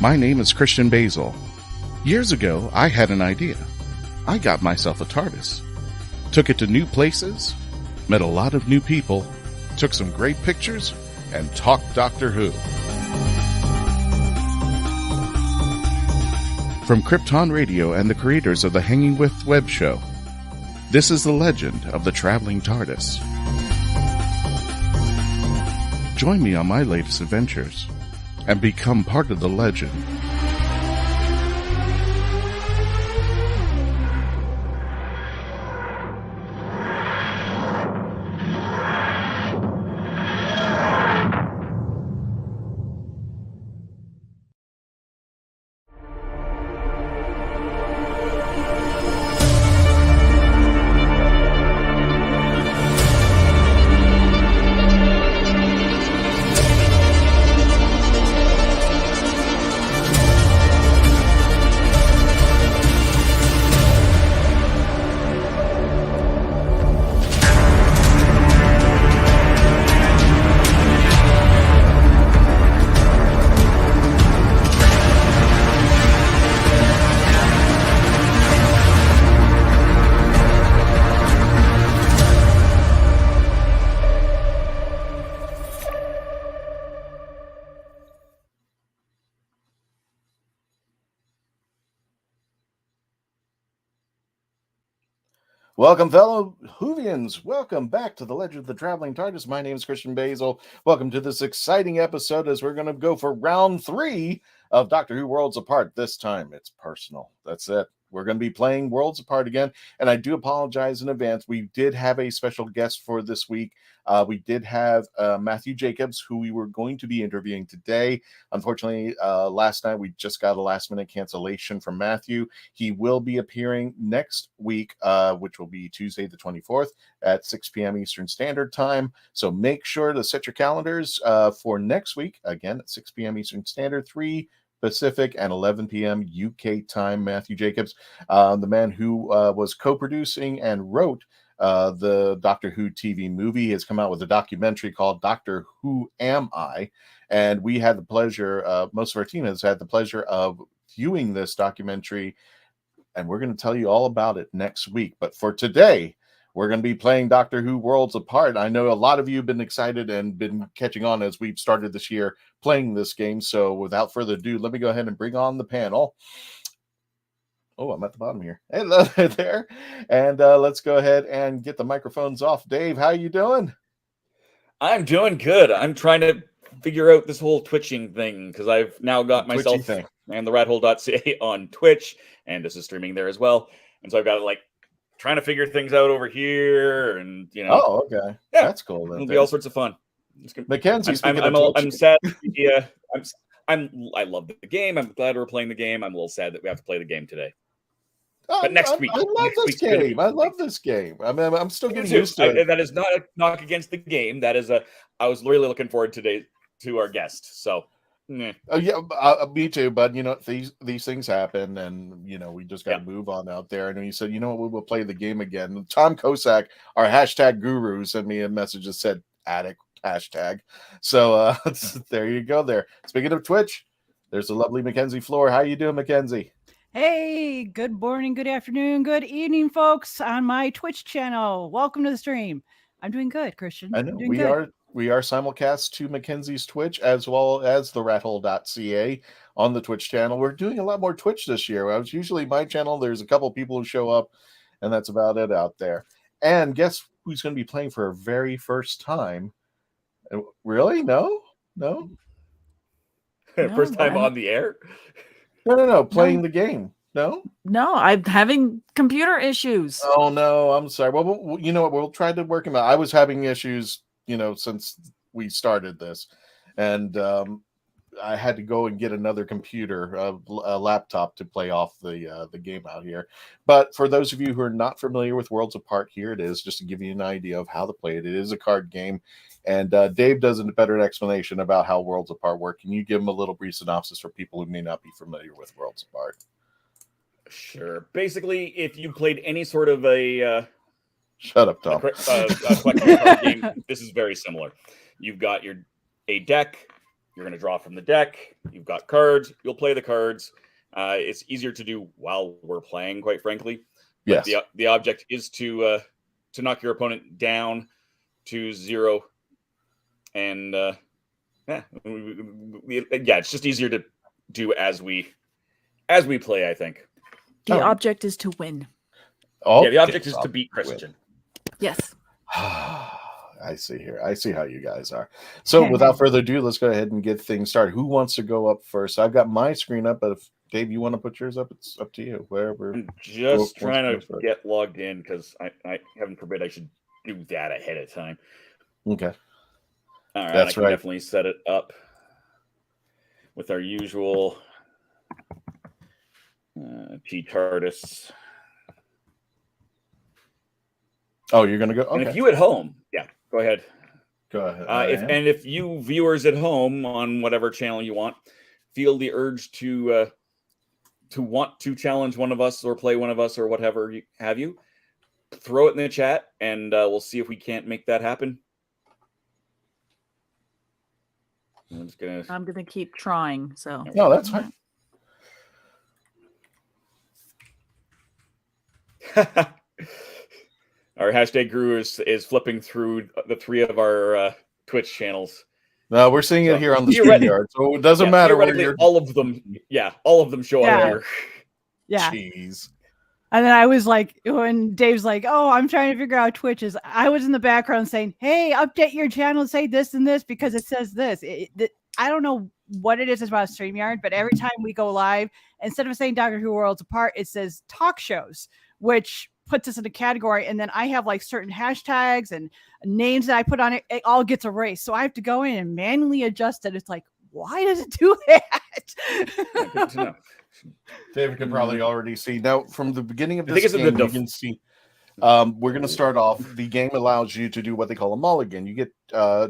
My name is Christian Basel. Years ago, I had an idea. I got myself a TARDIS. Took it to new places, met a lot of new people, took some great pictures, and talked Doctor Who. From Krypton Radio and the creators of the Hanging With web show, this is the legend of the Traveling TARDIS. Join me on my latest adventures and become part of the legend. Welcome, fellow Whovians. Welcome back to the Legend of the Traveling TARDIS. My name is Christian Basel. Welcome to this exciting episode as we're going to go for round 3 of Doctor Who Worlds Apart. This time, it's personal. That's it. We're going to be playing Worlds Apart again, and I do apologize in advance. We did have a special guest for this week. We did have Matthew Jacobs, who we were going to be interviewing today. Unfortunately, last night we just got a last-minute cancellation from Matthew. He will be appearing next week, which will be Tuesday the 24th at 6 p.m. Eastern Standard Time. So make sure to set your calendars for next week, again at 6 p.m. Eastern Standard, 3 Pacific and 11 p.m. UK time. Matthew Jacobs, the man who was co-producing and wrote the Doctor Who TV movie, has come out with a documentary called Doctor Who Am I? And we had the pleasure, most of our team has had the pleasure of viewing this documentary, and we're going to tell you all about it next week. But for today, we're going to be playing Doctor Who Worlds Apart. I know a lot of you have been excited and been catching on as we've started this year playing this game. So without further ado, let me go ahead and bring on the panel. Oh, I'm at the bottom here. Hello there. And let's go ahead and get the microphones off. Dave, how you doing? I'm doing good. I'm trying to figure out this whole twitching thing because I've now got myself and the rathole.ca on Twitch, and this is streaming there as well. And so I've got to trying to figure things out over here, and Oh, okay. Yeah, that's cool. It'll be all sorts of fun. Mackenzie, I'm sad. Yeah, I love the game. I'm glad we're playing the game. I'm a little sad that we have to play the game today. But next week, I love this game. I love this game. I mean, I'm still getting used to it. That is not a knock against the game. That is I was really looking forward today to our guest. So. Yeah, me too. But these things happen, and we just got to move on out there. And you said, we will play the game again. Tom Kosak, our hashtag guru, sent me a message that said "addict" hashtag. So there you go. There. Speaking of Twitch, there's the lovely Mackenzie Floor. How you doing, Mackenzie? Hey, good morning, good afternoon, good evening, folks on my Twitch channel. Welcome to the stream. I'm doing good, Christian. I know we are. we are simulcast to Mackenzie's Twitch as well as the rathole.ca on the Twitch channel. We're doing a lot more Twitch this year. I was usually my channel. There's a couple people who show up, and that's about it out there. And guess who's going to be playing for a very first time? Really? No? First time on the air? No. Playing the game. No? No, I'm having computer issues. Oh, no. I'm sorry. Well, you know what? We'll try to work them out. I was having issues, since we started this. And I had to go and get another computer, a laptop to play off the game out here. But for those of you who are not familiar with Worlds Apart, here it is, just to give you an idea of how to play it. It is a card game. And Dave does a better explanation about how Worlds Apart work. Can you give them a little brief synopsis for people who may not be familiar with Worlds Apart? Sure. Basically, if you played any sort of a shut up, Tom. A collection card game, this is very similar. You've got a deck. You're going to draw from the deck. You've got cards. You'll play the cards. It's easier to do while we're playing, quite frankly. Yes. But the object is to knock your opponent down to 0. And it's just easier to do as we play, I think. The object is to win. The object is to beat Christian. Yes. I see here. I see how you guys are. So without further ado, let's go ahead and get things started. Who wants to go up first? I've got my screen up, but if Dave, you want to put yours up, it's up to you. Wherever. I'm just trying to get logged in because I heaven forbid I should do that ahead of time. Okay. All right. That's I can definitely set it up with our usual TARDIS. Oh, you're gonna go. Okay. And if you at home, go ahead. Go ahead. If you viewers at home on whatever channel you want feel the urge to want to challenge one of us or play one of us or whatever you throw it in the chat and we'll see if we can't make that happen. I'm gonna keep trying. So no, that's fine. Our hashtag guru is flipping through the 3 of our Twitch channels. No, we're seeing it here on the StreamYard, so it doesn't matter where you're. All of them show up here. Yeah. Jeez. And then I was like, when Dave's like, "Oh, I'm trying to figure out Twitch," I was in the background saying, "Hey, update your channel, say this and this because it says this." I don't know what it is about StreamYard, but every time we go live, instead of saying Doctor Who Worlds Apart, it says talk shows, which puts us in a category. And then I have like certain hashtags and names that I put on it. It all gets erased. So I have to go in and manually adjust it. It's like, why does it do that? David can probably already see. Now, from the beginning of this game, you can see we're going to start off. The game allows you to do what they call a mulligan. You get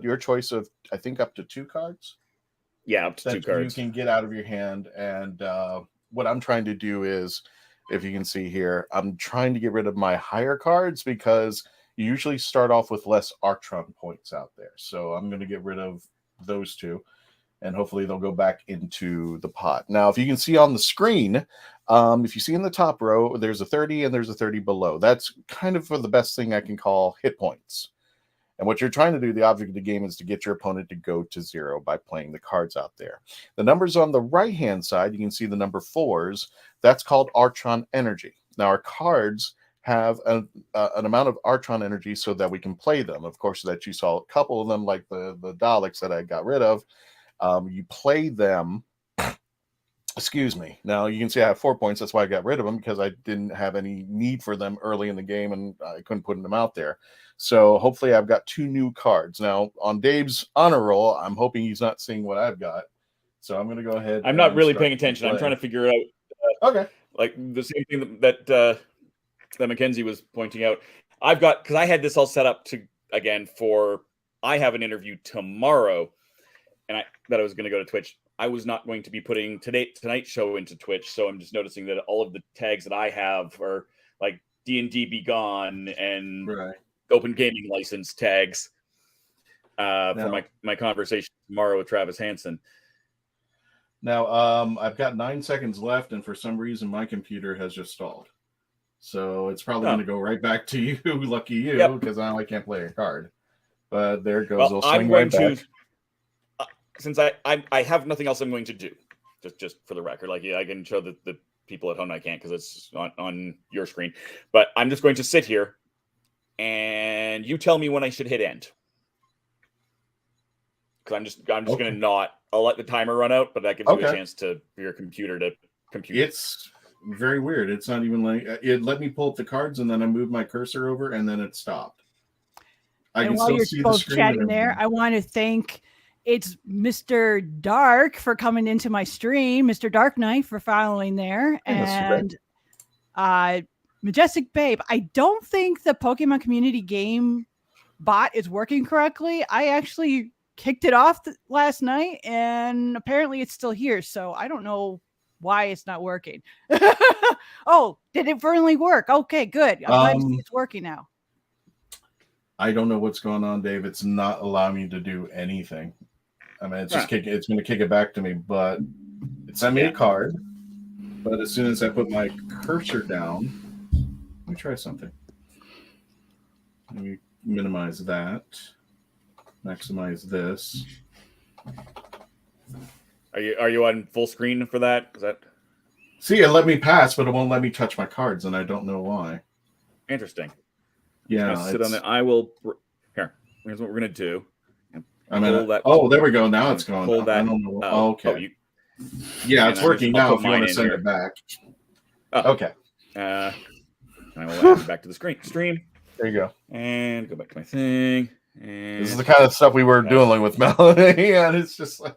your choice of, I think, up to 2 cards. Yeah, up to 2 cards. You can get out of your hand. And what I'm trying to do is, if you can see here, I'm trying to get rid of my higher cards because you usually start off with less Artron points out there. So I'm going to get rid of those 2. And hopefully they'll go back into the pot. Now, if you can see on the screen, if you see in the top row, there's a 30 and there's a 30 below. That's kind of for the best thing I can call hit points. And what you're trying to do, the object of the game, is to get your opponent to go to 0 by playing the cards out there. The numbers on the right-hand side, you can see the number 4s. That's called Artron energy. Now, our cards have an amount of Artron energy so that we can play them. Of course, that you saw a couple of them, like the Daleks that I got rid of. You play them. Excuse me. Now, you can see I have 4 points. That's why I got rid of them, because I didn't have any need for them early in the game, and I couldn't put them out there. So hopefully I've got 2 new cards. Now, on Dave's honor roll, I'm hoping he's not seeing what I've got. So I'm going to go ahead. I'm not really paying attention. I'm trying to figure out like the same thing that Mackenzie was pointing out. I've got, because I had this all set up to, again, I have an interview tomorrow, and that I was going to go to Twitch. I was not going to be putting tonight's show into Twitch, so I'm just noticing that all of the tags that I have are like D&D Be Gone and Open Gaming License tags for my conversation tomorrow with Travis Hansen. Now, I've got 9 seconds left, and for some reason, my computer has just stalled. So it's probably going to go right back to you. Lucky you, because now I can't play a card. But there goes. Well, I'll I'm swing going right to, back. since I have nothing else I'm going to do, just for the record. Like, yeah, I can show the people at home I can't because it's on your screen. But I'm just going to sit here, and you tell me when I should hit end. Because I'm just Okay. going to not. I'll let the timer run out, but that gives you a chance for your computer to compute. It's very weird. It's not even like it let me pull up the cards, and then I moved my cursor over, and then it stopped. I And can while still you're see the both screen. chatting there, I want to thank it's Mr. Dark for coming into my stream, Mr. Dark Knight for following there, and Majestic Babe. I don't think the Pokemon Community Game bot is working correctly. I actually kicked it off last night, and apparently it's still here. So I don't know why it's not working. Oh, did it finally work? Okay, good. I'm glad to see it's working now. I don't know what's going on, Dave. It's not allowing me to do anything. I mean, it's just it's going to kick it back to me, but it sent me a card. But as soon as I put my cursor down, let me try something. Let me minimize that. Maximize this. Are you on full screen for that? Is that? See, it let me pass, but it won't let me touch my cards, and I don't know why. Interesting. Yeah, sit on it. I will. Here. Here's what we're gonna do. I'm gonna. There we go. Now it's going. Pull that. I don't know. Okay. Yeah, it's working now. If you want to send it back. Okay. I will add it back to the stream. There you go. And go back to my thing. And this is the kind of stuff we were doing with Melanie, and it's just like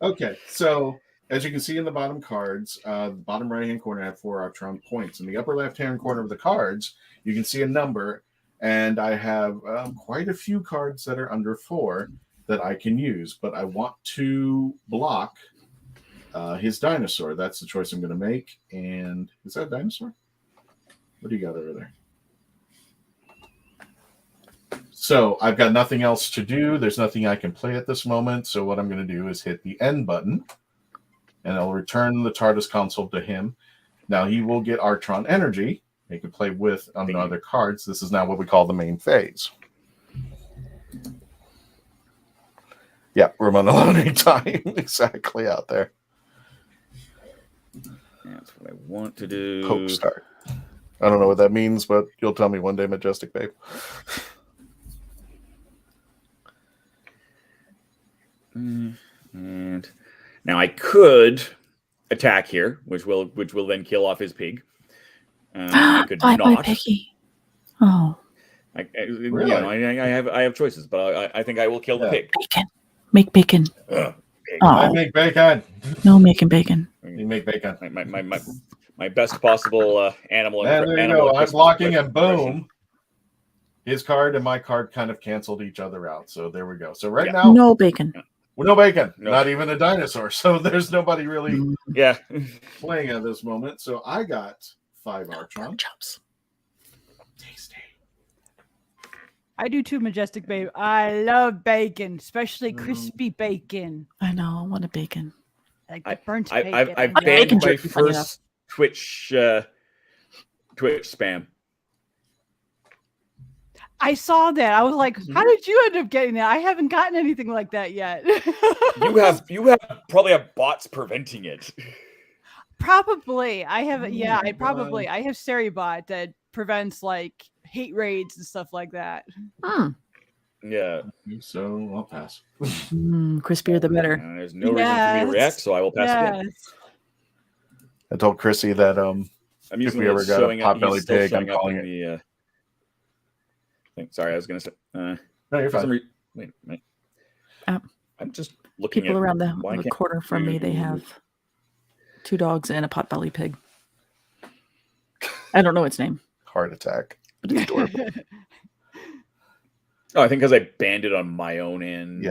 Okay, so as you can see in the bottom cards, the bottom right-hand corner I have 4 Artron points. In the upper left-hand corner of the cards, you can see a number, and I have quite a few cards that are under 4 that I can use, but I want to block his dinosaur. That's the choice I'm going to make. And is that a dinosaur? What do you got over there? So I've got nothing else to do. There's nothing I can play at this moment. So what I'm going to do is hit the end button, and I'll return the TARDIS console to him. Now he will get Artron energy. He can play with other cards. This is now what we call the main phase. Yeah, room on the loading time. Exactly out there. That's what I want to do. Hope start. I don't know what that means, but you'll tell me one day, Majestic Babe. And now I could attack here, which will then kill off his pig. I could not. Piggy. Oh, Really? I have choices, but I think I will kill the pig. Bacon. Make bacon. I make bacon. No making bacon. You make bacon. My best possible animal. And there you go. I'm blocking, and boom. His card and my card kind of canceled each other out. So there we go. So now, no bacon. No bacon. No. Not even a dinosaur. So there's nobody really playing at this moment. So I got 5 Artron. Chops. Tasty. I do too, Majestic Babe. I love bacon, especially crispy bacon. I know. I want a bacon. Like the burnt bacon. I've banned my first Twitch spam. I saw that. I was like, how did you end up getting that? I haven't gotten anything like that yet. You have probably have bots preventing it. Probably. I have I have Seribot that prevents like hate raids and stuff like that. Yeah. So I'll pass. Crispier the better. There's no reason for me to react, so I will pass again. I told Chrissy that I'm if we ever got a potbelly pig, I'm calling it. Sorry, I was going to say. No, you're fine. Wait. I'm just looking people at around the corner from me. They have 2 dogs and a potbelly pig. I don't know its name. Heart attack. But it's adorable. Oh, I think because I banned it on my own end,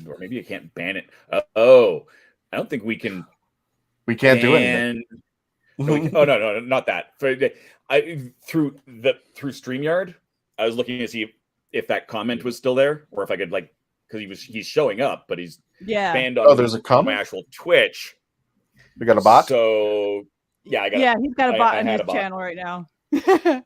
or maybe I can't ban it. I don't think we can. We can't do anything. No, not that. Through StreamYard, I was looking to see if that comment was still there, or if I could because he's showing up, but he's banned on. There's a comment? My actual Twitch. We got a bot. So I got. Yeah, he's got a bot on his channel right now.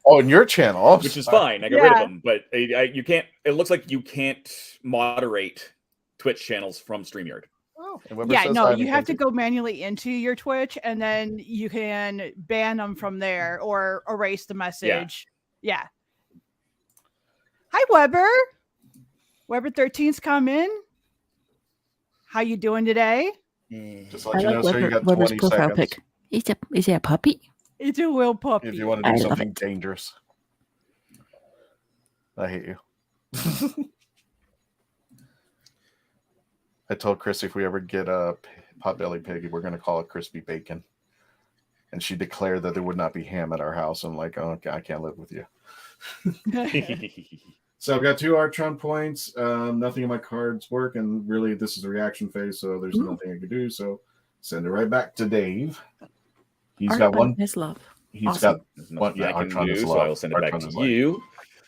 Oh, in your channel, which is fine. I got rid of them, but you can't. It looks like you can't moderate Twitch channels from StreamYard. Oh, yeah, no, you have to go manually into your Twitch, and then you can ban them from there or erase the message. Yeah. Hi, Weber. Weber 13's come in. How you doing today? Just let you know, sir, you got 20 seconds. Pic. Is it a puppy? It's a real puppy. If you want to do something dangerous. I hate you. I told Chris if we ever get a potbelly pig, we're going to call it crispy bacon. And she declared that there would not be ham at our house. I'm like, oh, I can't live with you. So I've got 2 Artron points. Nothing in my cards work. And really, this is a reaction phase, so there's nothing I can do. So send it right back to Dave. He's got one. His love. He's awesome. Got one. Yeah, I can do, so I will send it back to you.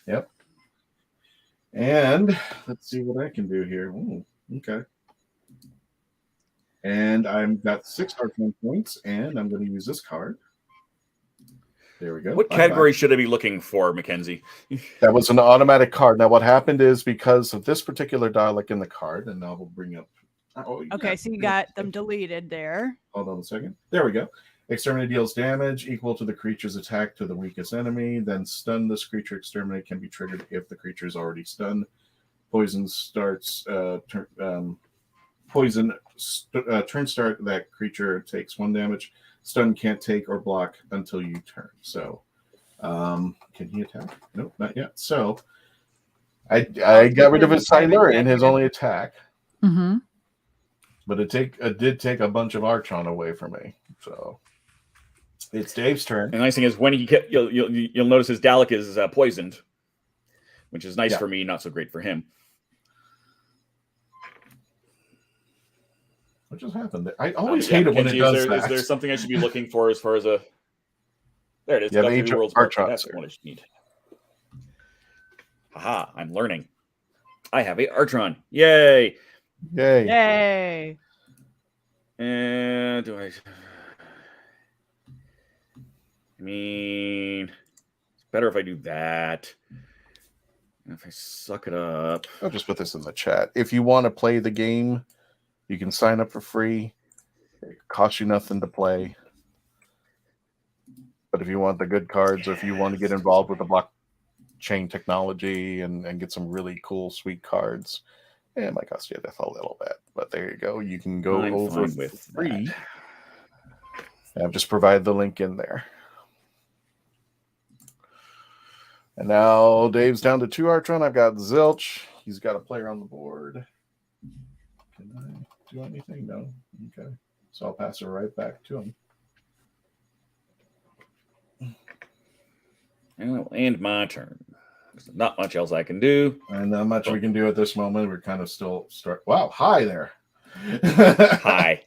Yep. And let's see what I can do here. Ooh, okay. And I've got 6 Artron points, and I'm going to use this card. There we go. What category should I be looking for, Mackenzie? That was an automatic card. Now, what happened is because of this particular dialect in the card, and now we'll bring up. Oh, okay, so you got them deleted there. Hold on a second. There we go. Exterminate deals damage equal to the creature's attack to the weakest enemy. Then stun this creature. Exterminate can be triggered if the creature is already stunned. Poison starts. Turn start. That creature takes 1 damage. Stun can't take or block until you turn. So, can he attack? Nope, not yet. So, I got rid of his Silurian, his only attack. Mm-hmm. But it did take a bunch of Archon away from me. So, it's Dave's turn. And the nice thing is when you'll notice his Dalek is poisoned, which is nice for me, not so great for him. What just happened there? I always hate it when it does that. Is there something I should be looking for as far as a... There it is. Yeah, the World's Archon. That's what I should need. Haha, I'm learning. I have a Archon. Yay! Yay! Yay! And do I mean, it's better if I do that. If I suck it up. I'll just put this in the chat. If you want to play the game, you can sign up for free. It costs you nothing to play. But if you want the good cards, or if you want to get involved with the blockchain technology and get some really cool, sweet cards, it might cost you a little bit. But there you go. You can go over with free. I've just provided the link in there. And now Dave's down to 2 Artron. I've got Zilch. He's got a player on the board. Can I do anything? No. Okay. So I'll pass it right back to him. And it'll end my turn. There's not much else I can do. And not much we can do at this moment. We're kind of still Wow, hi there. Hi.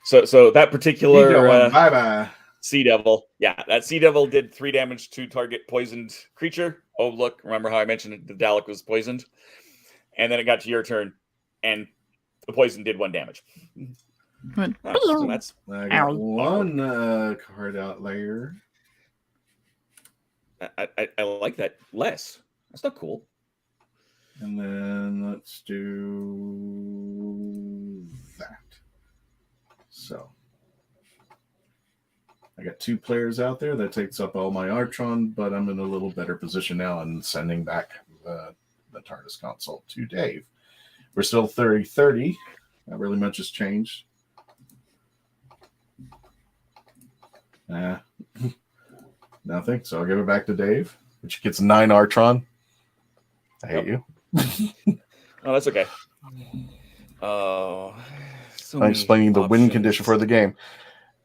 So that particular bye-bye. Sea Devil. Yeah, that Sea Devil did 3 damage to target poisoned creature. Oh, look, remember how I mentioned the Dalek was poisoned? And then it got to your turn, and the poison did 1 damage. So that's I got 1 card out layer. I like that less. That's not cool. And then let's do that. So I got 2 players out there. That takes up all my Archon, but I'm in a little better position now and sending back the TARDIS console to Dave. We're still 30-30. Not really much has changed. Nothing. So I'll give it back to Dave, which gets 9 Archon. I hate you. Oh, that's okay. I'm explaining the win condition for the game.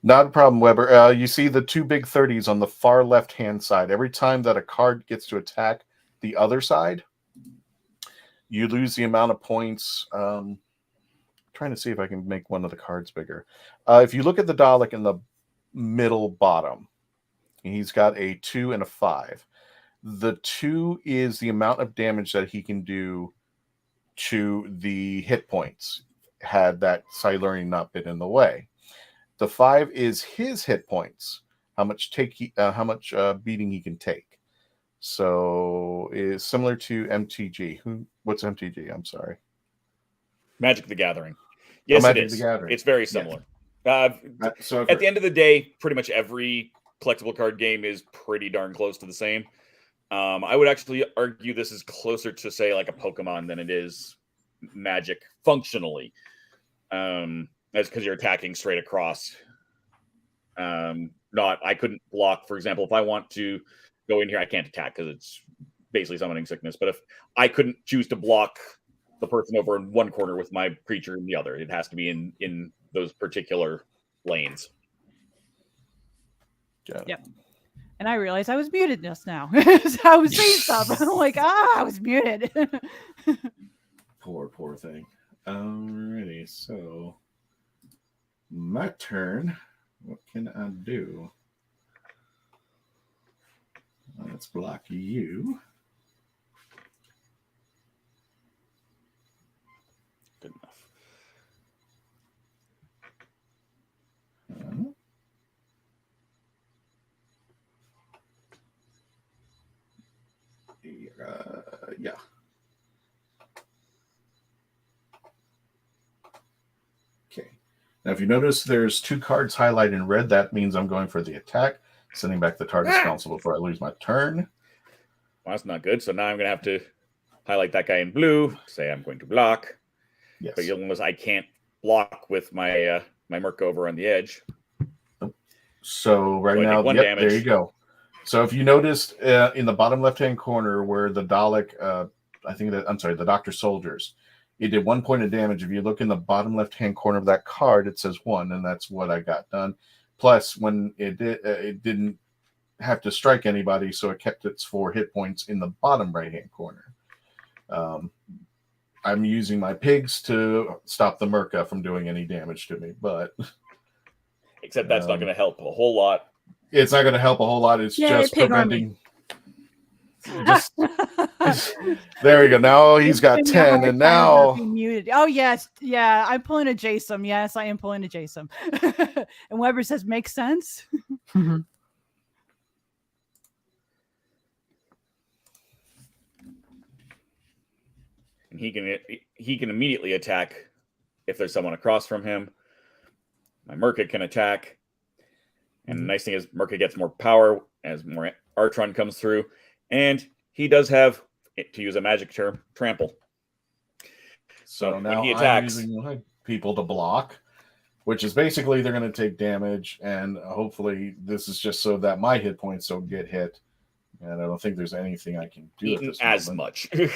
Not a problem, Weber. You see the 2 big 30s on the far left-hand side. Every time that a card gets to attack the other side, you lose the amount of points. Trying to see if I can make one of the cards bigger. If you look at the Dalek in the middle bottom, he's got a 2 and a 5. The 2 is the amount of damage that he can do to the hit points had that Silurian not been in the way. The 5 is his hit points how much beating he can take. So it's similar to MTG. What's MTG? I'm sorry. Magic the Gathering. Yes, Magic it is. the Gathering. It's very similar. So at the end of the day, pretty much every collectible card game is pretty darn close to the same. I would actually argue this is closer to, say, like a Pokemon than it is Magic functionally. That's because you're attacking straight across. I couldn't block, for example, if I want to go in here, I can't attack because it's basically summoning sickness. But if I couldn't choose to block the person over in one corner with my creature in the other, it has to be in those particular lanes. Yep. And I realized I was muted just now. So I was saying stuff. I'm like, I was muted. Poor thing. Alrighty, so my turn. What can I do? Let's block you. Good enough. Yeah. Okay. Now, if you notice, there's 2 cards highlighted in red. That means I'm going for the attack, sending back the TARDIS Council before I lose my turn. Well, that's not good. So now I'm going to have to highlight that guy in blue, say I'm going to block. Yes. But you'll notice I can't block with my my Merc over on the edge. So now, there you go. So if you noticed in the bottom left-hand corner where the Dalek, the Doctor Soldiers, it did 1 point of damage. If you look in the bottom left-hand corner of that card, it says 1, and that's what I got done. Plus, when it did, it didn't have to strike anybody, so it kept its 4 hit points in the bottom right-hand corner. I'm using my pigs to stop the Merca from doing any damage to me, but except that's not going to help a whole lot. It's not going to help a whole lot. It's just preventing. There we go. Now he's got 10, and now muted. Oh yes, yeah. I'm pulling a Jason. Yes, I am pulling a Jason. And Weber says, "Makes sense." And he can immediately attack if there's someone across from him. My Merca can attack. And the nice thing is Merca gets more power as more Artron comes through. And he does have, to use a magic term, trample. So now he attacks, I'm using people to block, which is basically they're going to take damage. And hopefully this is just so that my hit points don't get hit. And I don't think there's anything I can do at this as moment. Much.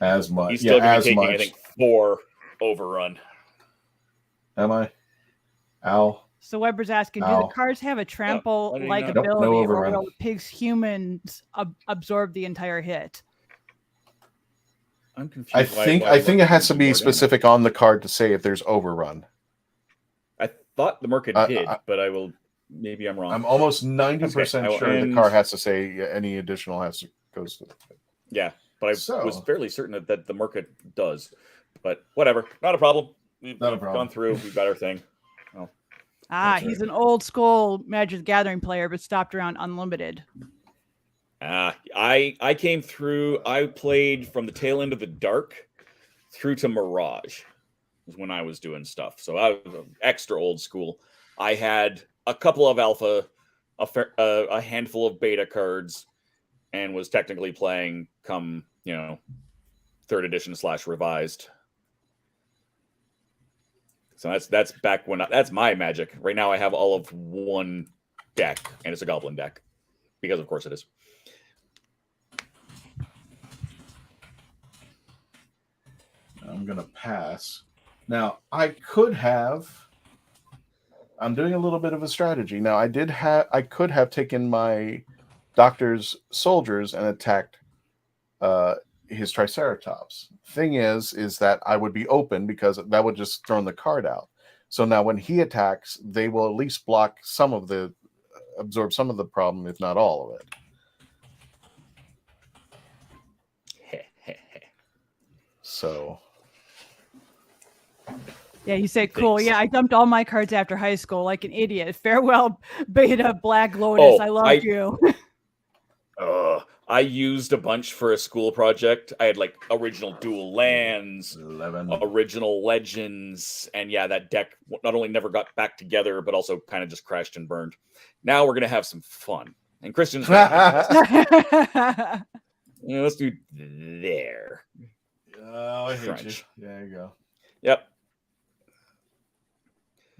As much. He's still going to be taking, I think, 4 overrun. Am I? Ow. So Weber's asking, do the cards have a trample-like ability, or will Pig's humans absorb the entire hit? I'm confused. I think it has to be specific on the card to say if there's overrun. I thought the Merca did, but maybe I'm wrong. I'm almost 90% sure the card has to say any additional goes to the hit. Yeah, but I was fairly certain that the Merca does. But whatever, not a problem. We've gone through. We've got our thing. He's an old school Magic the Gathering player, but stopped around Unlimited. I came through. I played from the tail end of the Dark through to Mirage. Was when I was doing stuff. So I was extra old school. I had a couple of alpha, a handful of beta cards, and was technically playing come 3rd edition / revised. So that's back when that's my Magic. Right now I have all of one deck, and it's a Goblin deck, because of course it is. I'm gonna pass. Now I could have. I'm doing a little bit of a strategy now. I could have taken my Doctor's soldiers and attacked his Triceratops. Thing is that I would be open because that would just throw the card out. So now when he attacks, they will at least block absorb some of the problem, if not all of it. So Yeah, you say cool. Thanks. Yeah, I dumped all my cards after high school like an idiot. Farewell, Beta Black Lotus. I loved you. I used a bunch for a school project. I had like original dual lands, 11. original legends, and yeah, that deck not only never got back together, but also kind of just crashed and burned. Now we're gonna have some fun. And Christian's right. Let's do there. Oh, I hate Crunch. you. There you go. Yep.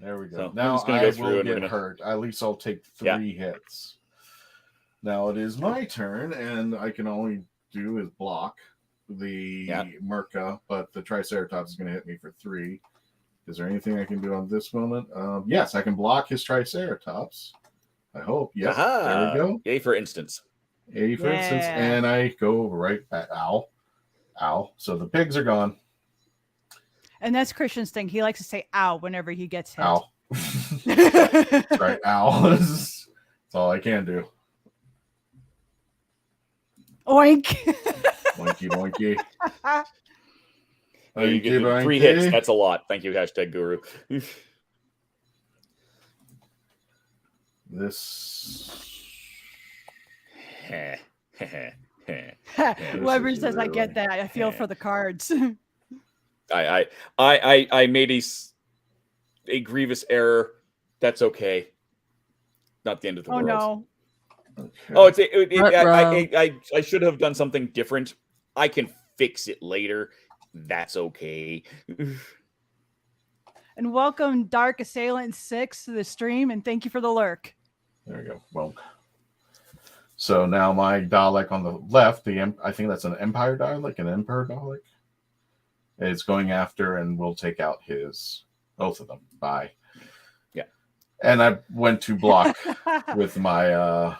There we go. So now gonna I go through will and get hurt. At least I'll take 3 hits. Now it is my turn, and I can only do is block the Merca, but the Triceratops is going to hit me for 3. Is there anything I can do on this moment? Yes, I can block his Triceratops. I hope. Yes. There we go. Yay for instance. Yay for instance. And I go right back. Ow. Ow. So the pigs are gone. And that's Christian's thing. He likes to say ow whenever he gets hit. Ow. Right. Ow. That's all I can do. Oink. Boinky, boinky. You get 3 hits. That's a lot. Thank you, #Guru. Whoever says I get that, I feel for the cards. I made a grievous error. That's okay. Not the end of the world. No. Okay. Oh, I should have done something different. I can fix it later. That's okay. And welcome Dark Assailant 6 to the stream, and thank you for the lurk. There we go. Well, so now my Dalek on the left, I think that's an Empire Dalek, an Emperor Dalek. It's going after, and we'll take out both of them. Bye. Yeah. And I went to block with my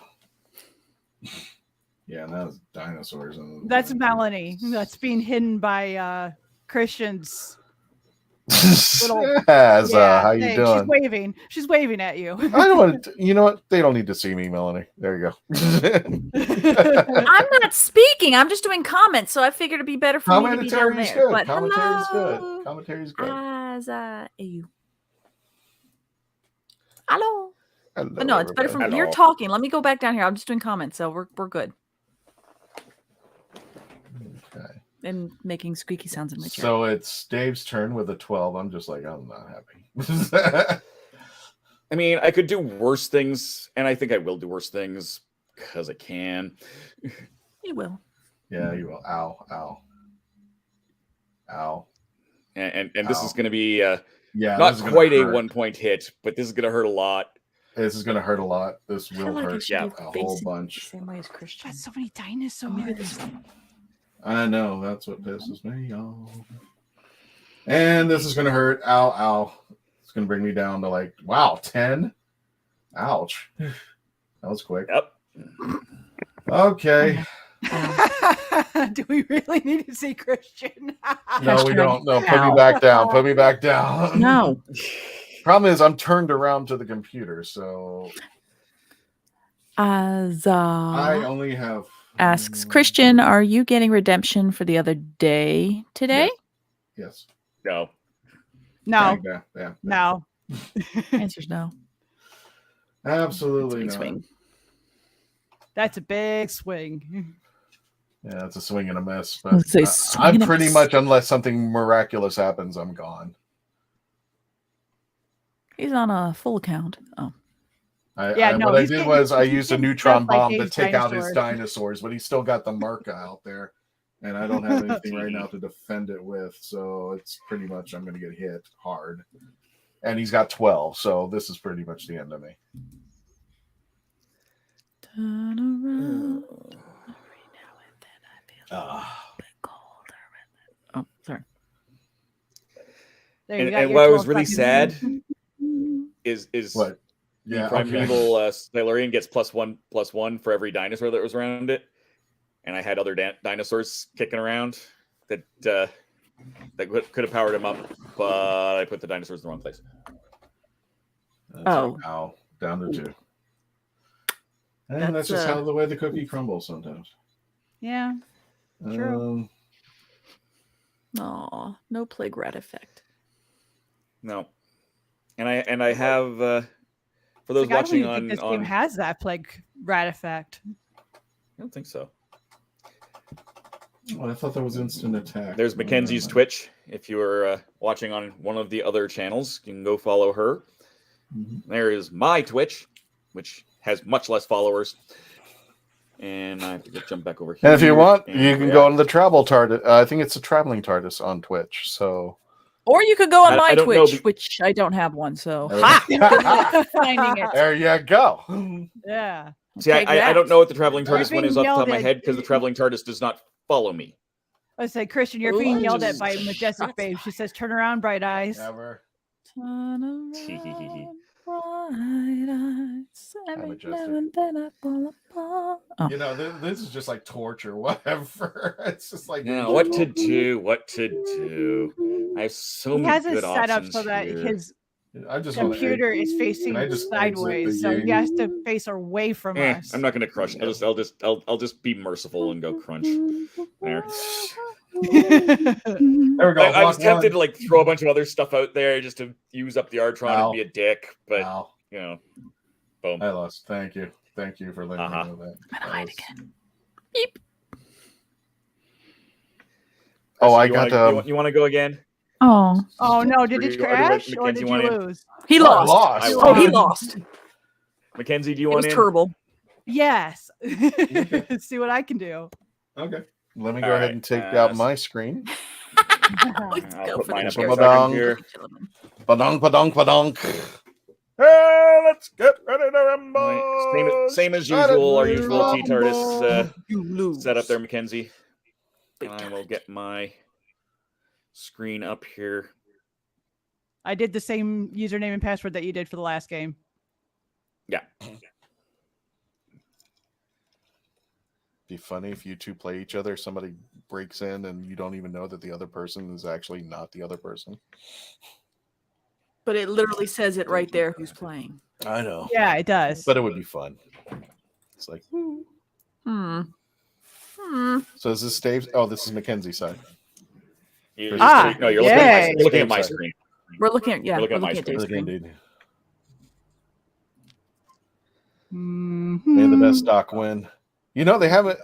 yeah, and that was dinosaurs. That's Melanie. That's being hidden by Christian's little. How you doing? She's waving at you. I don't want to. You know what? They don't need to see me, Melanie. There you go. I'm not speaking. I'm just doing comments, so I figured it'd be better for me to be down there. Good. But Commentary's hello. good. Commentary's good. Hello. Hello, But no, it's better for me. Hello. You're talking. Let me go back down here. I'm just doing comments, so we're good. Okay. And making squeaky sounds in my chair. So it's Dave's turn with a 12. I'm just like, I'm not happy. I mean, I could do worse things, and I think I will do worse things because I can. You will. Yeah, you will. Ow, ow. Ow. And this is going to be not quite a 1-point hit, but this is going to hurt a lot. This is going to hurt a lot. This will hurt a whole bunch. Same way as Christian. That's so many dinosaurs. I know. That's what pisses me off. And this is going to hurt. Ow, ow. It's going to bring me down to 10. Ouch. That was quick. Yep. Okay. Do we really need to see Christian? No, we don't. No, put me back down. Put me back down. No. Problem is, I'm turned around to the computer, so I only have. Asks Christian, are you getting redemption for the other day today? Yes. No. No. Yeah. No. Answer's no. Absolutely That's a big not. swing. That's a big swing. Yeah, it's a swing and a miss. But Let's say swing I'm and a pretty miss. much, unless something miraculous happens, I'm gone. He's on a full account. Oh. What I did was I used a neutron bomb to take out his dinosaurs, but he's still got the Merca out there, and I don't have anything right now to defend it with, so it's pretty much I'm going to get hit hard. And he's got 12, so this is pretty much the end of me. Turn around. Every now and then I feel a little bit colder. Oh, sorry. And what was really sad is What? Yeah, Primeval Silurian gets +1/+1 for every dinosaur that was around it, and I had other dinosaurs kicking around that could have powered him up, but I put the dinosaurs in the wrong place. Ow, down to 2. And that's just how the way the cookie crumbles sometimes. Yeah. True. Aw, no plague rat effect. No. And I have for those I don't watching even think this game has that plague rat effect. I don't think so. Oh, I thought that was instant attack. There's Mackenzie's Twitch. If you were watching on one of the other channels, you can go follow her. Mm-hmm. There is my Twitch, which has much less followers. And I have to jump back over here. And if you want, you can go on the Travel TARDIS. I think it's a Traveling TARDIS on Twitch. So, or you could go on my Twitch, which I don't have one. So, finding it. There you go. Yeah. See, I don't know what the Traveling TARDIS one is off the top of my head because the Traveling TARDIS does not follow me. I say, Christian, you're being yelled at by Majestic Babe. She says, "Turn around, bright eyes." Never. Turn around, bright eyes. Every now and then I fall apart. Oh. You know, this is just like torture, whatever. It's just like what to do. I have so many good options. He has it set up so that his computer is facing sideways, so he has to face away from us. I'm not going to crush. I'll just be merciful and go crunch. There. There we go. I was tempted to like throw a bunch of other stuff out there just to use up the Artron and be a dick, but you know, boom. I lost. Thank you for letting me know that. I'm gonna hide again. Beep. Oh, I got. You want to go again? Oh no! Did it crash or did you lose? He lost. He lost. Mackenzie, do you want in? Turbo. Yes. See what I can do. Okay. Let me go ahead and take out my screen. Let's go for the Badonk. Let's get ready to rumble. Same as usual. Our usual TLTT set up there, Mackenzie. I will get my screen up here. I did the same username and password that you did for the last game. Yeah. Be funny if you two play each other, somebody breaks in and you don't even know that the other person is actually not the other person. But it literally says it right there who's playing. I know. Yeah, it does. But it would be fun. It's like So is this Dave's? Oh, this is Mackenzie's side. You're looking at my screen. We're looking at my screen. May the best doc win. You know, they have it.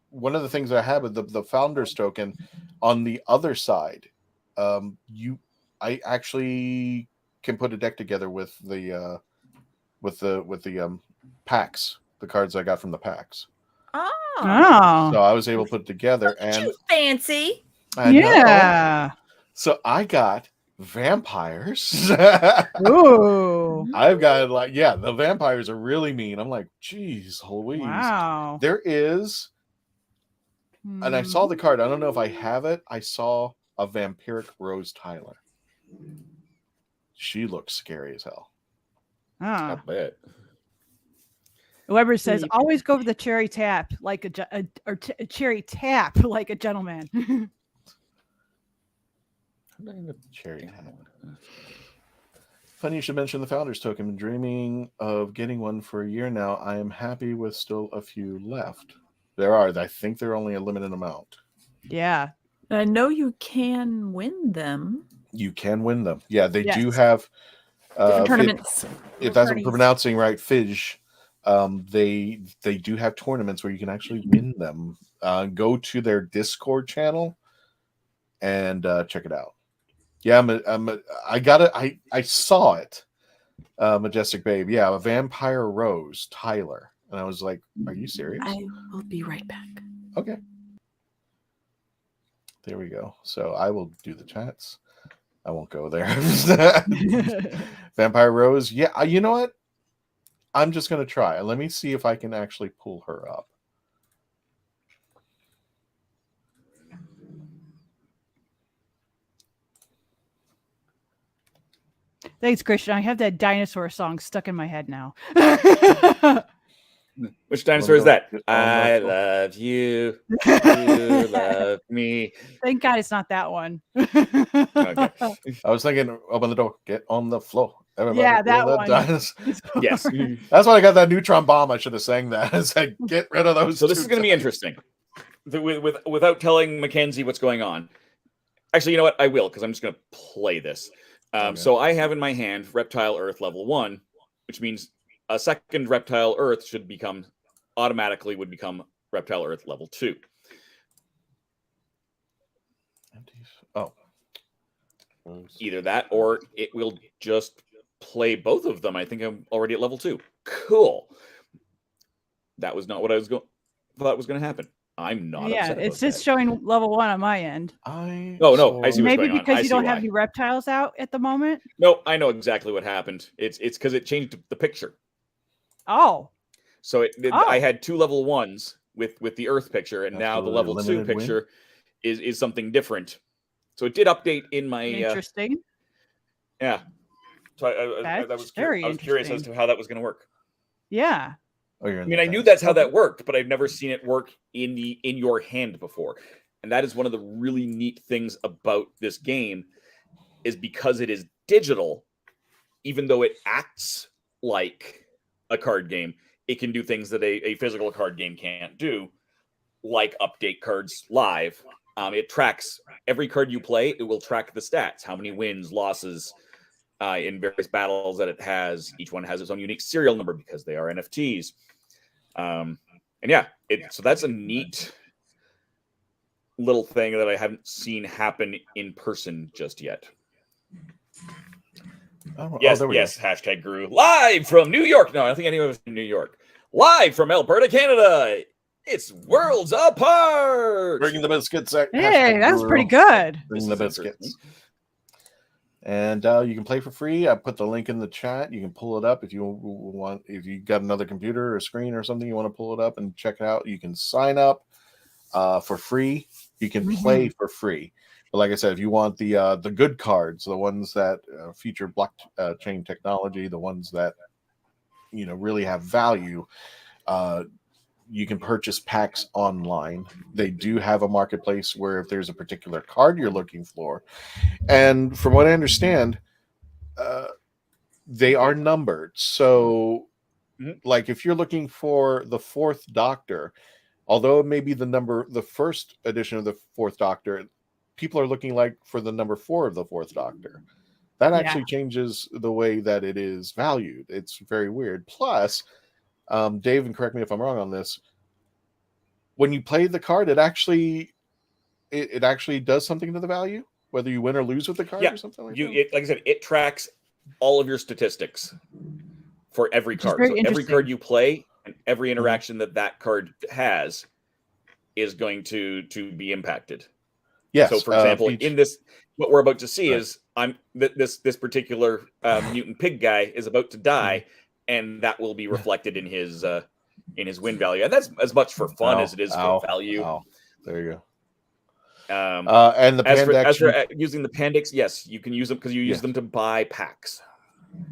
One of the things I have with the founder's token on the other side, I actually can put a deck together with the packs, the cards I got from the packs. Oh. So I was able to put it together. And fancy. Yeah. So I got vampires. Ooh. I've got the vampires are really mean. I'm like, geez, Louise. Wow. There is, and I saw the card. I don't know if I have it. I saw a vampiric Rose Tyler. She looks scary as hell. I bet. Weber says, always go for the cherry tap like a cherry tap like a gentleman. Cherry tap. Funny you should mention the founder's token. Been dreaming of getting one for a year now. I am happy with still a few left. I think they're only a limited amount. Yeah. I know you can win them. You can win them. Yeah, they do have different tournaments. If I'm pronouncing right, Fidge. They do have tournaments where you can actually win them. Go to their Discord channel and check it out. Yeah, I got it. I saw it. Majestic Babe. Yeah, a Vampire Rose Tyler, and I was like, "Are you serious?" I will be right back. Okay. There we go. So I will do the chats. I won't go there. Vampire Rose. Yeah, you know what? I'm just going to try. Let me see if I can actually pull her up. Thanks, Christian. I have that dinosaur song stuck in my head now. Which dinosaur is that? I love you. You love me. Thank God it's not that one. Okay. I was thinking, open the door, get on the floor. Everybody, yeah, that one. Yes. That's why I got that neutron bomb. I should have sang that. I said, get rid of those. So this is going to be interesting. Without telling Mackenzie what's going on. Actually, you know what? I will, because I'm just going to play this. Okay. So I have in my hand Reptile Earth level 1, which means a second Reptile Earth would become Reptile Earth level 2. Oh. Either that, or it will just play both of them. I think I'm already at level 2. Cool. That was not what I thought was going to happen. I'm not upset it's about just that. showing level 1 on my end. I see what's Maybe going on. because I you see don't why. have the reptiles out at the moment. No, I know exactly what happened. It's because it changed the picture. Oh. So I had 2 level 1s with the Earth picture, and now the level 2 picture is something different. So it did update in my interesting. Yeah. So I was curious as to how that was going to work. Yeah. Oh, I mean, I knew that's how that worked, but I've never seen it work in your hand before. And that is one of the really neat things about this game, is because it is digital, even though it acts like a card game, it can do things that a physical card game can't do, like update cards live. It tracks every card you play. It will track the stats, how many wins, losses in various battles that it has. Each one has its own unique serial number because they are NFTs. And yeah, so that's a neat little thing that I haven't seen happen in person just yet. Yes, hashtag Guru. Live from New York. No, I don't think anyone was in New York. Live from Alberta, Canada. It's Worlds Apart. Bringing the biscuits. Hey, that's pretty good. Bringing the biscuits. And you can play for free. I put the link in the chat. You can pull it up if you want. If you got another computer or screen or something, you want to pull it up and check it out. You can sign up for free. You can play for free. But like I said, if you want the good cards, the ones that feature blockchain technology, the ones that really have value, you can purchase packs online. They do have a marketplace where if there's a particular card you're looking for, and from what I understand, they are numbered. So, like if you're looking for the 4th Doctor, although it may be the first edition of the 4th Doctor, people are looking for the number 4 of the 4th Doctor. That actually changes the way that it is valued. It's very weird. Plus, Dave, and correct me if I'm wrong on this, when you play the card, it actually does something to the value, whether you win or lose with the card or something like that. Like I said, it tracks all of your statistics for every card. So every card you play and every interaction that card has is going to be impacted. Yes. So, for example, in this, what we're about to see is this particular mutant pig guy is about to die, and that will be reflected in his win value, and that's as much for fun as it is for value. There you go. And the as for using the Pandex, yes, you can use them because you use them to buy packs.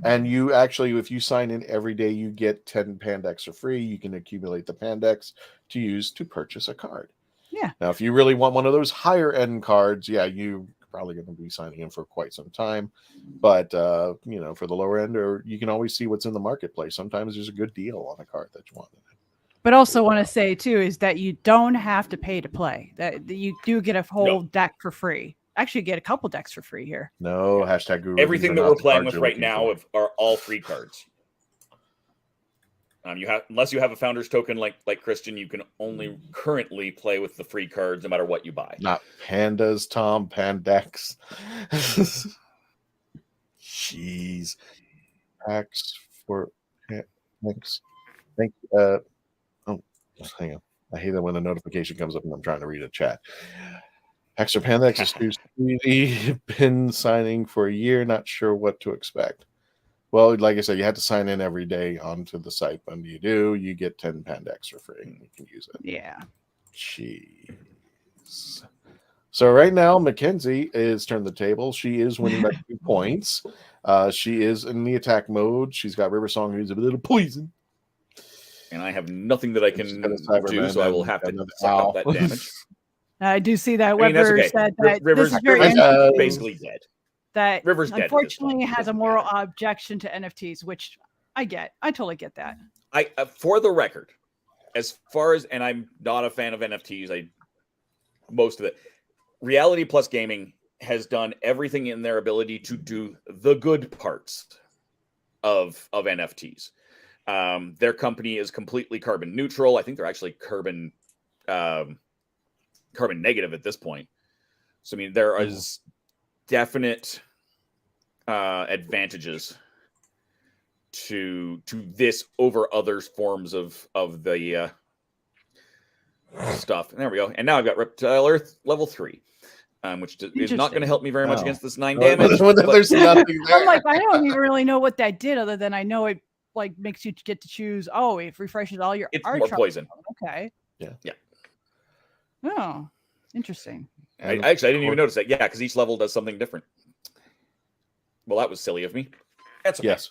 And you actually, if you sign in every day, you get 10 Pandex for free. You can accumulate the Pandex to use to purchase a card. Yeah. Now, if you really want one of those higher end cards, you're probably going to be signing in for quite some time. But for the lower end, or you can always see what's in the marketplace. Sometimes there's a good deal on a card that you want. But also want to say too is that you don't have to pay to play. That you do get a whole deck for free. Actually, get a couple decks for free here. No, hashtag Guru. Everything that we're playing with right now are all free cards. Unless you have a founder's token like Christian, you can only currently play with the free cards no matter what you buy. Not pandas, Tom. Pandex. Jeez. Packs for thanks. Thank you. Hang on. I hate that when a notification comes up and I'm trying to read a chat. Extra Pandex is been signing for a year, not sure what to expect. Well, like I said, you have to sign in every day onto the site. When you do, you get 10 Pandex for free. You can use it. Yeah. Jeez. So right now, Mackenzie is turned the table. She is winning by 2 points. She is in the attack mode. She's got River Song, who's a little poison. And I have nothing that I can do, so I will have to suck up that damage. I do see that Weber said that River's this is very basically dead. That River's unfortunately has a moral objection to NFTs, which I get. I totally get that. For the record, as far as, and I'm not a fan of NFTs, most of it, Reality Plus Gaming has done everything in their ability to do the good parts of NFTs. Their company is completely carbon neutral. I think they're actually carbon negative at this point. So I mean, there is definite advantages to this over other forms of the stuff. And there we go. And now I've got Reptile Earth level 3, which is not going to help me very much against this 9 damage. There's nothing there. I'm like, I don't even really know what that did, other than I know it like makes you get to choose. Oh, it refreshes all your. It's more poison. Okay. Yeah. Oh, interesting. I didn't even notice that. Yeah, because each level does something different. Well, that was silly of me. That's okay. Yes.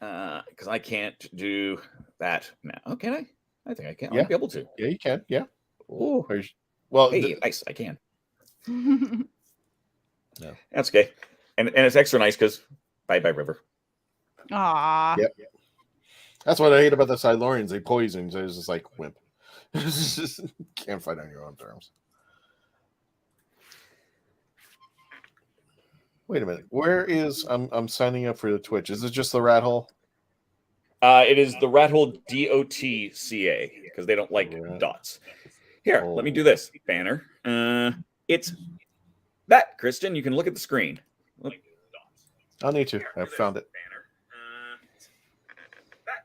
Because I can't do that now. Oh, can I? I think I can. Yeah. I'll be able to. Yeah, you can. Yeah. Oh, well, hey, nice. I can. No. That's okay. And it's extra nice because bye river. Ah. Yep. That's what I hate about the Silurians. They poison. So it's just like wimp. Can't fight on your own terms. Wait a minute. Where is I'm signing up for the Twitch? Is it just the rat hole? It is the rat hole DOTCA because they don't like dots. Here, let me do this banner. It's that, Kristen. You can look at the screen. I'll need to. I found it.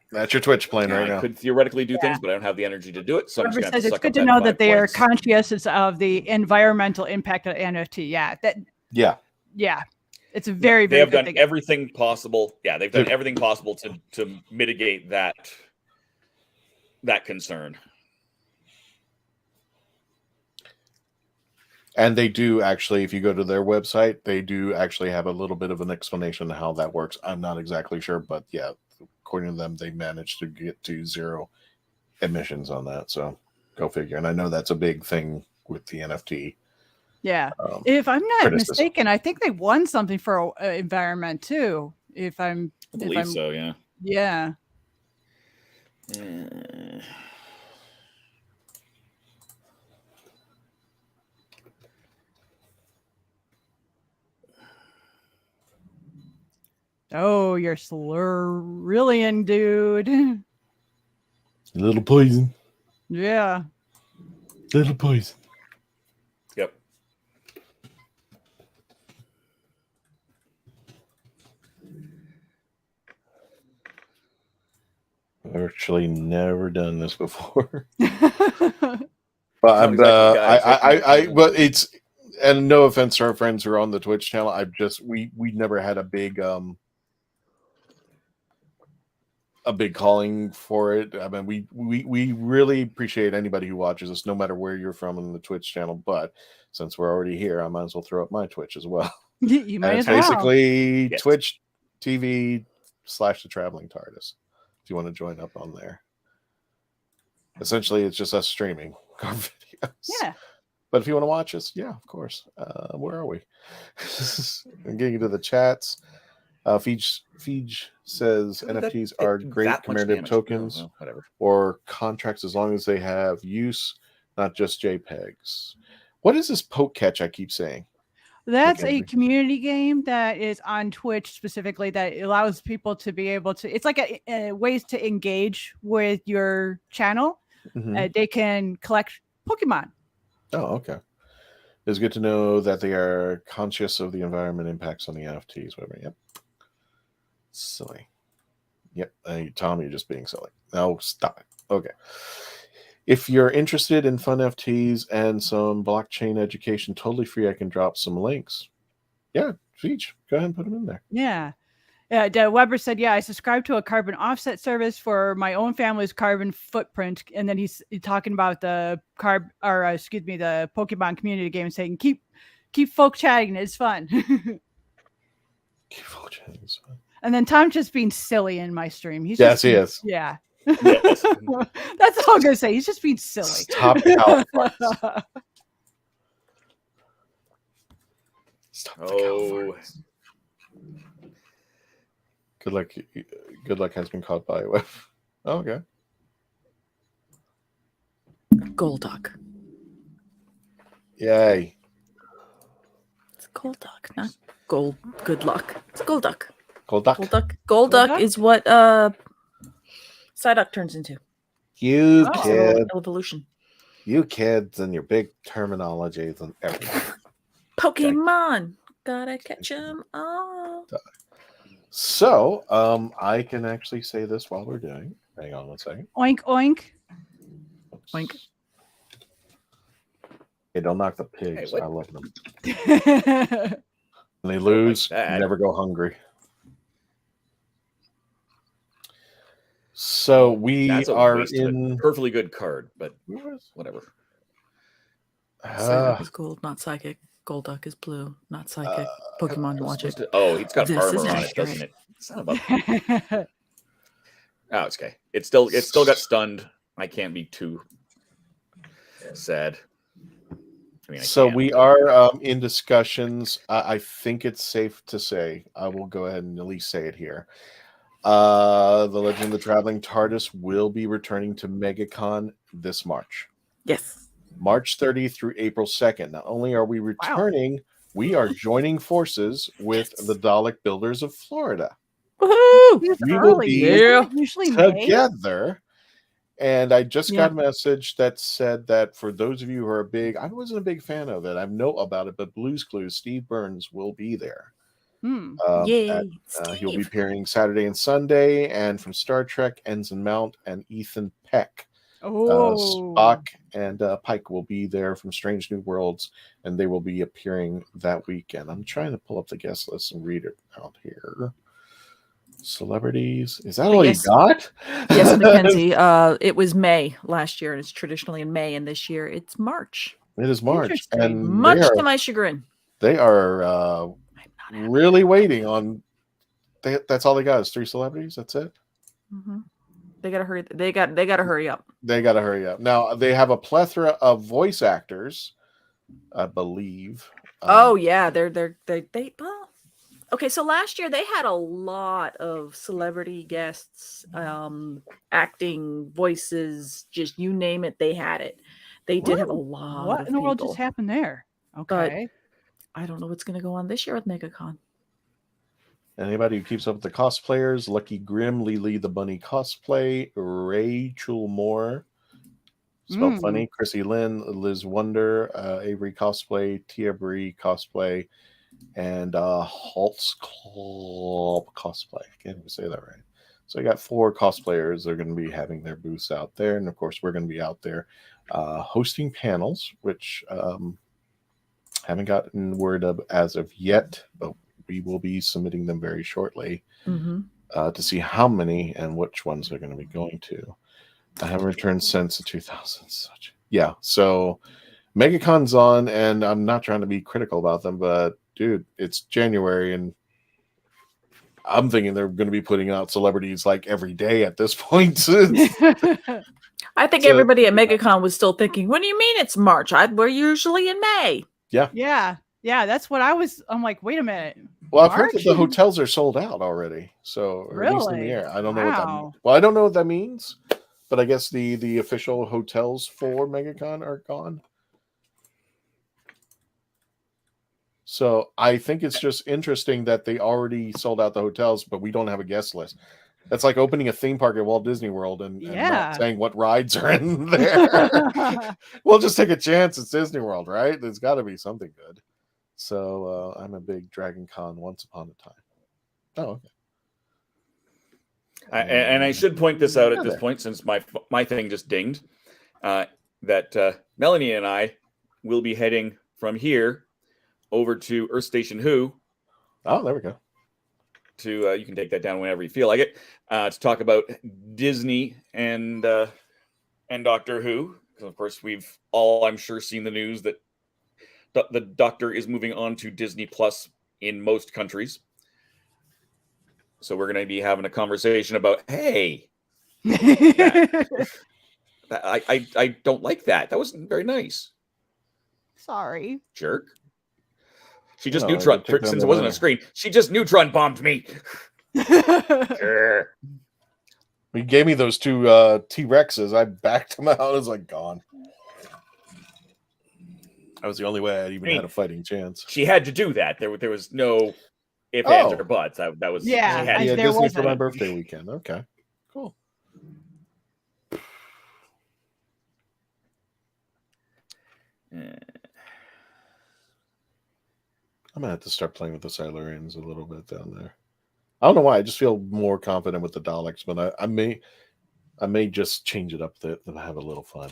That's your Twitch playing right now. I could theoretically do things, but I don't have the energy to do it. So I'm just says it's good to know that they are conscious of the environmental impact of NFT. Yeah. It's a very, very. They have done everything possible. Yeah, they've done everything possible to mitigate that concern. And they do actually, if you go to their website, they do actually have a little bit of an explanation of how that works. I'm not exactly sure, but yeah, according to them, they managed to get to 0 emissions on that. So go figure. And I know that's a big thing with the NFT. Yeah. If I'm not mistaken, I think they won something for environment too. I believe so, yeah. Yeah. Oh, you're Slurrillian, dude. A little poison. Yeah. Little poison. Yep. I've actually never done this before. But but it's, and no offense to our friends who are on the Twitch channel, we never had a big calling for it. I mean, we really appreciate anybody who watches us, no matter where you're from on the Twitch channel. But since we're already here, I might as well throw up my Twitch as well. You might as well. It's basically Twitch TV / the Traveling TARDIS. If you want to join up on there, essentially it's just us streaming our videos. Yeah. But if you want to watch us, yeah, of course. Where are we? I'm getting into the chats. Feej says NFTs are great commemorative tokens or contracts as long as they have use, not just JPEGs. What is this poke catch I keep saying? That's a community game that is on Twitch specifically that allows people to be able to, it's like a ways to engage with your channel. Mm-hmm. They can collect Pokemon. Oh, okay. It's good to know that they are conscious of the environment impacts on the NFTs. Whatever. Yep. Silly. Yep. Tom, you're just being silly. No, stop it. Okay. If you're interested in fun NFTs and some blockchain education, totally free, I can drop some links. Yeah, Feech, go ahead and put them in there. Yeah. Weber said, I subscribe to a carbon offset service for my own family's carbon footprint. And then he's talking about the the Pokemon community game, saying keep folk chatting. It's fun. Keep folk chatting. It's fun. And then Tom just being silly in my stream. He is. Yeah. Yes. That's all I'm gonna say. He's just being silly. Stop the cow. Stop the cow. Good luck has been caught by a whiff. Oh, okay. Golduck. Yay. Gold duck, not gold. Good luck. It's gold duck. Gold duck. Gold duck. Gold duck is what Psyduck turns into. You Oh. kids. Evolution. You kids and your big terminologies and everything. Pokemon. Gotta catch them all. So, I can actually say this while we're doing. Hang on one second. Oink, oink. Oink. Hey, don't knock the pigs. Hey, I love them. That's When they lose, that. never go hungry. So we That's a are waste of a in. perfectly good card, but whatever. Psyduck is gold, not psychic. Golduck is blue, not psychic. Pokemon logic. Oh, it's got This armor is on it, accurate. doesn't it? Son of a... Oh, it's okay. It's still got stunned. I can't be too sad. I mean, So can, we but- are in discussions. I think it's safe to say, I will go ahead and at least say it here. The Legend of the Traveling TARDIS will be returning to MegaCon this March. Yes. March 30th through April 2nd. Not only are we returning, we are joining forces with the Dalek Builders of Florida. Woohoo! We will be usually May. together. And I just got a Yeah. message that said that for those of you who are big, I wasn't a big fan of it. I know about it, but Blue's Clues, Steve Burns will be there. Yay. He'll be Steve. appearing Saturday and Sunday, and from Star Trek, Ensign Mount and Ethan Peck. Spock and Pike will be there from Strange New Worlds, and they will be appearing that weekend. I'm trying to pull up the guest list and read it out here. Celebrities. Is that all Yes. you got? Yes, Mackenzie. It was May last year, and it's traditionally in May, and this year it's March. It is March. Interesting. And Much to my chagrin. they are I'm not happy. really waiting on. That's all they got is 3 celebrities. That's it. Mhm. They gotta hurry. They gotta hurry up. They got to hurry up. Now they have a plethora of voice actors, I believe. Oh yeah, they well. Okay, so last year they had a lot of celebrity guests, acting, voices, just you name it, they had it. They did have a lot. What of in the world people. just happened there? Okay. I don't know what's going to go on this year with MegaCon. Anybody who keeps up with the cosplayers: Lucky Grimm, Lily the Bunny cosplay, Rachel Moore, spelled funny, Chrissy Lynn, Liz Wonder, Avery cosplay, Tia Bree cosplay, and Holtz Club cosplay. I can't even say that right. So I got 4 cosplayers. They're going to be having their booths out there, and of course we're going to be out there hosting panels, which haven't gotten word of as of yet, but we will be submitting them very shortly to see how many and which ones they're going to be going to. I haven't returned since the 2000s. Yeah, so MegaCon's on, and I'm not trying to be critical about them, but dude, it's January, and I'm thinking they're going to be putting out celebrities like every day at this point. I think everybody at MegaCon was still thinking, what do you mean it's March? We're usually in May. Yeah. That's what I was. I'm like, wait a minute. Well, I've heard that March? the hotels are sold out already. So, or at least in the Really? air. I don't know what that Wow. means. Well, I don't know what that means, but I guess the official hotels for MegaCon are gone. So I think it's just interesting that they already sold out the hotels, but we don't have a guest list. That's like opening a theme park at Walt Disney World and not saying what rides are in there. We'll just take a chance. It's Disney World, right? There's got to be something good. So I'm a big Dragon Con once upon a time. Oh, okay. And I should point this out at this point, since my thing just dinged, that Melanie and I will be heading from here over to Earth Station Who. Oh, there we go. To you can take that down whenever you feel like it. To talk about Disney and Doctor Who, because of course we've all, I'm sure, seen the news that the Doctor is moving on to Disney Plus in most countries. So we're going to be having a conversation about, hey, I don't like that. That wasn't very nice. Sorry. Jerk. She just No, neutron, I took since them it wasn't away. a screen, she just neutron bombed me. Sure. He gave me those 2 T-Rexes. I backed them out. I was like, gone. That was the only way I even had a fighting chance. She had to do that. There was no ifs, ands, or buts. That was she had yeah. to. Disney for my birthday weekend. Okay, cool. I'm gonna have to start playing with the Silurians a little bit down there. I don't know why. I just feel more confident with the Daleks, but I may just change it up to have a little fun.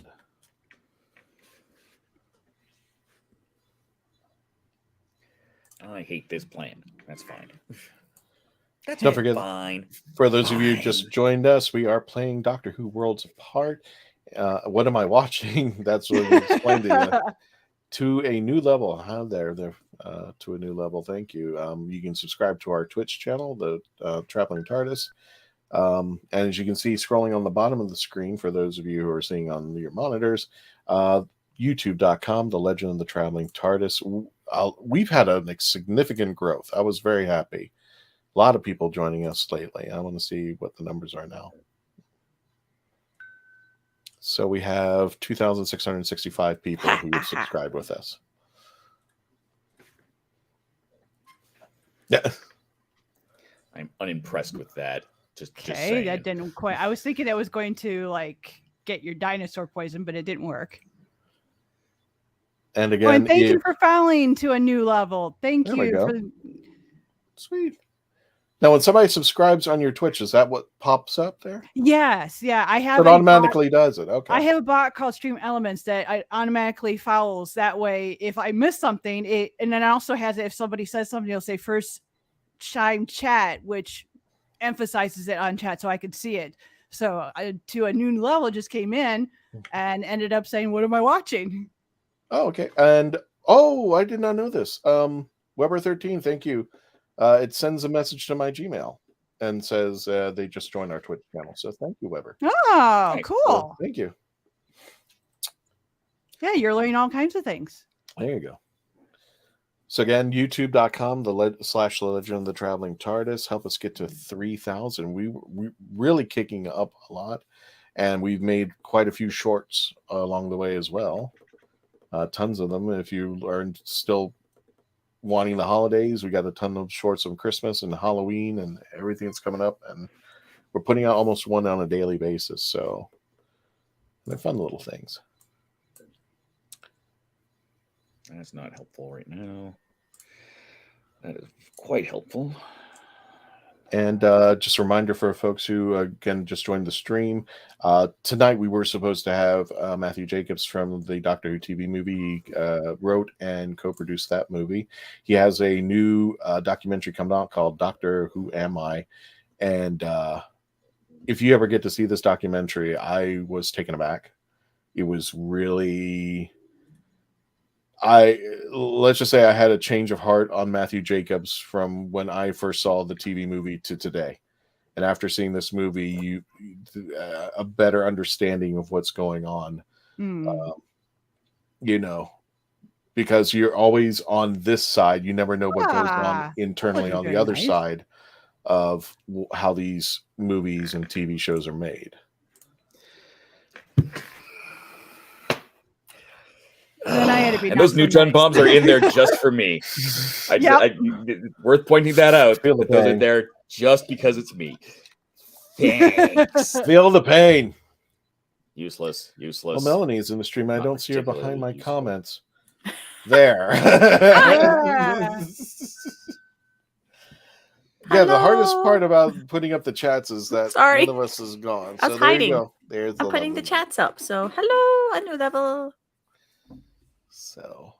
I hate this plan. That's fine. Don't forget, fine. For those of you who just joined us, we are playing Doctor Who Worlds Apart. What am I watching? That's what we explained to you. To a new level. How there to a new level. Thank you. You can subscribe to our Twitch channel, the Traveling TARDIS. And as you can see scrolling on the bottom of the screen, for those of you who are seeing on your monitors, youtube.com, The Legend of the Traveling TARDIS. We've had a significant growth. I was very happy. A lot of people joining us lately. I want to see what the numbers are now. So we have 2,665 people who have subscribed with us. Yeah. I'm unimpressed with that. Just okay, that didn't quite. I was thinking it was going to like get your dinosaur poison, but it didn't work. And again, and thank you for falling to a new level. Thank there you. We go. For... Sweet. Now, when somebody subscribes on your Twitch, is that what pops up there? Yes. Yeah. I have it automatically does it. Okay. I have a bot called Stream Elements that automatically follows. That way, if I miss something, and then it also has it if somebody says something, it'll say first time chat, which emphasizes it on chat so I could see it. So to a new level just came in and ended up saying, "What am I watching?" Oh, okay. And I did not know this. Weber13, thank you. It sends a message to my Gmail and says they just joined our Twitch channel. So thank you, Weber. Oh, cool. So, thank you. Yeah, you're learning all kinds of things. There you go. So again, youtube.com, the Legend of the Traveling TARDIS. Help us get to 3,000. We're really kicking up a lot. And we've made quite a few shorts along the way as well. Tons of them. If you are still wanting the holidays, we got a ton of shorts on Christmas and Halloween and everything that's coming up. And we're putting out almost one on a daily basis. So they're fun little things. That's not helpful right now. That is quite helpful. And just a reminder for folks who, again, just joined the stream. Tonight, we were supposed to have Matthew Jacobs from the Doctor Who TV movie. He wrote and co-produced that movie. He has a new documentary coming out called Doctor Who Am I? And if you ever get to see this documentary, I was taken aback. It was really... let's just say I had a change of heart on Matthew Jacobs from when I first saw the TV movie to today. And after seeing this movie, you a better understanding of what's going on. Because you're always on this side. You never know what goes on internally on the other side of how these movies and TV shows are made. Then I had to be and those neutron bombs are in there just for me. Worth pointing that out. Those are there just because it's me. Thanks. Feel the pain. Useless. Well, Melanie's in the stream. I don't see her behind my comments. There. Yeah, the hardest part about putting up the chats is that none of us is gone. I was hiding. I'm putting the chats up. So hello, a new level. So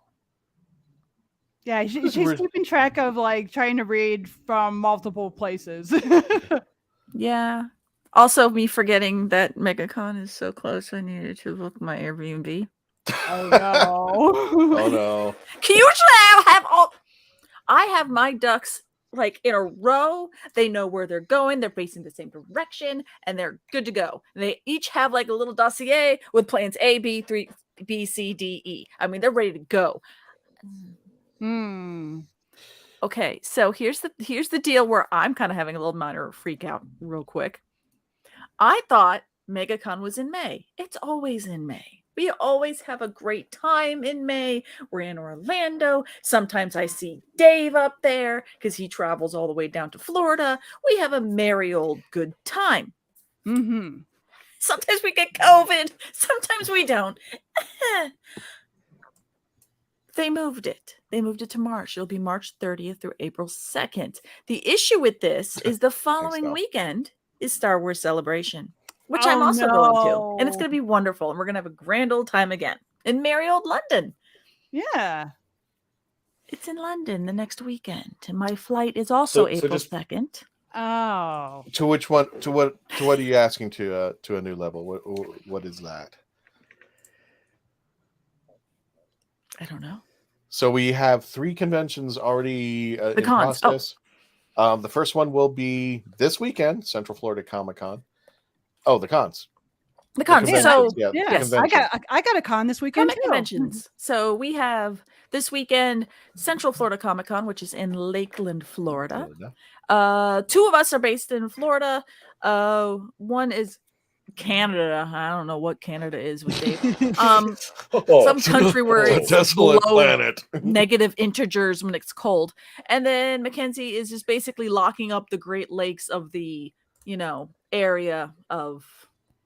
yeah, she's keeping track of like trying to read from multiple places. Yeah. Also, me forgetting that MegaCon is so close. I needed to book my Airbnb. Oh no! Oh no! Usually I have my ducks like in a row. They know where they're going. They're facing the same direction, and they're good to go. And they each have like a little dossier with plans A, B, 3, B, C, D, E. I mean, they're ready to go. Okay, so here's the deal where I'm kind of having a little minor freak out real quick. I thought MegaCon was in May. It's always in May. We always have a great time in May. We're in Orlando. Sometimes I see Dave up there because he travels all the way down to Florida. We have a merry old good time. Mm-hmm. Sometimes we get COVID. Sometimes we don't. They moved it. They moved it to March. It'll be March 30th through April 2nd. The issue with this is the following weekend is Star Wars Celebration, which I'm also going to. And it's going to be wonderful. And we're going to have a grand old time again in merry old London. Yeah. It's in London the next weekend. And my flight is also April 2nd. Oh. To which one? To what are you asking to a new level? What is that? I don't know. So we have 3 conventions already in cons. process. The first one will be this weekend, Central Florida Comic-Con. Oh, the cons. The cons. So yes, I got a con this weekend too. Conventions. So we have this weekend Central Florida Comic-Con, which is in Lakeland, Florida. 2 of us are based in Florida. One is Canada. I don't know what Canada is with Dave. Some country where it's desolate planet. Negative integers when it's cold. And then Mackenzie is just basically locking up the Great Lakes of the, area of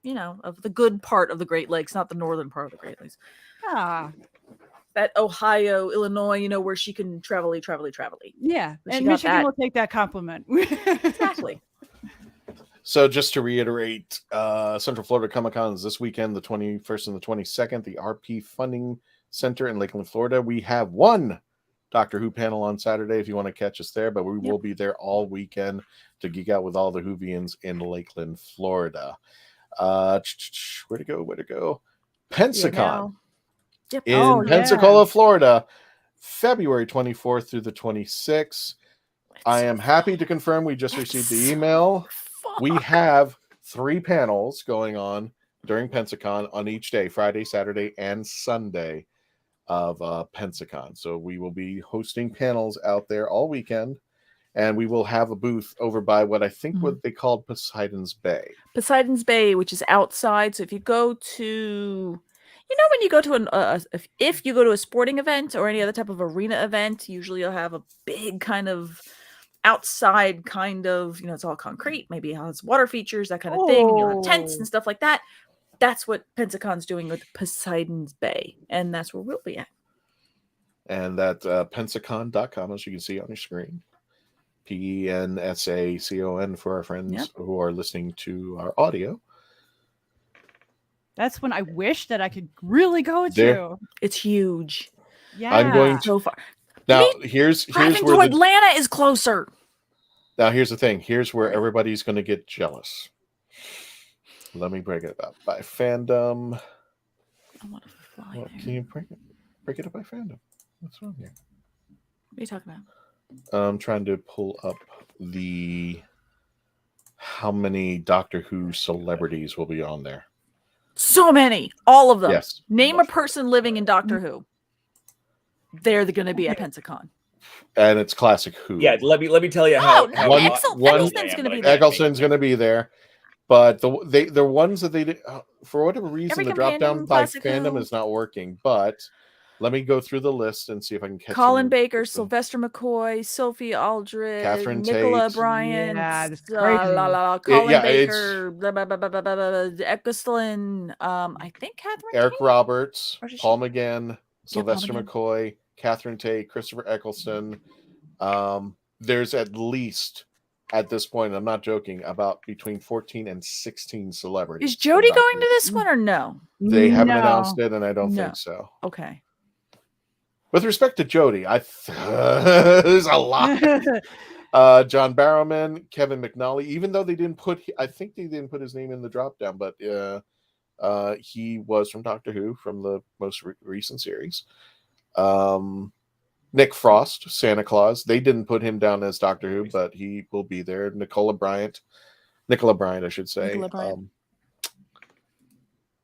the good part of the Great Lakes, not the northern part of the Great Lakes. That Ohio, Illinois, where she can travel. Yeah. And Michigan will take that compliment. Exactly. So just to reiterate, Central Florida Comic-Con is this weekend, the 21st and the 22nd, the RP Funding Center in Lakeland, Florida. We have one Doctor Who panel on Saturday if you want to catch us there, but we will be there all weekend to geek out with all the Whovians in Lakeland, Florida. Where to go? Pensacon in Pensacola, Florida, February 24th through the 26th. I am happy to confirm we just received the email. We have 3 panels going on during Pensacon on each day, Friday, Saturday, and Sunday of Pensacon. So we will be hosting panels out there all weekend, and we will have a booth over by what I think what they called Poseidon's Bay. Poseidon's Bay, which is outside. So if you go to, when you go to if you go to a sporting event or any other type of arena event, usually you'll have a big kind of outside kind of, it's all concrete, maybe it has water features, that kind of thing, and you'll have tents and stuff like that. That's what Pensacon's doing with Poseidon's Bay, and that's where we'll be at. And that's pensacon.com, as you can see on your screen. PENSACON for our friends who are listening to our audio. That's when I wish that I could really go to. It's huge. Yeah. I'm going to so far. Now, here's driving where to Atlanta is closer. Now, here's the thing. Here's where everybody's going to get jealous. Let me break it up by fandom. I want to fly there. Can you break it up by fandom? What's wrong here? What are you talking about? I'm trying to pull up how many Doctor Who celebrities will be on there. So many. All of them. Yes. Name a person living in Doctor Who. They're going to be at Pensacon. And it's classic Who. Yeah, let me tell you how. Eccleston's going to be there. Eccleston's going to be there. But the ones that they did, for whatever reason, the drop down by fandom is not working. But let me go through the list and see if I can catch Colin Baker, Sylvester McCoy, Sophie Aldred, Catherine Nicola Tate. Bryant, Colin Baker, Eccleston, I think Catherine Eric Tate? Roberts, Paul McGann, Sylvester McCoy, Catherine Tate, Christopher Eccleston. There's at least, at this point, I'm not joking, about between 14 and 16 celebrities. Is Jodie going to this one or no? They haven't announced it, and I don't think so. Okay. With respect to Jodie, there's a lot. John Barrowman, Kevin McNally, even though I think they didn't put his name in the drop down, but he was from Doctor Who from the most recent series. Nick Frost, Santa Claus. They didn't put him down as Doctor Who, but he will be there. Nicola Bryant, I should say.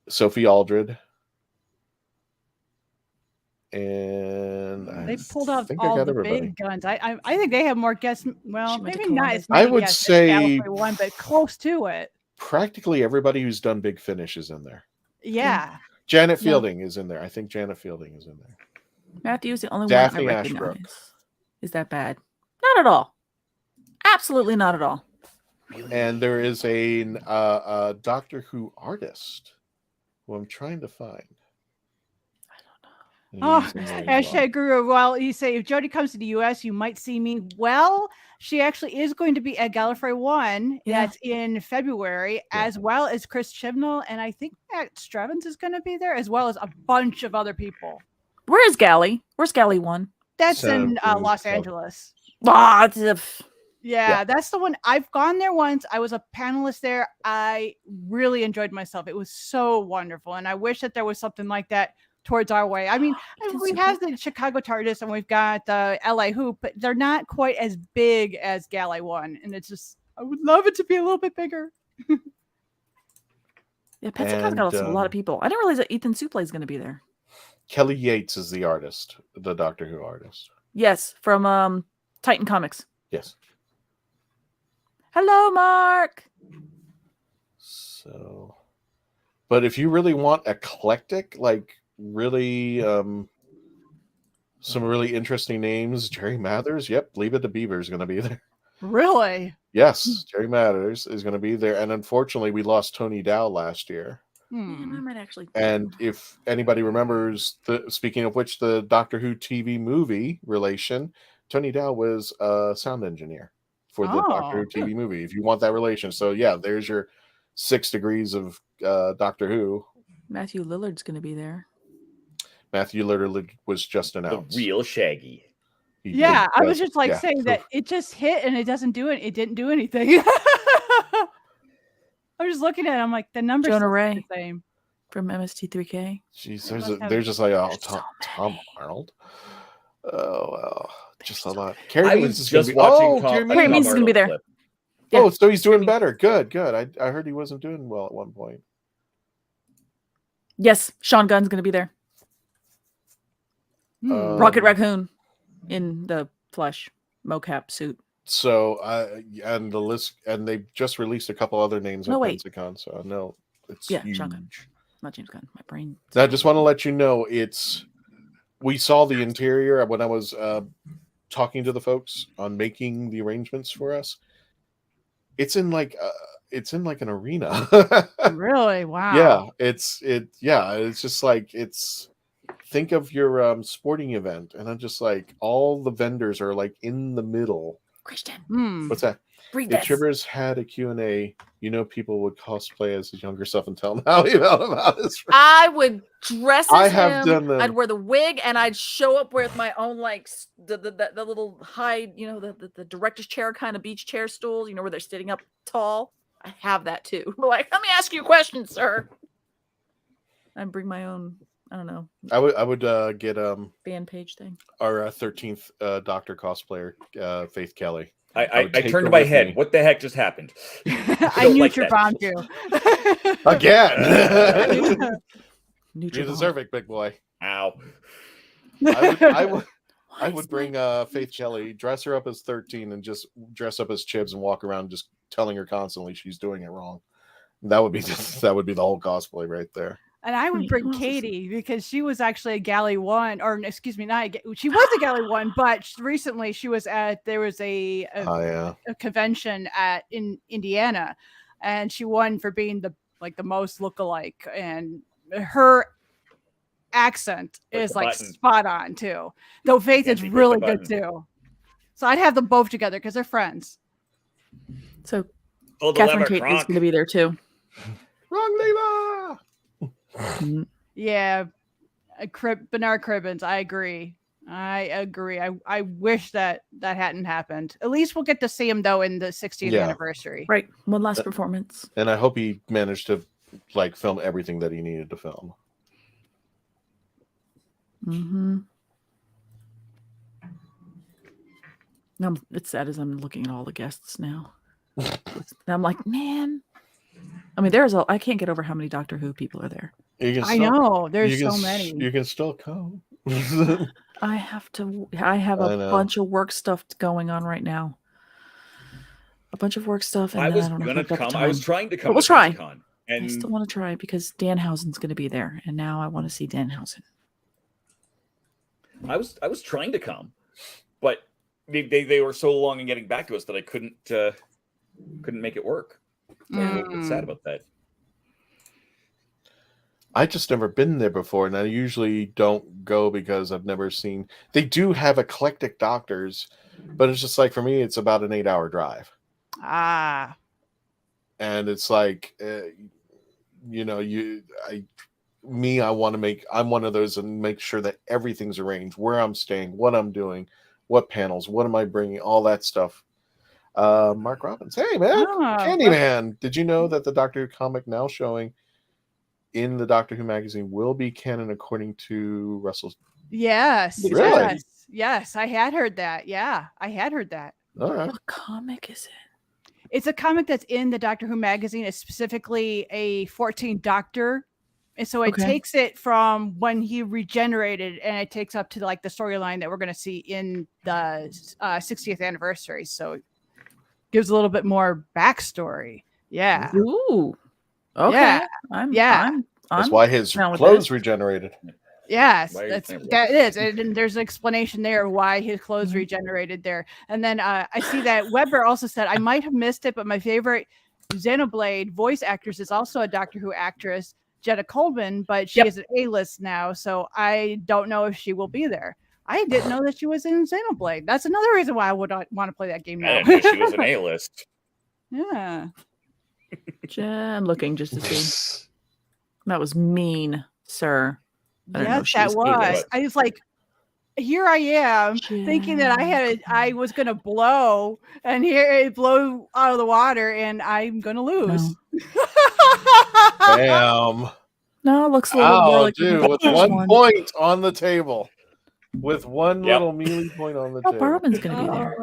Sophie Aldred. And they pulled out all the big guns. I think they have more guests. Well, maybe not as many. I would say one, but close to it. Practically everybody who's done Big Finish is in there. Yeah. Janet Fielding is in there. I think Janet Fielding is in there. Matthew's the only Daphne one I Ashbrook. recognize. Is that bad? Not at all. Absolutely not at all. And there is a Doctor Who artist who I'm trying to find. Oh, hashtag Guru. Well, you say if Jodie comes to the US, you might see me. Well, she actually is going to be at Gallifrey 1. Yeah. That's in February, as well as Chris Chibnall. And I think Matt Strevens is going to be there, as well as a bunch of other people. Where is Galley? Where's Galley 1? That's in Los Angeles. Ah, yeah, that's the one. I've gone there once. I was a panelist there. I really enjoyed myself. It was so wonderful. And I wish that there was something like that towards our way. I mean, we have the Chicago TARDIS and we've got the LA Hoop, but they're not quite as big as Galley 1. And it's just, I would love it to be a little bit bigger. Yeah, Pensacola got a lot of people. I didn't realize that Ethan Suplee is going to be there. Kelly Yates is the artist, the Doctor Who artist. Yes, from Titan Comics. Yes. Hello, Mark. So, but if you really want eclectic, like really some really interesting names, Jerry Mathers, yep, Leave It to Beaver is going to be there. Really? Yes, Jerry Mathers is going to be there. And unfortunately, we lost Tony Dow last year. Man, I might actually. And if anybody remembers, speaking of which, the Doctor Who TV movie relation, Tony Dow was a sound engineer for the Doctor Who TV movie. If you want that relation, so yeah, there's your 6 degrees of Doctor Who. Matthew Lillard's going to be there. Matthew Lillard was just announced. The real Shaggy. Yeah, I was just saying that it just hit and it doesn't do it. It didn't do anything. I'm just looking at it. I'm like, the numbers Jonah are Ray the same from MST3K. Jeez, there's just like Tom Arnold. Oh well, just a lot. Carrie Means is just watching. Carrie Means is going to be there. Yeah. Oh, so he's doing better. Good. I heard he wasn't doing well at one point. Yes, Sean Gunn's going to be there. Rocket Raccoon in the flesh mocap suit. So, and the list, and they just released a couple other names at Pensacon. So, no, it's huge. Sean Gunn, not James Gunn. My brain. So I just want to let you know, we saw the interior when I was talking to the folks on making the arrangements for us. It's in like an arena. Really? Wow. Yeah, it's just like think of your sporting event, and I'm just like all the vendors are like in the middle. Christian, what's that? Read if Tribbers had a Q&A, people would cosplay as his younger self and tell him how he felt about this. I would dress as him. Done I'd wear the wig and I'd show up with my own like the little high, the director's chair kind of beach chair stools, where they're sitting up tall. I have that too. Like, let me ask you a question, sir. I'd bring my own. I don't know. I would get fan page thing. Our 13th Doctor cosplayer, Faith Kelly. I turned my head. What the heck just happened? I neutral bombed you again. You deserve it, big boy. Ow. I would bring Faith Kelly, dress her up as 13, and just dress up as Chibs and walk around just telling her constantly she's doing it wrong. That would be the whole cosplay right there. And I would bring Katie because she was actually a Galley 1, or excuse me, she was a Galley 1, but recently she was there was a convention in Indiana, and she won for being the most lookalike, and her accent is like spot on too. Though Faith is really good too. So I'd have them both together because they're friends. So Catherine Tate is going to be there too. Wrong Leela. Yeah, Bernard Cribbins. I agree. I wish that hadn't happened. At least we'll get to see him though in the 60th anniversary. Right, one last performance. And I hope he managed to film everything that he needed to film. It's sad as I'm looking at all the guests now. I'm like, man. I mean, I can't get over how many Doctor Who people are there. I know there's so many. You can still come. I have a bunch of work stuff going on right now. A bunch of work stuff. And I was going to come. I was trying to come. We'll try. And I still want to try because Danhausen's going to be there, and now I want to see Danhausen. I was trying to come, but they were so long in getting back to us that I couldn't make it work. So I'm a little bit sad about that. I just never been there before, and I usually don't go because I've never seen. They do have eclectic doctors, but it's just like for me, it's about an 8-hour drive. Ah. And it's like, I want to make. I'm one of those and make sure that everything's arranged, where I'm staying, what I'm doing, what panels, what am I bringing, all that stuff. Mark Robbins, hey man, Candyman. Did you know that the Doctor Who comic now showing in the Doctor Who magazine will be canon according to Russell's? Yes. Really? Yes. I had heard that. Yeah, I had heard that. All right. What comic is it? It's a comic that's in the Doctor Who magazine. It's specifically a 14th Doctor. And so it takes it from when he regenerated and it takes up to like the storyline that we're going to see in the 60th anniversary. So it gives a little bit more backstory. Yeah. Ooh. Okay. Yeah. That's why his clothes regenerated. That is. And there's an explanation there why his clothes regenerated there. And then I see that Weber also said, I might have missed it, but my favorite Xenoblade voice actress is also a Doctor Who actress, Jetta Coleman, but she is an A-list now, so I don't know if she will be there. I didn't know that she was in Xenoblade. That's another reason why I would want to play that game now. I didn't know she was an A-list. Yeah. I'm looking just to see. That was mean, sir. Yes, that was. I was like, here I am thinking that I was gonna blow, and here it blow out of the water, and I'm gonna lose. Damn. No, it looks a little more like with one point on the table. With one little mealy point on the table. Bourbon's gonna be there.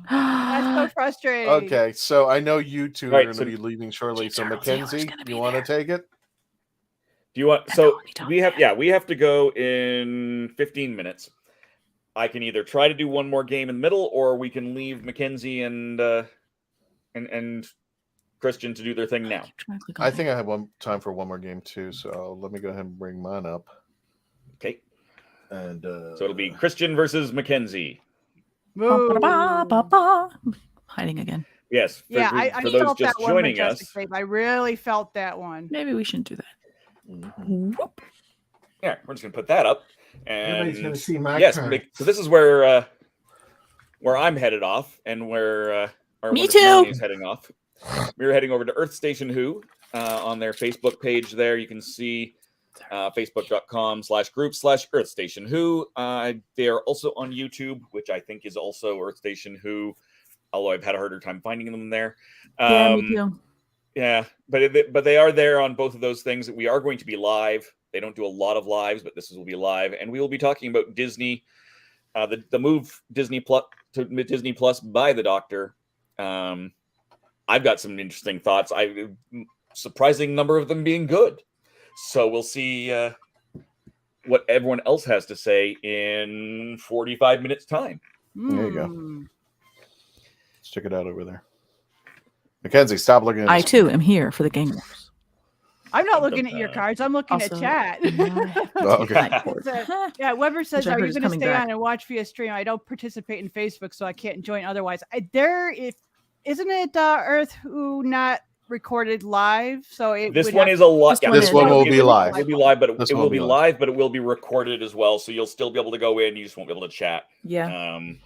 That's so frustrating. Okay, so I know you two are going to be leaving shortly. So Mackenzie, you want to take it? Do you want? So we have to go in 15 minutes. I can either try to do one more game in the middle, or we can leave Mackenzie and Christian to do their thing now. I think I have time for one more game too. So let me go ahead and bring mine up. Okay. And so it'll be Christian versus Mackenzie. Hiding again. Yes. I for those felt just that joining one, us. I really felt that one. Maybe we shouldn't do that. Yeah, we're just gonna put that up. And everybody's gonna see my turn. So this is where I'm headed off, and where Me too. Is heading off. We're heading over to Earth Station Who on their Facebook page. There you can see facebook.com/group/Earth Station Who. They are also on YouTube, which I think is also Earth Station Who, although I've had a harder time finding them there. Yeah, me too. Yeah, but they are there on both of those things. We are going to be live. They don't do a lot of lives, but this will be live, and we will be talking about Disney, the move Disney Plus to Disney Plus by the Doctor. I've got some interesting thoughts. Surprising number of them being good. So we'll see what everyone else has to say in 45 minutes time. There you go. Let's check it out over there. Mackenzie, stop looking at I too am here for the Game Wars. I'm not looking at your cards. I'm looking at chat. Okay. Yeah, Weber says, are you going to stay on and watch via stream? I don't participate in Facebook, so I can't join otherwise. Isn't it Earth Who not recorded live? So this one is a lot. This one will be live. It will be live, but it will be live, but it will be recorded as well. So you'll still be able to go in. You just won't be able to chat. Yeah. Let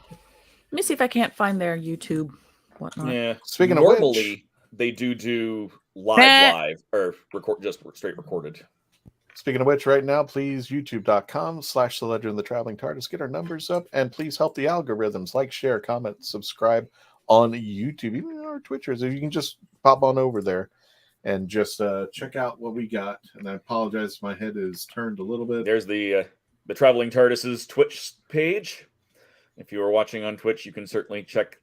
me see if I can't find their YouTube. Whatnot. Yeah. Speaking of which, they do live or record, just straight recorded. Speaking of which, right now, please youtube.com/The Legend of the Traveling TARDIS. Get our numbers up, and please help the algorithms. Like, share, comment, subscribe on YouTube, even our Twitchers. If you can just pop on over there and just check out what we got. And I apologize, my head is turned a little bit. There's the Traveling TARDIS's Twitch page. If you are watching on Twitch, you can certainly check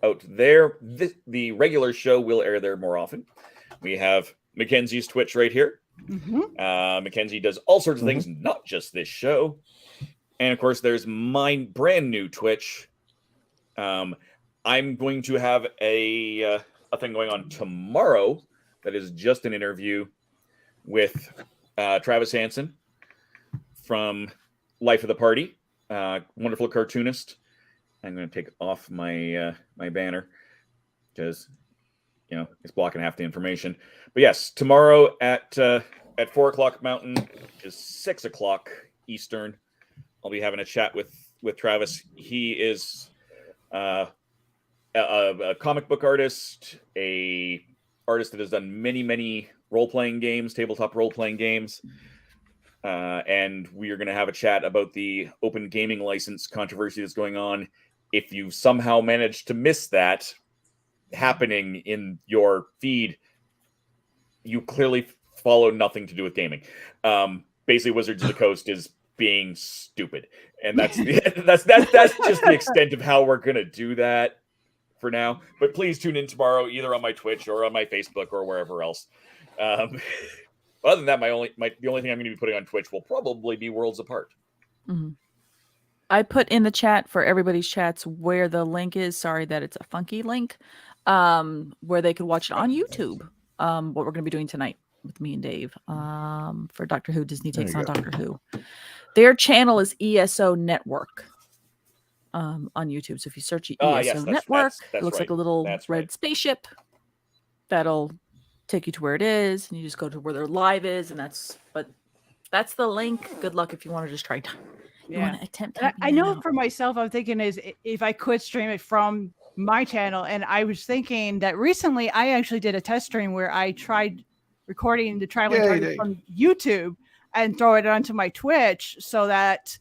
out there. The regular show will air there more often. We have Mackenzie's Twitch right here. Mackenzie does all sorts of things, not just this show. And of course, there's my brand new Twitch. I'm going to have a thing going on tomorrow that is just an interview with Travis Hansen from Life of the Party, wonderful cartoonist. I'm going to take off my my banner because it's blocking half the information. But yes, tomorrow at 4:00 Mountain, which is 6:00 Eastern, I'll be having a chat with Travis. He is a comic book artist, a artist that has done many role-playing games, tabletop role-playing games. And we are going to have a chat about the open gaming license controversy that's going on. If you somehow managed to miss that happening in your feed, you clearly follow nothing to do with gaming. Basically, Wizards of the Coast is being stupid, and that's just the extent of how we're going to do that for now. But please tune in tomorrow, either on my Twitch or on my Facebook or wherever else. Other than that, the only thing I'm going to be putting on Twitch will probably be Worlds Apart. Mm-hmm. I put in the chat for everybody's chats where the link is. Sorry that it's a funky link. Where they could watch it on YouTube. What we're going to be doing tonight with me and Dave for Doctor Who Disney Takes on Doctor Who. Their channel is ESO Network on YouTube. So if you search ESO Network, it looks like a little red spaceship. That'll take you to where it is, and you just go to where their live is, and that's the link. Good luck if you want to just try. You want to attempt. I know for myself, I'm thinking is if I could stream it from my channel, and I was thinking that recently I actually did a test stream where I tried recording the Traveling TARDIS from YouTube and throw it onto my Twitch so that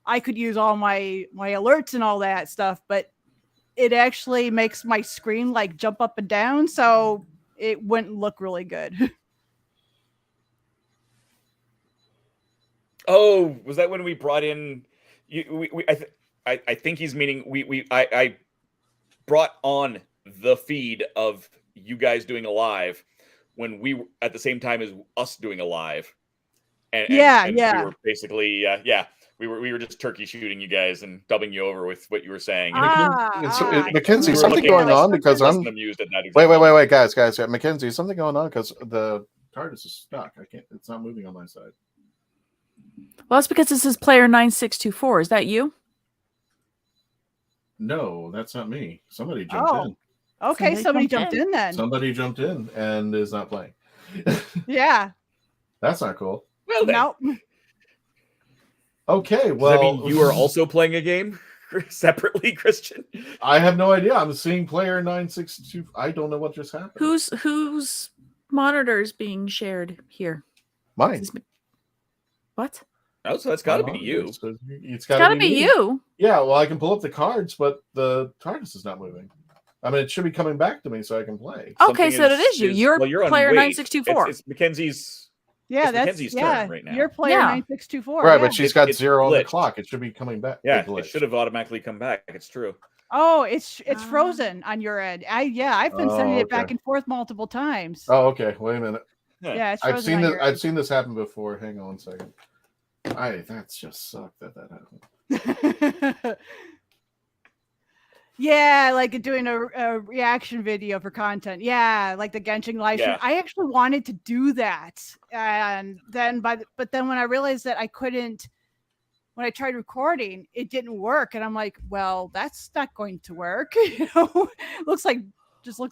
I could use all my alerts and all that stuff, but it actually makes my screen like jump up and down, so it wouldn't look really good. Oh, was that when we brought in? I think he's meaning I brought on the feed of you guys doing a live when we were at the same time as us doing a live, and we were basically we were just turkey shooting you guys and dubbing you over with what you were saying. Mackenzie, something going on because I'm amused at that. Wait, guys, Mackenzie, something going on because the TARDIS is stuck. It's not moving on my side. Well, it's because this is player 9624. Is that you? No, that's not me. Somebody jumped in. Okay, somebody jumped in then. Somebody jumped in and is not playing. Yeah. That's not cool. Well, nope. Okay, well... Does that mean you are also playing a game separately, Christian? I have no idea. I'm seeing player 962. I don't know what just happened. Whose monitor is being shared here? Mine. What? Oh, so it's got to be you. It's got to be you. Yeah, well, I can pull up the cards, but the TARDIS is not moving. I mean, it should be coming back to me so I can play. Okay, so it is you. You're player 9624. It's Mackenzie's. Yeah, that's Mackenzie's turn right now. You're player 9624. Right, but she's got 0 on the clock. It should be coming back. Yeah, it should have automatically come back. It's true. Oh, it's frozen on your end. I've been sending it back and forth multiple times. Oh, okay. Wait a minute. Yeah, it's frozen. I've seen this happen before. Hang on a second. That's just sucked that happened. Yeah, like doing a reaction video for content. Yeah, like the Genshin live stream. I actually wanted to do that, and then but then when I realized that I couldn't, when I tried recording, it didn't work, and I'm like, well, that's not going to work. Looks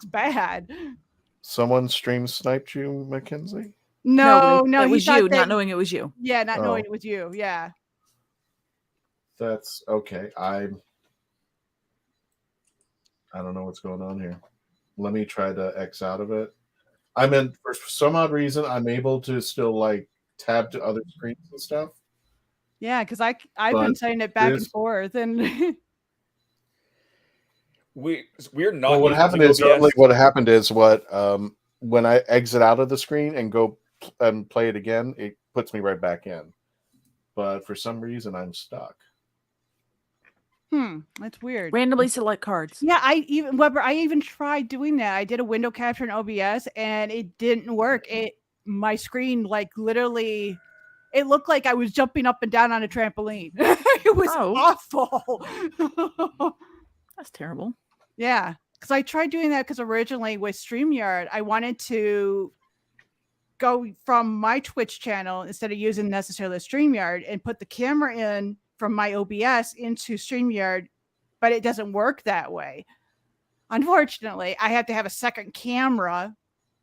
bad. Someone stream sniped you, Mackenzie? No, it was you, not knowing it was you. Yeah, not knowing it was you. Yeah. That's okay. I don't know what's going on here. Let me try to X out of it. I mean, for some odd reason, I'm able to still like tab to other screens and stuff. Yeah, because I've been saying it back and forth, and we're not. Well, what happened is when I exit out of the screen and go and play it again, it puts me right back in. But for some reason, I'm stuck. That's weird. Randomly select cards. Yeah, I even tried doing that. I did a window capture in OBS and it didn't work. My screen like literally, it looked like I was jumping up and down on a trampoline. It was awful. That's terrible. Yeah. because I tried doing that because originally with StreamYard, I wanted to go from my Twitch channel instead of using necessarily StreamYard and put the camera in from my OBS into StreamYard, but it doesn't work that way. Unfortunately, I had to have a second camera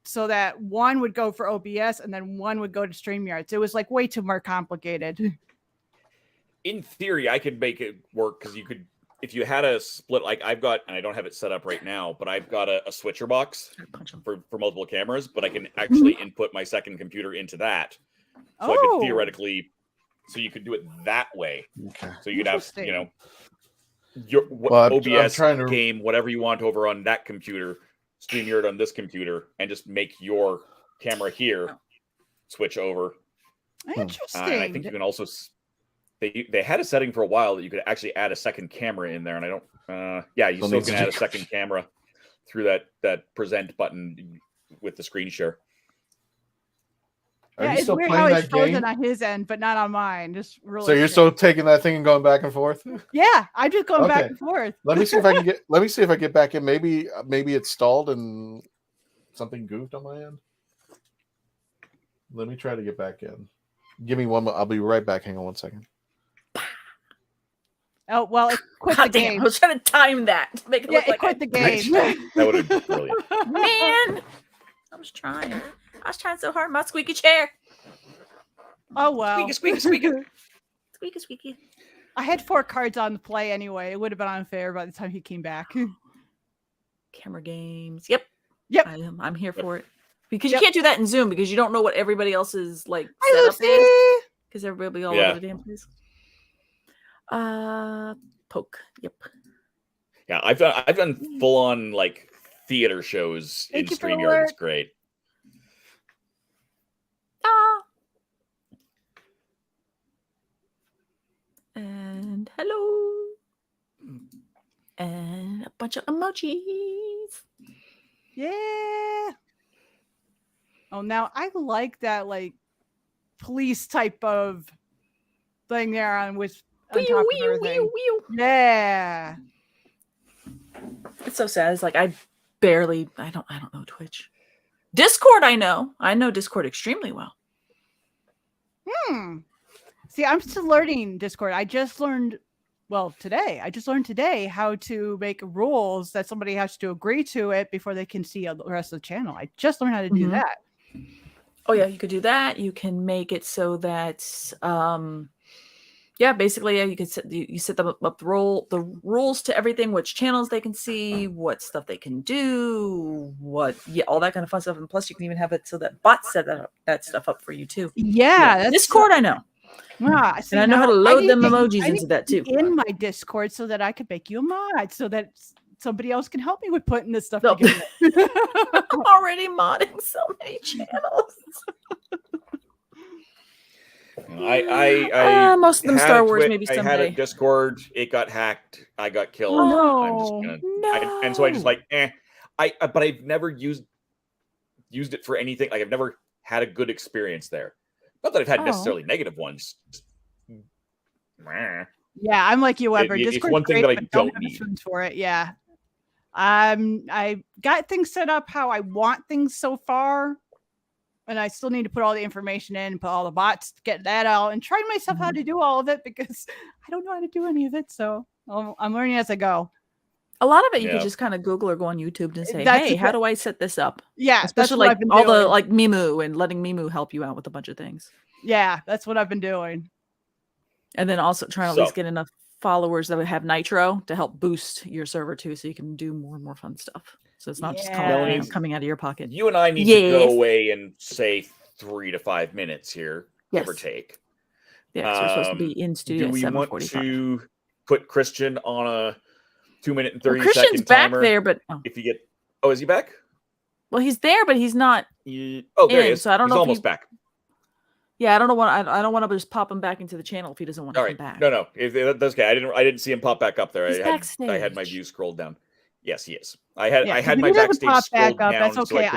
so that one would go for OBS and then one would go to StreamYard. So it was like way too more complicated. In theory, I could make it work because you could, if you had a split, like I've got, and I don't have it set up right now, but I've got a switcher box for multiple cameras, but I can actually input my second computer into that. So I could theoretically, so you could do it that way. Okay. So you could have, you know, your OBS game, whatever you want over on that computer, StreamYard on this computer, and just make your camera here switch over. Interesting. And I think you can also, they had a setting for a while that you could actually add a second camera in there, and I don't, you still can add a second camera through that present button with the screen share. Are you it's still weird playing how that it's frozen game? on his end, but not on mine. Just really. So you're still taking that thing and going back and forth? Yeah, I'm just going back and forth. Let me see if I can get. Let me see if I get back in. Maybe it's stalled and something goofed on my end. Let me try to get back in. Give me one. I'll be right back. Hang on 1 second. Oh well, it quit the game. I was trying to time that to make it look it like quit the game. That would have been brilliant. Man, I was trying so hard. My squeaky chair. Oh well. Squeaky. Squeaky. I had 4 cards on the play anyway. It would have been unfair by the time he came back. Camera games. Yep. I'm here for it. Because you can't do that in Zoom because you don't know what everybody else's like setup is. Because everybody will be all over the damn place. Poke. Yep. Yeah, I've done full on like theater shows in StreamYard. It's great. And hello. And a bunch of emojis. Yeah. Oh, now I like that like police type of thing there on with on top of everything. Yeah. It's so sad. It's like I don't know Twitch. Discord, I know. I know Discord extremely well. See, I'm still learning Discord. I just learned today how to make rules that somebody has to agree to it before they can see the rest of the channel. I just learned how to do that. Oh yeah, you could do that. You can make it so that basically you can set them up the rules to everything, which channels they can see, what stuff they can do, all that kind of fun stuff. And plus you can even have it so that bots set that stuff up for you too. Yeah. Discord, I know. Yeah, and I know how to load them emojis into that too. In my Discord so that I could make you a mod so that somebody else can help me with putting this stuff together. I'm already modding so many channels. I most of them Star Wars maybe someday. I had a Discord, it got hacked, I got killed. Oh, no. And so I just like but I've never used it for anything. Like I've never had a good experience there. Not that I've had necessarily negative ones. Yeah, I'm like you, Weber. It's one thing that I don't need for it. Yeah, I got things set up how I want things so far, and I still need to put all the information in, put all the bots, get that out, and try myself how to do all of it because I don't know how to do any of it. So I'm learning as I go. A lot of it you could just kind of Google or go on YouTube and say, "Hey, how do I set this up?" Yeah, especially like all the like Mimu and letting Mimu help you out with a bunch of things. Yeah, that's what I've been doing. And then also trying to at least get enough followers that would have Nitro to help boost your server too, so you can do more and more fun stuff. So it's not just coming out of your pocket. You and I need to go away and say 3 to 5 minutes here, give or take. Yeah, so we're supposed to be in studio at 7:45. Do we want to put Christian on a 2 minute and 30 Christian's second back timer there, but if you get is he back? Well, he's there, but he's not. There he is. So I don't know. He's almost back. Yeah, I don't want to just pop him back into the channel if he doesn't want to come back. No, that's okay. I didn't see him pop back up there. He's I had my view scrolled down. Yes, he is. I had my backstage scrolled down. That's okay.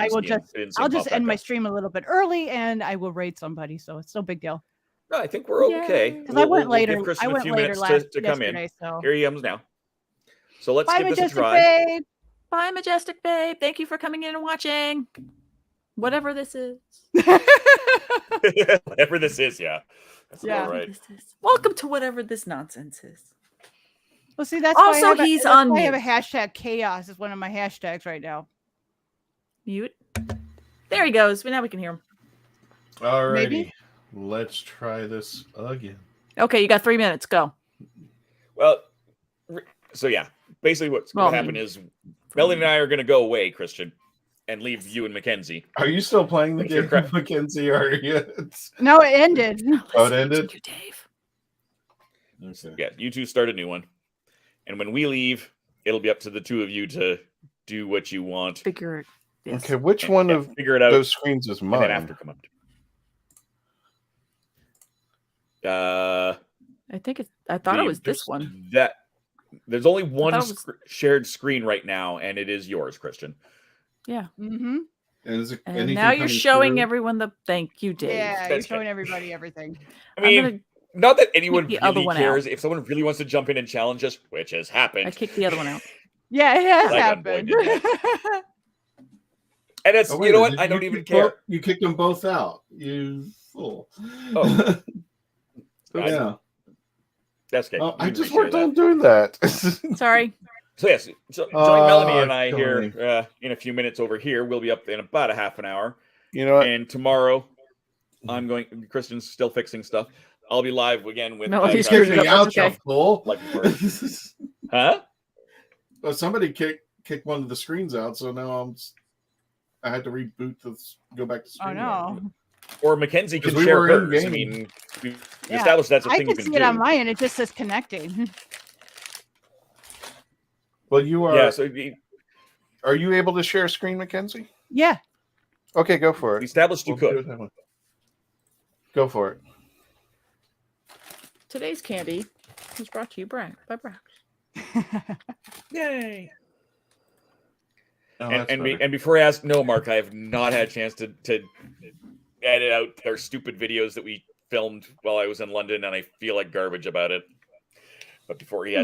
So I'll just end my stream a little bit early, and I will raid somebody. So it's no big deal. No, I think we're okay. Because I went later. Give Christian I went a few later minutes to come in. So. Here he comes now. So let's give this a try. Raid. Bye, Majestic Babe. Thank you for coming in and watching. Whatever this is. Whatever this is, yeah. That's Yeah. all right. Welcome to whatever this nonsense is. Well, see, that's Also, why I have he's that's on why I have a mute. hashtag chaos is one of my hashtags right now. Mute. There he goes. Now we can hear him. Alrighty. Maybe? Let's try this again. Okay, you got 3 minutes. Go. Well, so yeah, basically what's going to happen is Melanie and I are going to go away, Christian, and leave you and Mackenzie. Are you still playing the game, Mackenzie? Or are you? No, it ended. Oh, it ended? You, Dave. Okay. Yeah, you two start a new one. And when we leave, it'll be up to the two of you to do what you want. Figure it. Yes. Okay, which one of figure it out, those screens is and mine? then after come up. I think it's. I thought it was this one. There's only one shared screen right now, and it is yours, Christian. Yeah. Mm-hmm. And, is it and now you're showing everyone the. Thank you, Dave. Yeah, you're showing everybody everything. I mean, not that anyone really cares. If someone really wants to jump in and challenge us, which has happened. I kicked the other one out. Yeah, it has happened. And it's, you know what? I don't even care. You kicked them both out. You fool. Oh. Yeah. That's okay. I just worked on doing that. Sorry. So yes, join Melanie and I here in a few minutes over here. We'll be up in about a half an hour. You know what? And tomorrow, Kristen's still fixing stuff. I'll be live again with. No, he's kicking me out, you fool. Huh? Well, somebody kicked one of the screens out, so now I had to reboot go back to screen. Oh no. Or Mackenzie can share hers. I mean, we established that's a thing you can do. I can see it on my end. It just says connecting. Well, you are. Yeah. So, are you able to share screen, Mackenzie? Yeah. Okay, go for it. We established you could. Go for it. Today's candy was brought to you by Brax. Yay! Oh, and before I ask, no, Mark, I have not had a chance to edit out our stupid videos that we filmed while I was in London, and I feel like garbage about it. But before he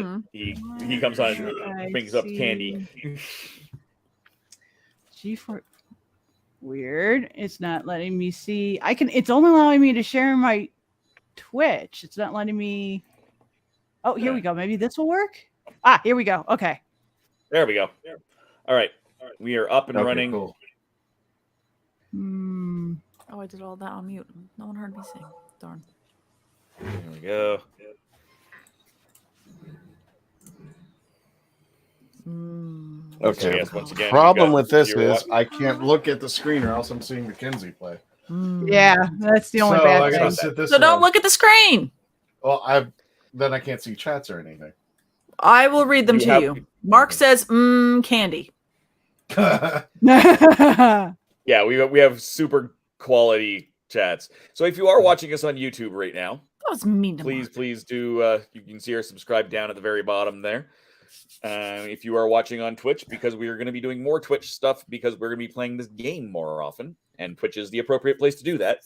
comes on and brings up candy. G4 weird. It's not letting me see. It's only allowing me to share my Twitch. It's not letting me. Oh, here we go. Maybe this will work. Ah, here we go. Okay. There we go. All right. We are up and running. Cool. Oh, I did all that on mute. No one heard me sing. Darn. There we go. Okay. So yes, once again, problem with this is I can't look at the screen or else I'm seeing Mackenzie play. Yeah, that's the only bad thing. So don't look at the screen. Well, then I can't see chats or anything. I will read them to you. Mark says, candy. Yeah, we have super quality chats. So if you are watching us on YouTube right now, that was mean to please do. You can see our subscribe down at the very bottom there. If you are watching on Twitch, because we are going to be doing more Twitch stuff because we're going to be playing this game more often, and Twitch is the appropriate place to do that.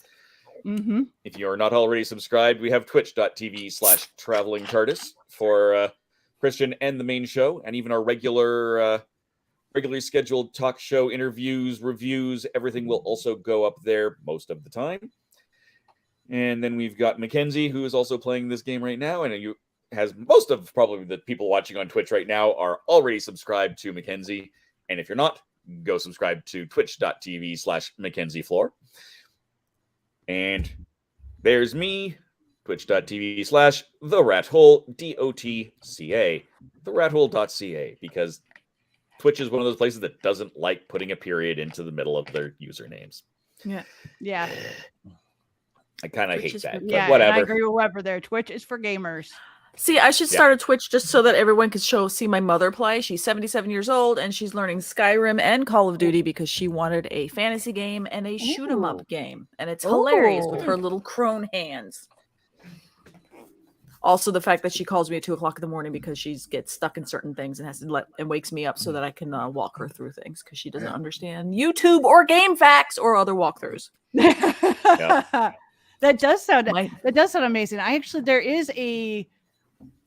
Mm-hmm. If you are not already subscribed, we have twitch.tv/Traveling TARDIS for Christian and the main show, and even our regularly scheduled talk show interviews, reviews, everything will also go up there most of the time. And then we've got Mackenzie, who is also playing this game right now, and most of probably the people watching on Twitch right now are already subscribed to Mackenzie. And if you're not, go subscribe to twitch.tv/MackenzieFloor. And there's me, twitch.tv/TheRatHole, DOTCA, therathole.ca, because Twitch is one of those places that doesn't like putting a period into the middle of their usernames. Yeah. I kind of hate that. Yeah, but whatever. I agree with Weber there. Twitch is for gamers. See, I should start a Twitch just so that everyone can see my mother play. She's 77 years old, and she's learning Skyrim and Call of Duty because she wanted a fantasy game and a shoot 'em up game. And it's hilarious with her little crone hands. Also, the fact that she calls me at 2:00 in the morning because she gets stuck in certain things and has to and wakes me up so that I can walk her through things because she doesn't understand YouTube or game facts or other walkthroughs. That does sound amazing. There is a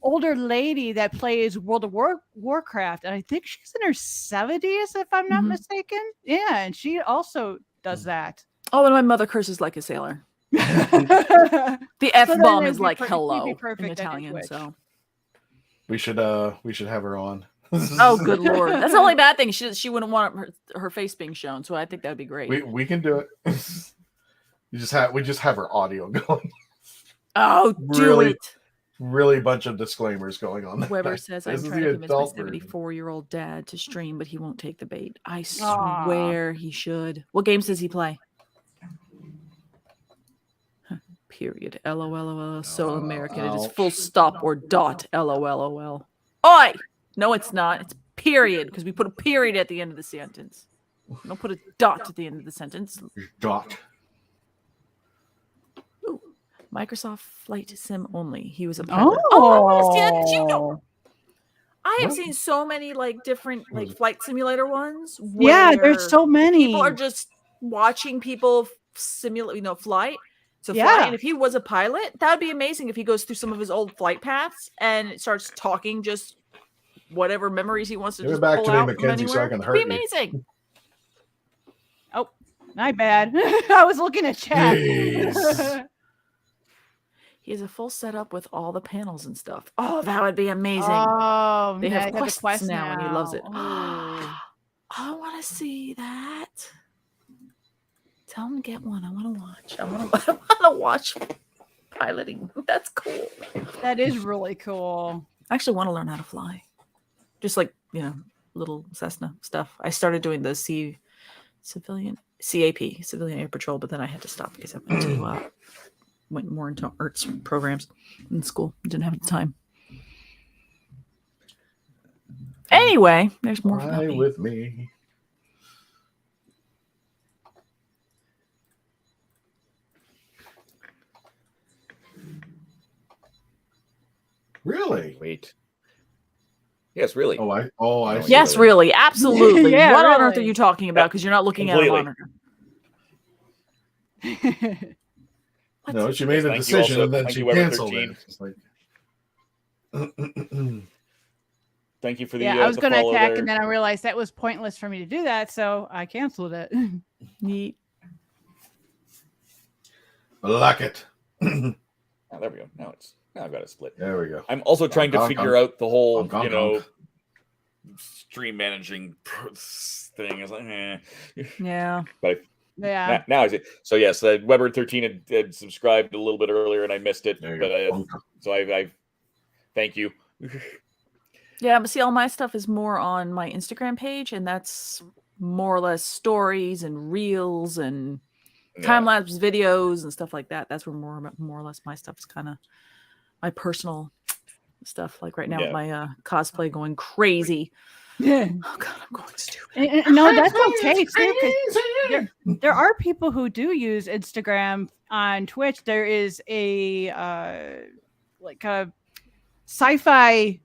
older lady that plays World of Warcraft, and I think she's in her 70s, if I'm not mistaken. Yeah, and she also does that. Oh, and my mother curses like a sailor. The F-bomb is like hello in Italian. So we should have her on. Oh, good Lord. That's the only bad thing. She wouldn't want her face being shown, so I think that would be great. We can do it. We just have her audio going. Oh, do it. Really bunch of disclaimers going on. Weber says, I'm trying to convince my 74-year-old dad to stream, but he won't take the bait. I swear he should. What games does he play? Period. LOL. So American. It is full stop or dot. LOL. Oi! No, it's not. It's period, because we put a period at the end of the sentence. Don't put a dot at the end of the sentence. Dot. Ooh. Microsoft Flight Sim only. He was a pilot. Did you know? I have seen so many like different like flight simulator ones. Yeah, there's so many. People are just watching people simulate, flight. Fly. And if he was a pilot, that would be amazing if he goes through some of his old flight paths and starts talking just whatever memories he wants to just back pull to me, out Mackenzie, so I can hurt It'd be amazing. Oh, my bad. I was looking at chat. He has a full setup with all the panels and stuff. Oh, that would be amazing. Oh, they have quests now, and he loves it. Oh. I want to see that. Tell him to get one. I want to watch. I want to watch piloting. That's cool. That is really cool. I actually want to learn how to fly. Just like, little Cessna stuff. I started doing the civilian Air Patrol, but then I had to stop because I went more into arts programs in school. Didn't have the time. Anyway, there's more Fly with me. Really? Wait. Yes, really. I see. Yes, really. Absolutely. Yeah, what on really. earth are you talking about? Because you're not looking at a monitor. No, she made a decision and then she canceled it. It's like... Thank you for the I was going to attack there. and then I realized that was pointless for me to do that, so I canceled it. Neat. Like it. Oh, there we go. Now I've got a split. There we go. I'm also trying to figure out the whole, stream managing thing. It's like, Yeah. But Yeah. now I see. So yes, Weber 13 had subscribed a little bit earlier and I missed it. So I thank you. Yeah, but see, all my stuff is more on my Instagram page, and that's more or less stories and reels and time-lapse videos and stuff like that. That's where more or less my stuff is kind of my personal stuff. Like right now with my cosplay going crazy. Yeah. Oh God, I'm going stupid. And no, that's okay too. There are people who do use Instagram on Twitch. There is a like a sci-fi.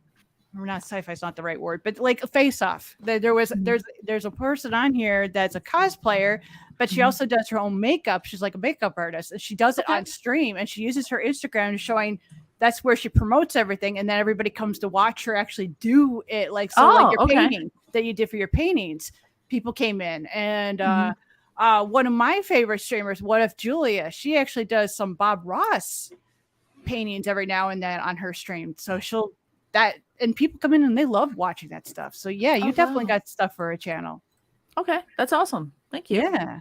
Or not sci-fi is not the right word, but like a face-off. There's a person on here that's a cosplayer, but she also does her own makeup. She's like a makeup artist, and she does it on stream, and she uses her Instagram showing. That's where she promotes everything, and then everybody comes to watch her actually do it. Like like your painting that you did for your paintings, people came in, and one of my favorite streamers, What If Julia, she actually does some Bob Ross paintings every now and then on her stream. So and people come in and they love watching that stuff. So yeah, you definitely got stuff for a channel. Okay, that's awesome. Thank you. Yeah.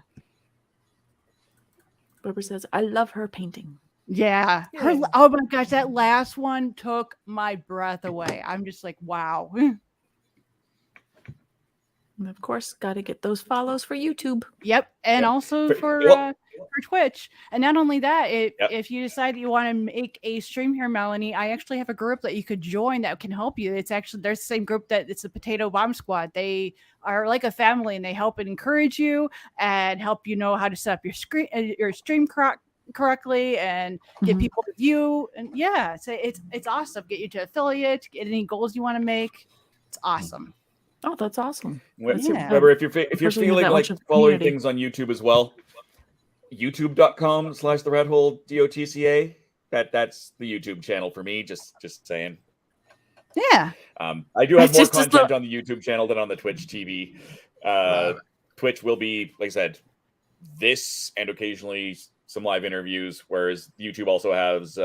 Barbara says, I love her painting. Yeah. Oh my gosh, that last one took my breath away. I'm just like, wow. And of course, got to get those follows for YouTube. Yep. And also for Twitch. And not only that, if you decide you want to make a stream here, Melanie, I actually have a group that you could join that can help you. It's actually, there's the same group it's the Potato Bomb Squad. They are like a family and they help and encourage you and help you know how to set up your stream correctly and get people to view. And yeah, it's awesome. Get you to affiliate, get any goals you want to make. It's awesome. Oh, that's awesome. Weber, if you're feeling like following things on YouTube as well, youtube.com/the red hole DOTCA. That's the YouTube channel for me. Just saying. Yeah. I do have It's more just as content on the YouTube channel than on the Twitch TV. Twitch will be, like I said, this and occasionally some live interviews, whereas YouTube also has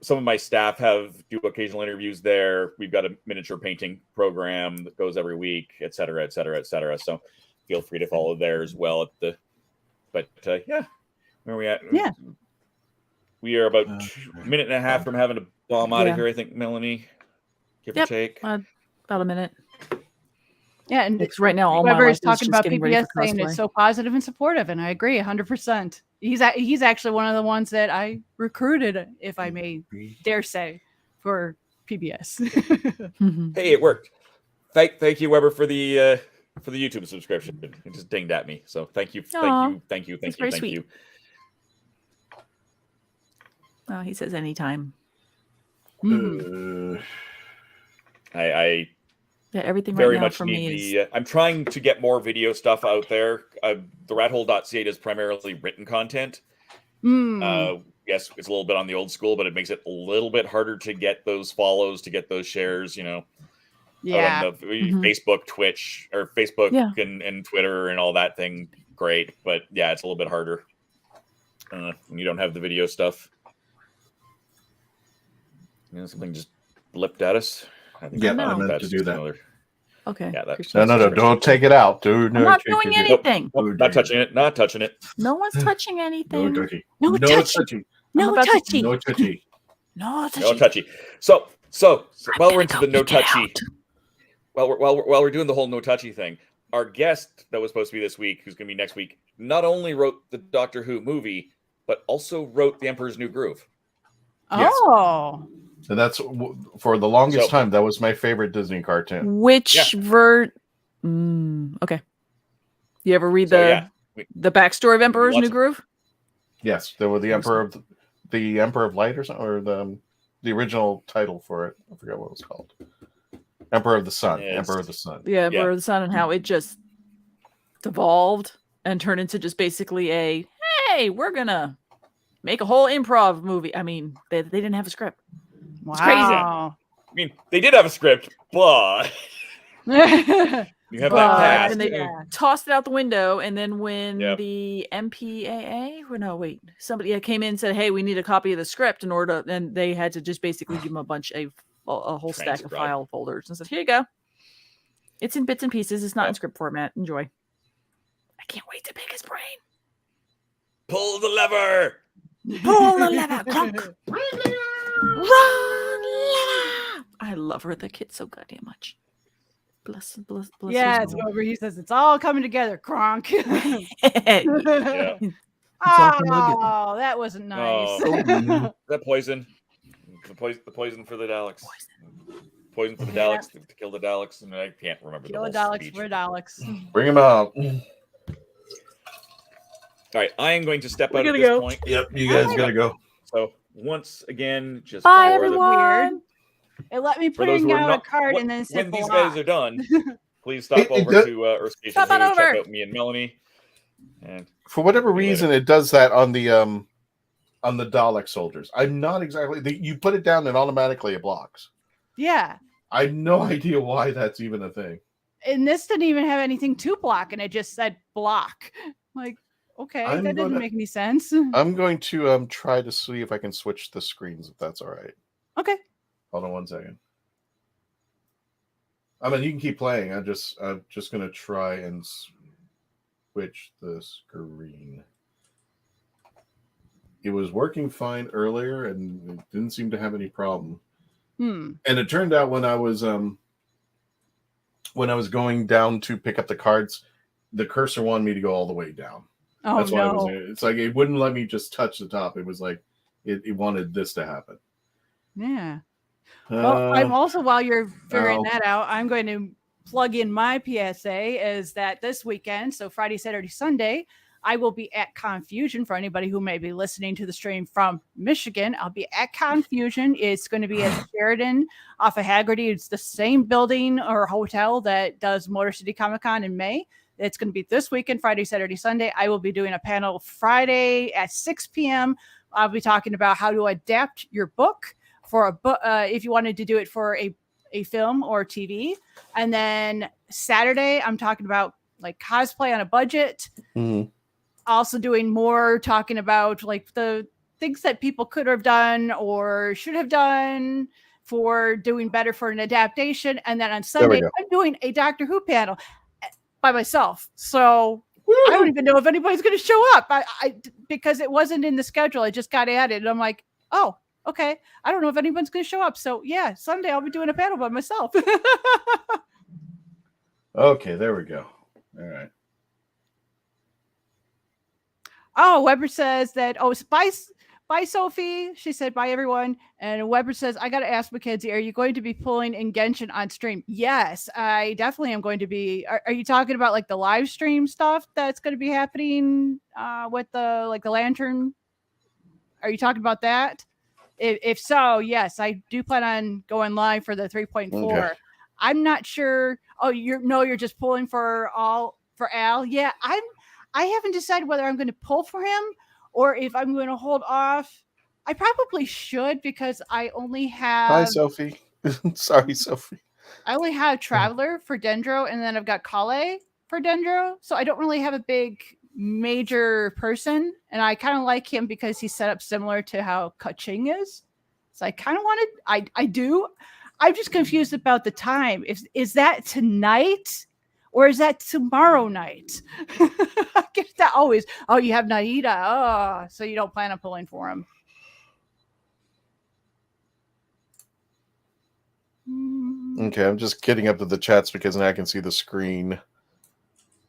some of my staff do occasional interviews there. We've got a miniature painting program that goes every week, et cetera, et cetera, et cetera. So feel free to follow there as well. But yeah, where are we at? Yeah. We are about a minute and a half from having to bomb out of here, I think, Melanie. Give or take. About a minute. Yeah, and Because right now all my Weber life is is talking just about getting ready PBS for saying it's cosplay. so positive and supportive, and I agree 100%. He's actually one of the ones that I recruited, if I may dare say, for PBS. Hey, it worked. Thank you, Weber, for the YouTube subscription. It just dinged at me. So thank you. That's very sweet. Oh, he says anytime. I Yeah, everything very right now much for need me is I'm trying to get more video stuff out there. The rathole.ca is primarily written content. Yes, it's a little bit on the old school, but it makes it a little bit harder to get those follows, to get those shares, Yeah. On the Facebook, Twitch, or Facebook and Twitter and all that thing. Great. But yeah, it's a little bit harder when you don't have the video stuff. Something just blipped at us. I think I meant to do that. okay. Yeah, no, don't take it out. I'm not doing anything. Nope, not touching it. Not touching it. No one's touching anything. No touchy. No touchy. No touchy. No touchy. No touchy. So while we're into the no touchy, while we're doing the whole no touchy thing, our guest that was supposed to be this week, who's going to be next week, not only wrote the Doctor Who movie, but also wrote The Emperor's New Groove. Oh. And that's for the longest time. That was my favorite Disney cartoon. Which okay. You ever read the backstory of Emperor's New Groove? Yes, there was the Emperor of Light or something, or the original title for it. I forgot what it was called. Emperor of the Sun. Emperor of the Sun. Yeah, Emperor of the Sun, and how it just devolved and turned into just basically hey, we're gonna make a whole improv movie. I mean, they didn't have a script. Wow. It's crazy. I mean, they did have a script, but you have that cast. And they tossed it out the window. And then when the MPAA, somebody came in and said, "Hey, we need a copy of the script in order," and they had to just basically give them a whole stack of file folders and said, "Here you go. It's in bits and pieces. It's not in script format. Enjoy." I can't wait to pick his brain. Pull the lever. Pull the lever. Clunk. Run, lever. I love her. The kid's so goddamn much. Bless. Yeah, it's over. He says it's all coming together. Kronk. Oh, that wasn't nice. That poison. The poison for the Daleks. Poison for the Daleks to kill the Daleks, and I can't remember kill the the whole Daleks speech. for Daleks. Bring him out. All right, I am going to step out at this point. Yep, you guys gotta go. So once again, just bye everyone. It let me bring out a card and then when these guys are done, please stop over to Earth Station Stop on over. check out me and Melanie. And for whatever reason, it does that on the Dalek soldiers. I'm not exactly. You put it down and automatically it blocks. Yeah. I have no idea why that's even a thing. And this didn't even have anything to block, and it just said block. Like, okay, that didn't make any sense. I'm going to try to see if I can switch the screens, if that's all right. Okay. Hold on 1 second. I mean, you can keep playing. I'm just going to try and switch the screen. It was working fine earlier, and it didn't seem to have any problem. And it turned out when I was going down to pick up the cards, the cursor wanted me to go all the way down. Oh, that's why it's like it wouldn't let me just touch the top. It was like it wanted this to happen. Yeah. Well, I'm also, while you're figuring that out, I'm going to plug in my PSA is that this weekend, so Friday, Saturday, Sunday, I will be at Confusion. For anybody who may be listening to the stream from Michigan, I'll be at Confusion. It's going to be at Sheridan off of Haggerty. It's the same building or hotel that does Motor City Comic Con in May. It's going to be this weekend, Friday, Saturday, Sunday. I will be doing a panel Friday at 6 p.m. I'll be talking about how to adapt your book for a book, if you wanted to do it for a film or TV. And then Saturday, I'm talking about like cosplay on a budget. Mm-hmm. Also doing more talking about like the things that people could have done or should have done for doing better for an adaptation. And then on Sunday, I'm doing a Doctor Who panel by myself. So I don't even know if anybody's going to show up. I because it wasn't in the schedule. I just got added. And I'm like, oh, okay. I don't know if anyone's going to show up. So yeah, Sunday I'll be doing a panel by myself. Okay, there we go. All right. Oh, Weber says that, bye, Sophie. She said, bye, everyone. And Weber says, I got to ask Mackenzie, are you going to be pulling in Genshin on stream? Yes, I definitely am going to be. Are you talking about like the live stream stuff that's going to be happening with the Lantern? Are you talking about that? If so, yes, I do plan on going live for the 3.4. Okay. I'm not sure. Oh, you're just pulling for Al. Yeah, I haven't decided whether I'm going to pull for him or if I'm going to hold off. I probably should because I only have. Hi, Sophie. Sorry, Sophie. I only have Traveler for Dendro, and then I've got Kale for Dendro. So I don't really have a big major person, and I kind of like him because he's set up similar to how Kaching is. So I kind of wanted. I do. I'm just confused about the time. Is that tonight? Or is that tomorrow night? I get that always. Oh, you have Naida. Oh, so you don't plan on pulling for him. Okay, I'm just getting up to the chats because now I can see the screen.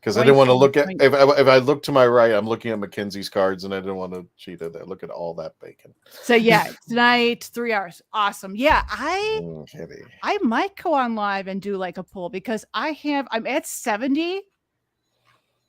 Because I didn't want to look at, if I look to my right, I'm looking at Mackenzie's cards and I didn't want to cheat at that. Look at all that bacon. So yeah, tonight, 3 hours. Awesome. Yeah, I might go on live and do like a pull because I'm at 70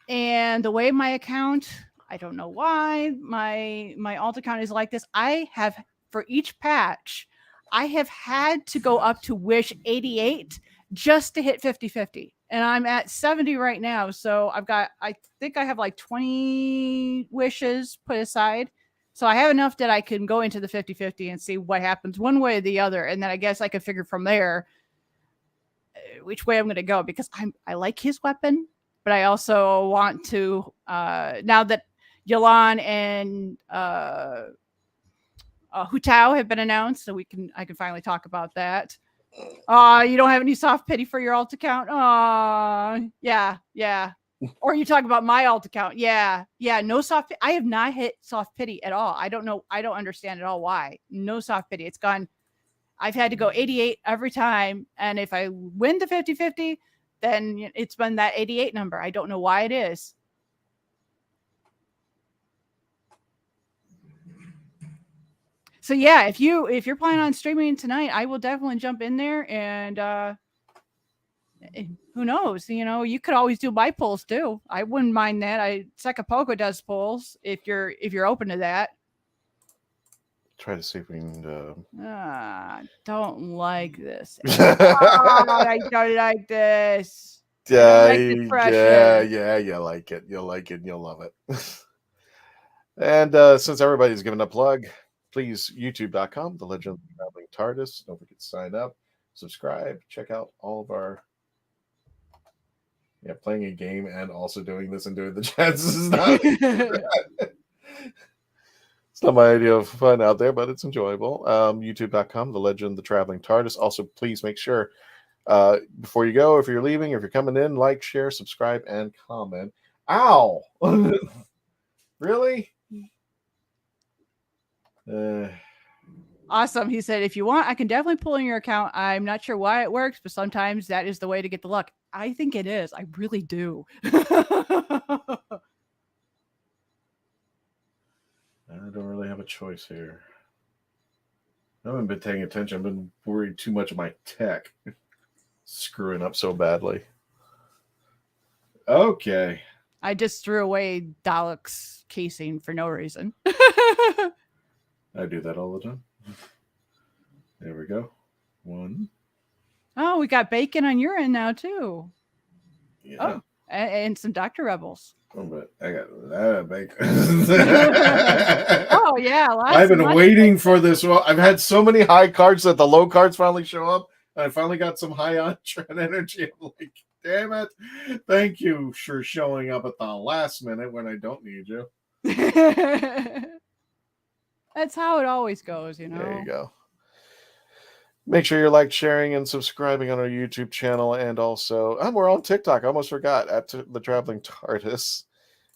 and the way my account, I don't know why my alt account is like this. I have, for each patch, I have had to go up to wish 88 just to hit 50-50. And I'm at 70 right now. So I think I have like 20 wishes put aside. So I have enough that I can go into the 50-50 and see what happens one way or the other. And then I guess I can figure from there which way I'm going to go because I like his weapon, but I also want to, now that Yalan and Hutao have been announced, so I can finally talk about that. You don't have any soft pity for your alt account? Yeah. Or you talk about my alt account? Yeah. No soft. I have not hit soft pity at all. I don't know. I don't understand at all why. No soft pity. It's gone. I've had to go 88 every time, and if I win the 50-50, then it's been that 88 number. I don't know why it is. So yeah, if you're planning on streaming tonight, I will definitely jump in there and who knows, you could always do my polls too. I wouldn't mind that. Sekapoko does polls if you're open to that. Try to see if we can don't like this. I don't like this. Yeah, you like it. You'll like it and you'll love it. And since everybody's given a plug, please, youtube.com, The Legend of the Traveling TARDIS. Don't forget to sign up, subscribe, check out all of our playing a game and also doing this and doing the chats. Is not it's not my idea of fun out there, but it's enjoyable. YouTube.com, The Legend of the Traveling TARDIS. Also, please make sure before you go, if you're leaving, if you're coming in, like, share, subscribe, and comment. Ow! Really? Awesome. He said, if you want, I can definitely pull in your account. I'm not sure why it works, but sometimes that is the way to get the luck. I think it is. I really do. I don't really have a choice here. I haven't been paying attention. I've been worried too much of my tech screwing up so badly. Okay. I just threw away Dalek's casing for no reason. I do that all the time. There we go. 1. Oh, we got bacon on your end now too. Yeah. Oh, and some Dr. Rebels. Oh, but I got that bacon. Oh yeah, I've been waiting for this. Well, I've had so many high cards that the low cards finally show up. And I finally got some high on trend energy. I'm like, damn it! Thank you for showing up at the last minute when I don't need you. That's how it always goes, you know. There you go. Make sure you're like, sharing, and subscribing on our YouTube channel, and also we're on TikTok. I almost forgot, at the Traveling TARDIS.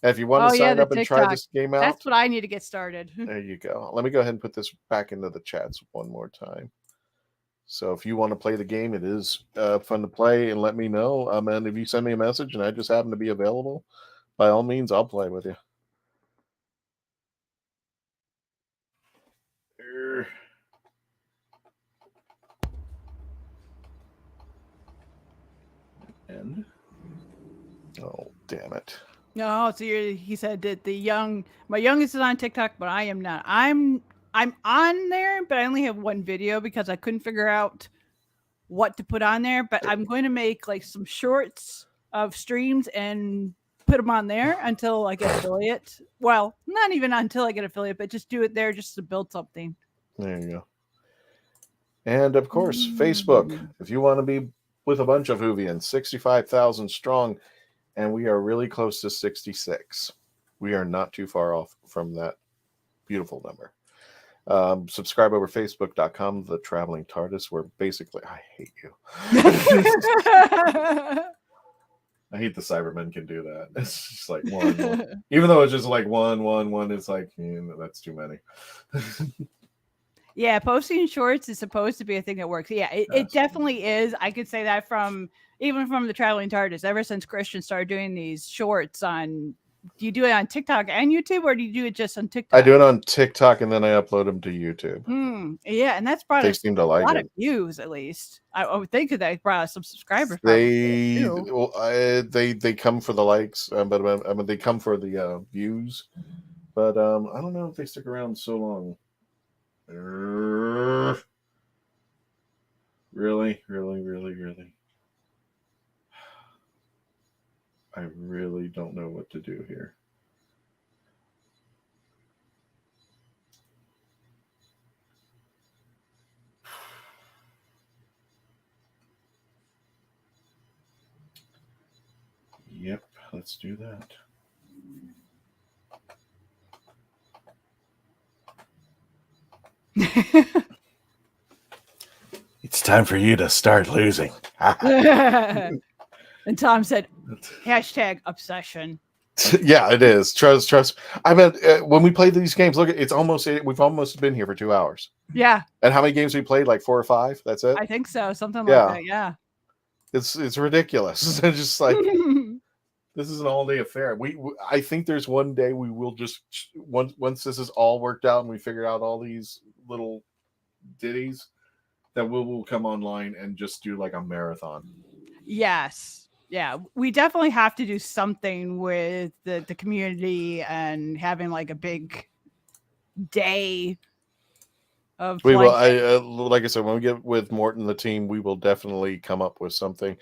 And if you want to sign up and try this game out, that's what I need to get started. There you go. Let me go ahead and put this back into the chats one more time. So if you want to play the game, it is fun to play, and let me know. And if you send me a message and I just happen to be available, by all means, I'll play with you. And oh, damn it. No, so he said that my youngest is on TikTok, but I am not. I'm on there, but I only have one video because I couldn't figure out what to put on there. But I'm going to make like some shorts of streams and put them on there until I get affiliate. Well, not even until I get affiliate, but just do it there just to build something. There you go. And of course, Facebook. If you want to be with a bunch of Whovians, 65,000 strong, and we are really close to 66. We are not too far off from that beautiful number. Subscribe over Facebook.com, the Traveling TARDIS, where basically, I hate you. I hate the Cybermen can do that. It's just like one. Even though it's just like one, it's like, that's too many. Yeah, posting shorts is supposed to be a thing that works. Yeah, it definitely is. I could say that even from the Traveling TARDIS. Ever since Christian started doing these shorts on, do you do it on TikTok and YouTube, or do you do it just on TikTok? I do it on TikTok and then I upload them to YouTube. Yeah, and that's brought us seem to like a lot it. of views, at least. I would think that brought us some subscribers. They come for the likes, but I mean, they come for the views. But I don't know if they stick around so long. Really? I really don't know what to do here. Yep, let's do that. It's time for you to start losing. And Tom said, #obsession. Yeah, it is. Trust. I mean, when we play these games, look, we've almost been here for 2 hours. Yeah. And how many games we played? Like 4 or 5? That's it? I think so. Something like that. Yeah. It's ridiculous. It's just like, this is an all-day affair. I think there's one day we will just, once this is all worked out and we figure out all these little ditties, that we will come online and just do like a marathon. Yes. Yeah. We definitely have to do something with the community and having like a big day of we will. Like I said, when we get with Morton and the team, we will definitely come up with something.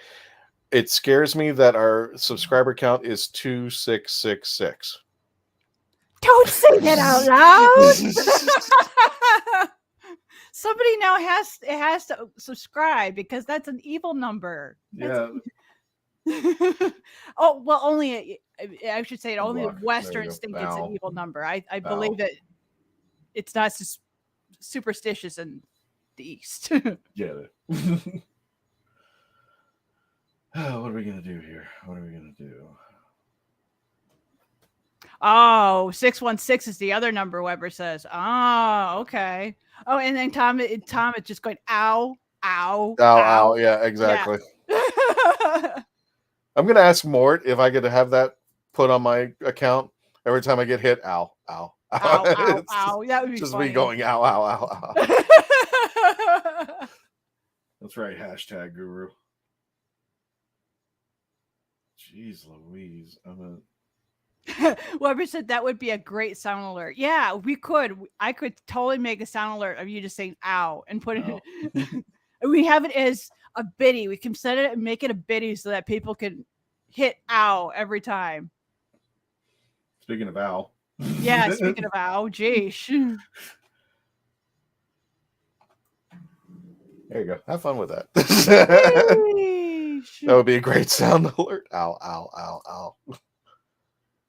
It scares me that our subscriber count is 2666. Don't say that out loud. Somebody now has to subscribe because that's an evil number. Yeah. Oh, well, only I should say it. Only the Westerns think it's an evil number. I believe that it's not superstitious in the East. Yeah. What are we gonna do here? What are we gonna do? Oh, 616 is the other number, Weber says. Oh, okay. Oh, and then Tom is just going, ow, ow, ow. Yeah, exactly. Yeah. I'm going to ask Mort if I get to have that put on my account every time I get hit. Ow, ow, ow. Ow, ow. That would be just funny. me going, ow, ow, ow, ow. That's right. #guru. Jeez Louise. Weber said that would be a great sound alert. Yeah, we could. I could totally make a sound alert of you just saying "ow" and put it. We have it as a biddy. We can set it and make it a biddy so that people can hit "ow" every time. Speaking of Al. Yeah, speaking of Al, geesh. There you go. Have fun with that. Sheesh. That would be a great sound alert. Ow, ow, ow, ow.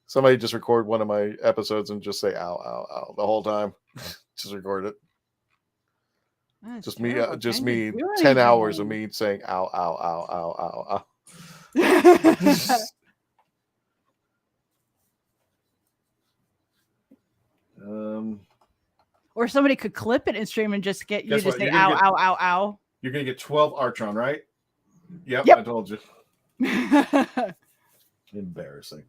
Somebody just record one of my episodes and just say ow, ow, ow the whole time. Just record it. That's Just terrible. me, just Can't me, even do 10 hours of anything. me saying ow, ow, ow, ow, ow, ow. Or somebody could clip it and stream and just get you Guess to what? say You're ow, gonna get- ow, ow, ow. You're going to get 12 Artron, right? Yep. Yep. I told you. Embarrassing.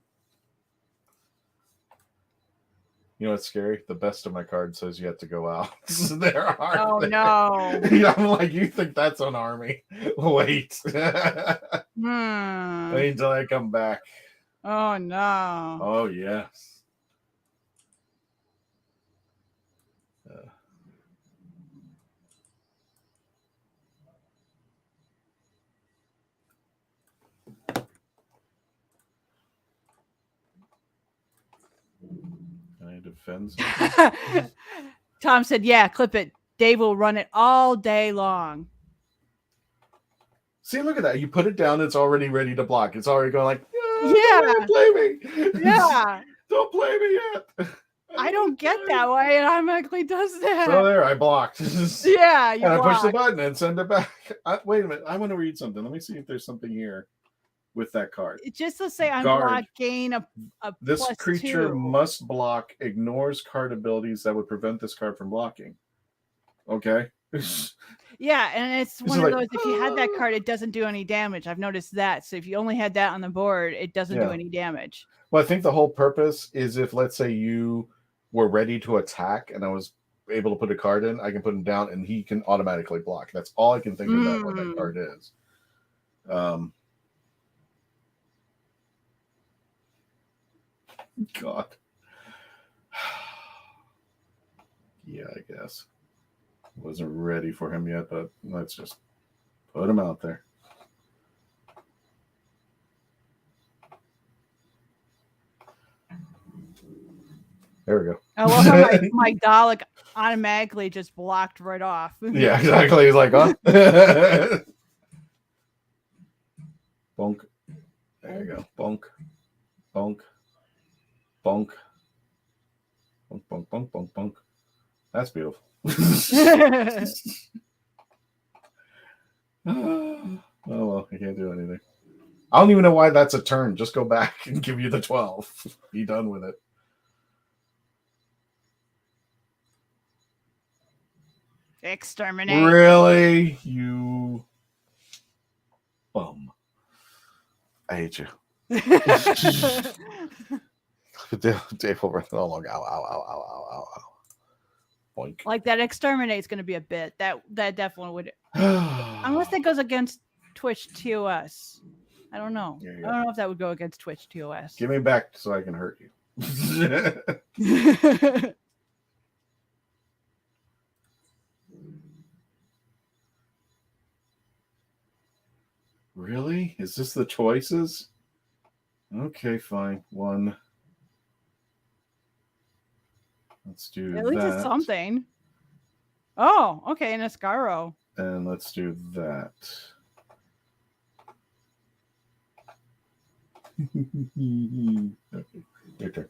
You know what's scary? The best of my card says yet to go out. There are. Oh, there. no. I'm like, you think that's an army? Wait. Wait until I come back. Oh, no. Oh, yes. Can I defend something? Tom said, yeah, clip it. Dave will run it all day long. See, look at that. You put it down, it's already ready to block. It's already going like, Yeah. Don't play me. Yeah. Don't play me yet. I don't get that why it automatically does that. So there, I blocked. Yeah, you and I push the blocked. button and send it back. Wait a minute. I want to read something. Let me see if there's something here with that card. Just to say I'm Guard. blocking a This plus creature 2. must block, ignores card abilities that would prevent this card from blocking. Okay. Yeah, and it's one like, of those, if you had that card, it doesn't do any damage. I've noticed that. So if you only had that on the board, it doesn't do any damage. Well, I think the whole purpose is if, let's say, you were ready to attack and I was able to put a card in, I can put him down and he can automatically block. That's all I can think about what that card is. God. Yeah, I guess. Wasn't ready for him yet, but let's just put him out there. There we go. I love how my Dalek automatically just blocked right off. Yeah, exactly. He's like, huh? Bonk. There you go. Bonk. Bonk. Bonk. Bonk, bonk, bonk, bonk, bonk. That's beautiful. Oh, well, I can't do anything. I don't even know why that's a turn. Just go back and give you the 12. Be done with it. Exterminate. Really? You bum. I hate you. Dave will run along. Ow, ow, ow, ow, ow, ow, ow. Boink. Like that exterminate is going to be a bit. That definitely would. Unless that goes against Twitch TOS. I don't know. I don't know if that would go against Twitch TOS. Give me back so I can hurt you. Really? Is this the choices? Okay, fine. 1. Let's do At least that. it's something. Oh, okay, an Escaro. And let's do that. Okay, your turn.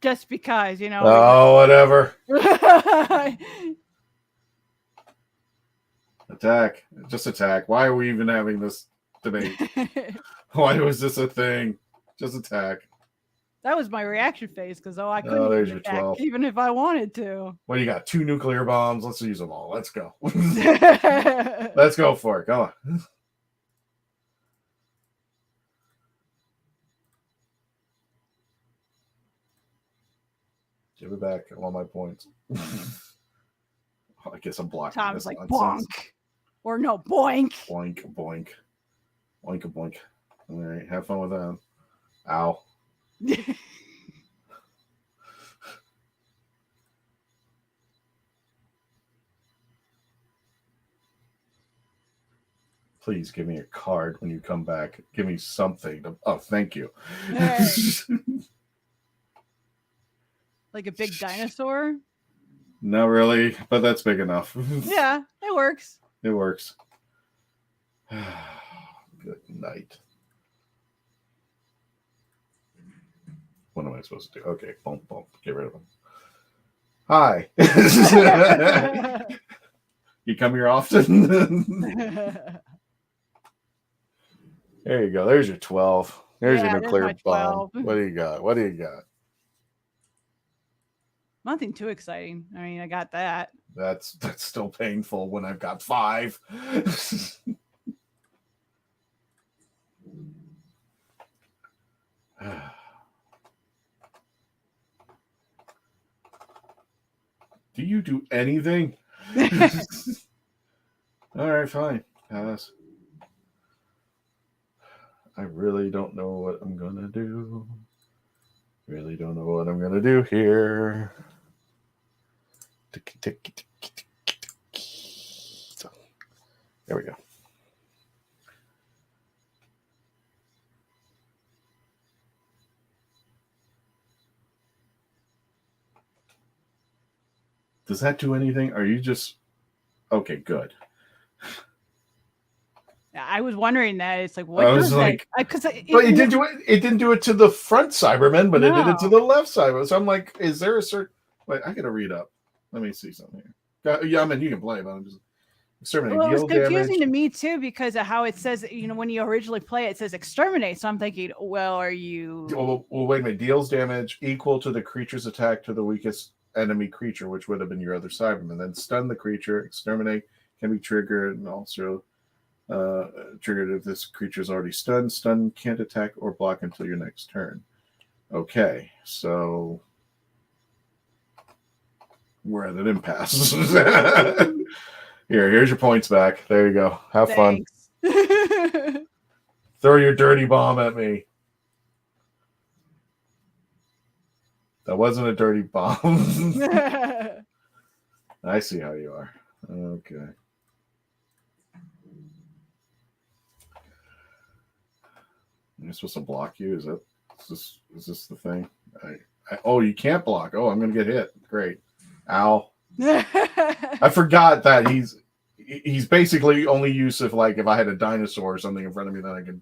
Just because, you know. Oh, whatever. Attack. Just attack. Why are we even having this debate? Why was this a thing? Just attack. That was my reaction phase because I couldn't there's even your attack 12. even if I wanted to. What do you got? 2 nuclear bombs. Let's use them all. Let's go. Let's go for it. Come on. Give it back. I want my points. I guess I'm blocking. Tom's this like nonsense. bonk. Or no, boink. Boink, boink. Boink, boink. All right. Have fun with that. Ow. Please give me a card when you come back. Give me something. Oh, thank you. Like a big dinosaur? Not really, but that's big enough. Yeah, it works. It works. Good night. What am I supposed to do? Okay, bump, bump. Get rid of him. Hi. You come here often? There you go. There's your 12. There's your nuclear bomb. What do you got? What do you got? Nothing too exciting. I mean, I got that. That's still painful when I've got 5. Do you do anything? All right, fine. Pass. I really don't know what I'm gonna do. Really don't know what I'm gonna do here. There we go. Does that do anything? Are you just okay? Good. I was wondering that. It's like, what I was does like, that? Because but it didn't do it. It didn't do it to the front Cybermen, but it did it to the left Cybermen. So I'm like, is there a certain? Wait, I gotta read up. Let me see something here. Yeah, I mean, you can play, but I'm just exterminate. Well, it was confusing to me too because of how it says. You know, when you originally play, it says exterminate. So I'm thinking, well, are you? Well, wait a minute. Deals damage equal to the creature's attack to the weakest enemy creature, which would have been your other Cyberman. Then stun the creature. Exterminate can be triggered and also triggered if this creature is already stunned. Stun can't attack or block until your next turn. Okay, so we're at an impasse. Here's your points back. There you go. Have fun. Throw your dirty bomb at me. That wasn't a dirty bomb. I see how you are. Okay. Am I supposed to block you? Is this the thing? Oh, you can't block. Oh, I'm gonna get hit. Great. Ow. I forgot that he's basically only use if I had a dinosaur or something in front of me, then I could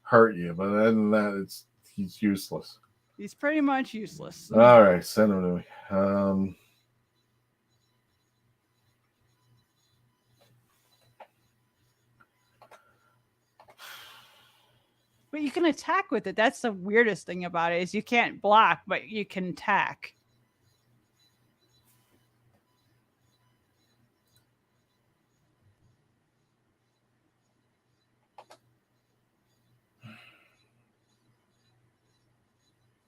hurt you. But other than that, he's useless. He's pretty much useless. All right, send him to me. But you can attack with it. That's the weirdest thing about it is you can't block, but you can attack.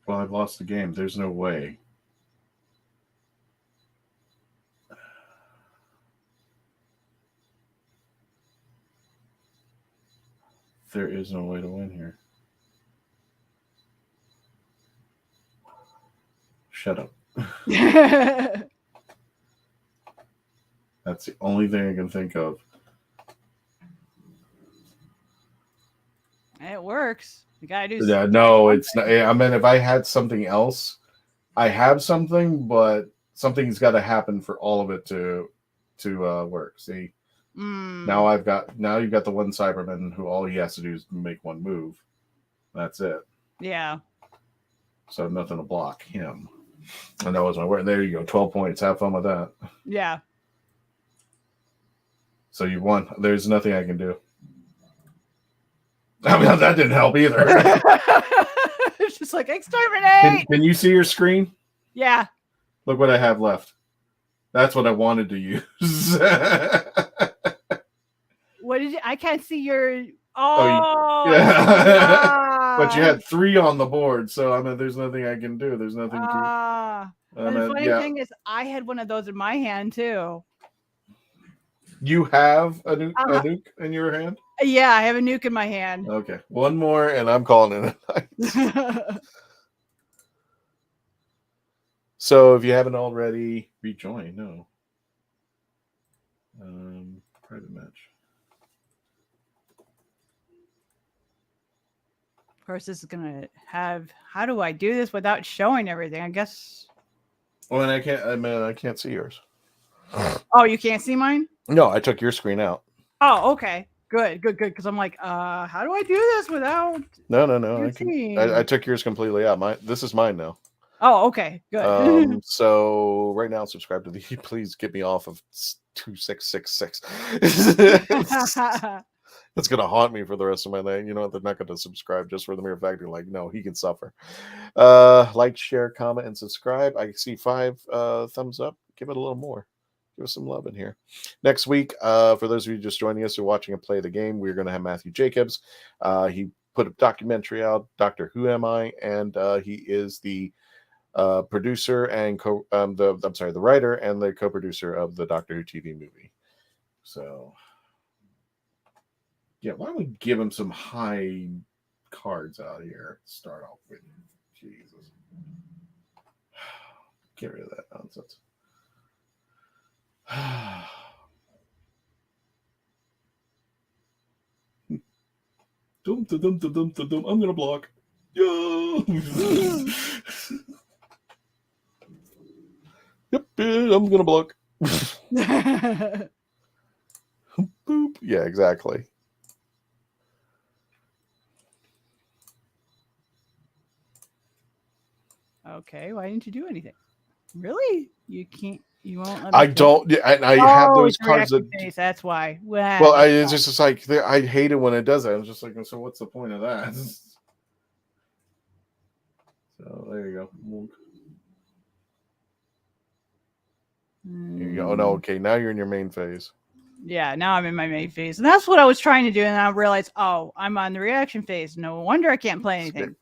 Well, I've lost the game. There's no way. There is no way to win here. Shut up. That's the only thing I can think of. It works. You gotta do. Yeah, no, it's not. I mean, if I had something else, I have something, but something's got to happen for all of it to work. See, now you've got the one Cyberman who all he has to do is make one move. That's it. Yeah. So nothing to block him. And that was my word. There you go. 12 points. Have fun with that. Yeah. So you won. There's nothing I can do. I mean, that didn't help either. It's just like exterminate. Can you see your screen? Yeah. Look what I have left. That's what I wanted to use. What did you? I can't see your. Oh. Yeah. But you had 3 on the board, so I mean, there's nothing I can do. There's nothing to. The funny thing is, I had one of those in my hand too. You have a nuke in your hand? Yeah, I have a nuke in my hand. Okay. One more, and I'm calling it a night. So if you haven't already, rejoin. No. Private match. course, this is gonna have. How do I do this without showing everything? I guess. Well, and I can't see yours. Oh, you can't see mine? No, I took your screen out. Oh, okay. Good. Because I'm like, how do I do this without? No. I took yours completely out. This is mine now. Oh, okay. Good. So right now, subscribe to the. Please get me off of 2666. That's gonna haunt me for the rest of my life. You know what? They're not gonna subscribe just for the mere fact they're like, no, he can suffer. Like, share, comment, and subscribe. I see 5 thumbs up. Give it a little more. Give us some love in here. Next week, for those of you just joining us or watching and play the game, we're gonna have Matthew Jacobs. He put a documentary out, Doctor Who Am I, and he is the producer and the writer and the co-producer of the Doctor Who TV movie. So. Yeah, why don't we give him some high cards out here to start off with? Jesus. Get rid of that nonsense. I'm gonna block. Yep, I'm gonna block. Boop. Yeah, exactly. Okay, why didn't you do anything? Really? You can't. You won't let me. I don't. I have those cards that. Face, that's why. Well, it's just like I hate it when it does that. I'm just like, so what's the point of that? So there you go. Here you go. Oh no, okay. Now you're in your main phase. Yeah, now I'm in my main phase, and that's what I was trying to do, and I realized, oh, I'm on the reaction phase. No wonder I can't play anything.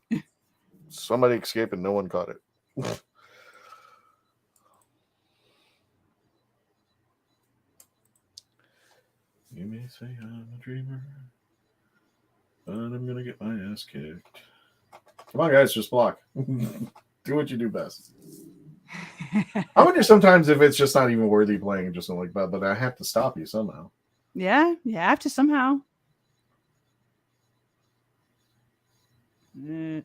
Somebody escaped and no one caught it. You may say I'm a dreamer, but I'm gonna get my ass kicked. Come on, guys, just block. Do what you do best. I wonder sometimes if it's just not even worthy playing, just like that, but I have to stop you somehow. Yeah, you have to somehow. Yeah.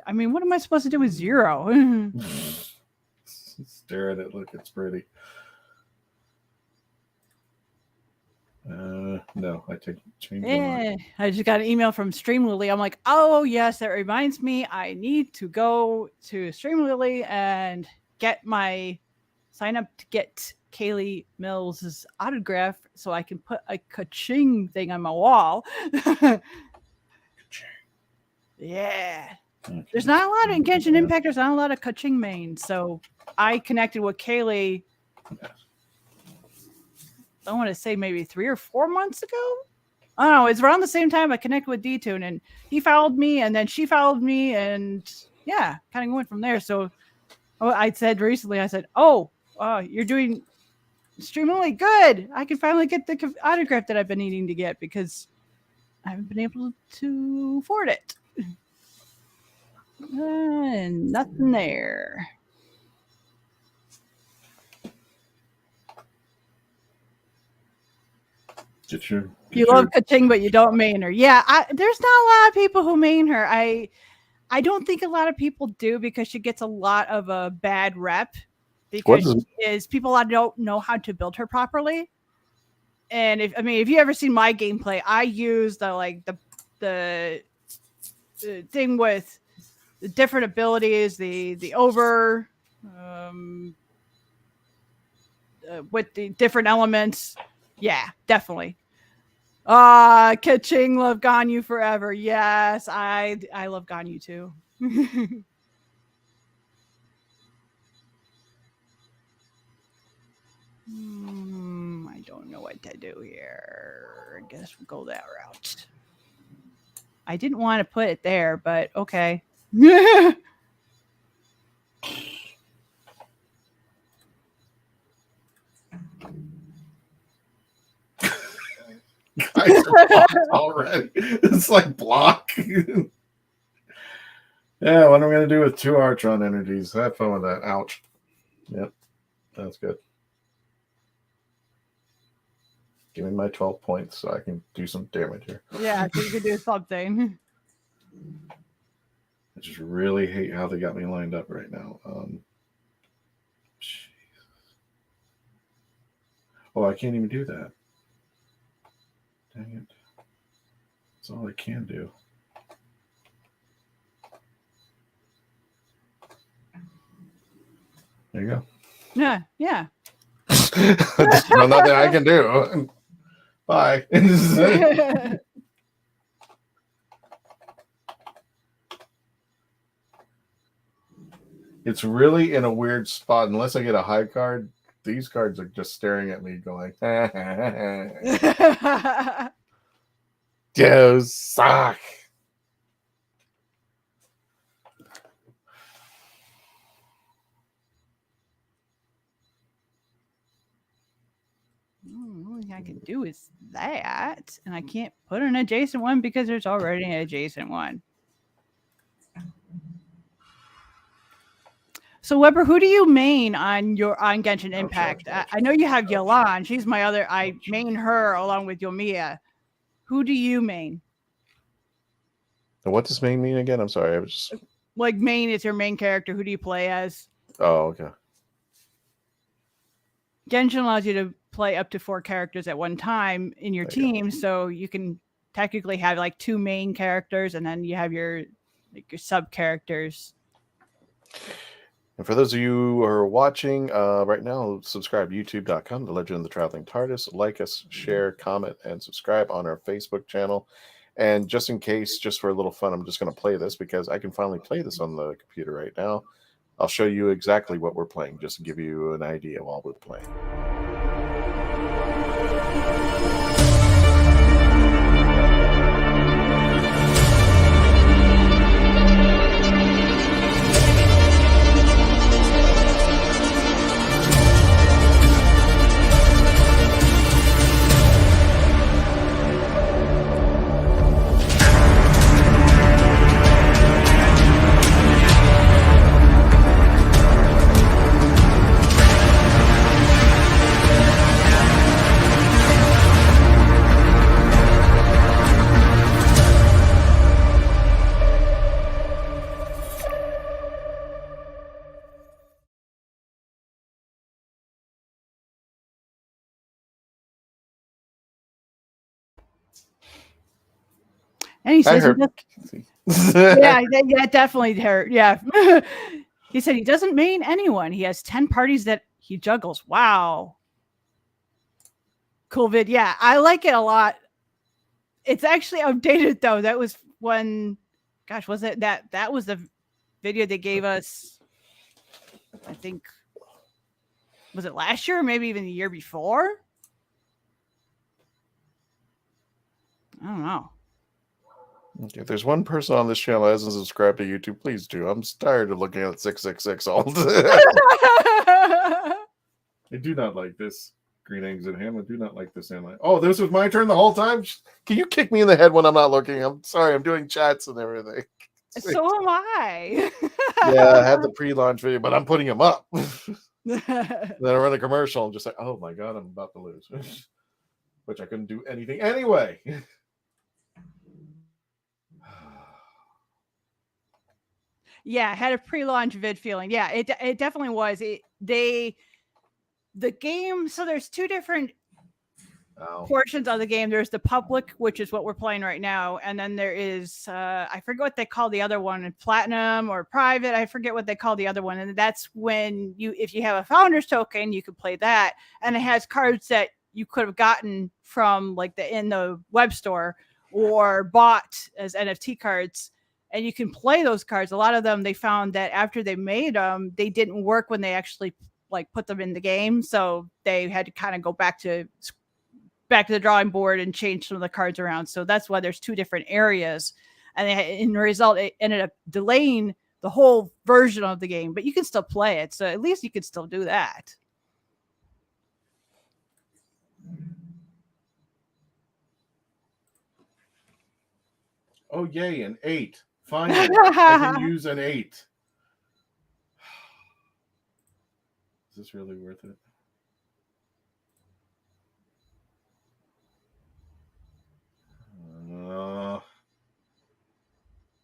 I mean, what am I supposed to do with 0? Stare at it. Look, it's pretty. No, I change my mind. I just got an email from Streamlily. I'm like, oh yes, that reminds me. I need to go to Streamlily and sign up to get Kaylee Mills' autograph so I can put a ka-ching thing on my wall. Yeah. Okay. There's not a lot of Genshin Impact. There's not a lot of ka-ching mains. So I connected with Kaylee. I want to say maybe 3 or 4 months ago. I don't know. It's around the same time I connected with D-Tune, and he followed me, and then she followed me, and yeah, kind of went from there. So I said recently, you're doing extremely good. I can finally get the autograph that I've been needing to get because I haven't been able to afford it. And nothing there. You love ka-ching, but you don't main her. Yeah, there's not a lot of people who main her. I don't think a lot of people do because she gets a lot of a bad rep because people don't know how to build her properly. And if you ever seen my gameplay, I use the thing with the different abilities, the over with the different elements. Yeah, definitely. Ka-ching, love Ganyu forever. Yes, I love Ganyu too. I don't know what to do here. I guess we'll go that route. I didn't want to put it there, but okay. Guys are blocked already. It's like block. Yeah, what am I going to do with 2 Archon energies? Have fun with that. Ouch. Yep, that's good. Give me my 12 points so I can do some damage here. Yeah, so you can do something. I just really hate how they got me lined up right now. Oh, I can't even do that. Dang it. That's all I can do. There you go. Yeah, yeah. No, nothing I can do. Bye. It's really in a weird spot. Unless I get a high card, these cards are just staring at me going, "You suck." All I can do is that, and I can't put an adjacent one because there's already an adjacent one. So Weber, who do you main on Genshin Impact? I know you have Yolan. She's my other. I main her along with Yomiya. Who do you main? And what does main mean again? I'm sorry. I was just like main is your main character. Who do you play as? Oh, okay. Genshin allows you to play up to 4 characters at one time in your team, so you can technically have like 2 main characters, and then you have your sub characters. And for those of you who are watching right now, subscribe to youtube.com, The Legend of the Traveling TARDIS. Like us, share, comment, and subscribe on our Facebook channel. And just in case, just for a little fun, I'm just going to play this because I can finally play this on the computer right now. I'll show you exactly what we're playing, just to give you an idea while we're playing. And he says, yeah, definitely hurt. Yeah. He said he doesn't main anyone. He has 10 parties that he juggles. Wow. Cool vid. Yeah, I like it a lot. It's actually outdated though. That was when, gosh, was it that was the video they gave us, I think, was it last year or maybe even the year before? I don't know. If there's one person on this channel that hasn't subscribed to YouTube, please do. I'm tired of looking at 666 all day. I do not like this. Green eggs and ham. I do not like this. Oh, this was my turn the whole time? Can you kick me in the head when I'm not looking? I'm sorry. I'm doing chats and everything. So am I. Yeah, I have the pre-launch video, but I'm putting them up. Then I run a commercial and just like, oh my God, I'm about to lose. Which I couldn't do anything anyway. Yeah, I had a pre-launch vid feeling. Yeah, it definitely was. The game, so there's 2 different portions of the game. There's the public, which is what we're playing right now, and then there is I forget what they call the other one, platinum or private. I forget what they call the other one, and that's when if you have a founder's token, you can play that, and it has cards that you could have gotten from like in the web store or bought as NFT cards. And you can play those cards. A lot of them, they found that after they made them, they didn't work when they actually like put them in the game. So they had to kind of go back to the drawing board and change some of the cards around. So that's why there's 2 different areas. And in the result, it ended up delaying the whole version of the game, but you can still play it. So at least you can still do that. Oh, yay, an 8. Finally, I can use an 8. Is this really worth it?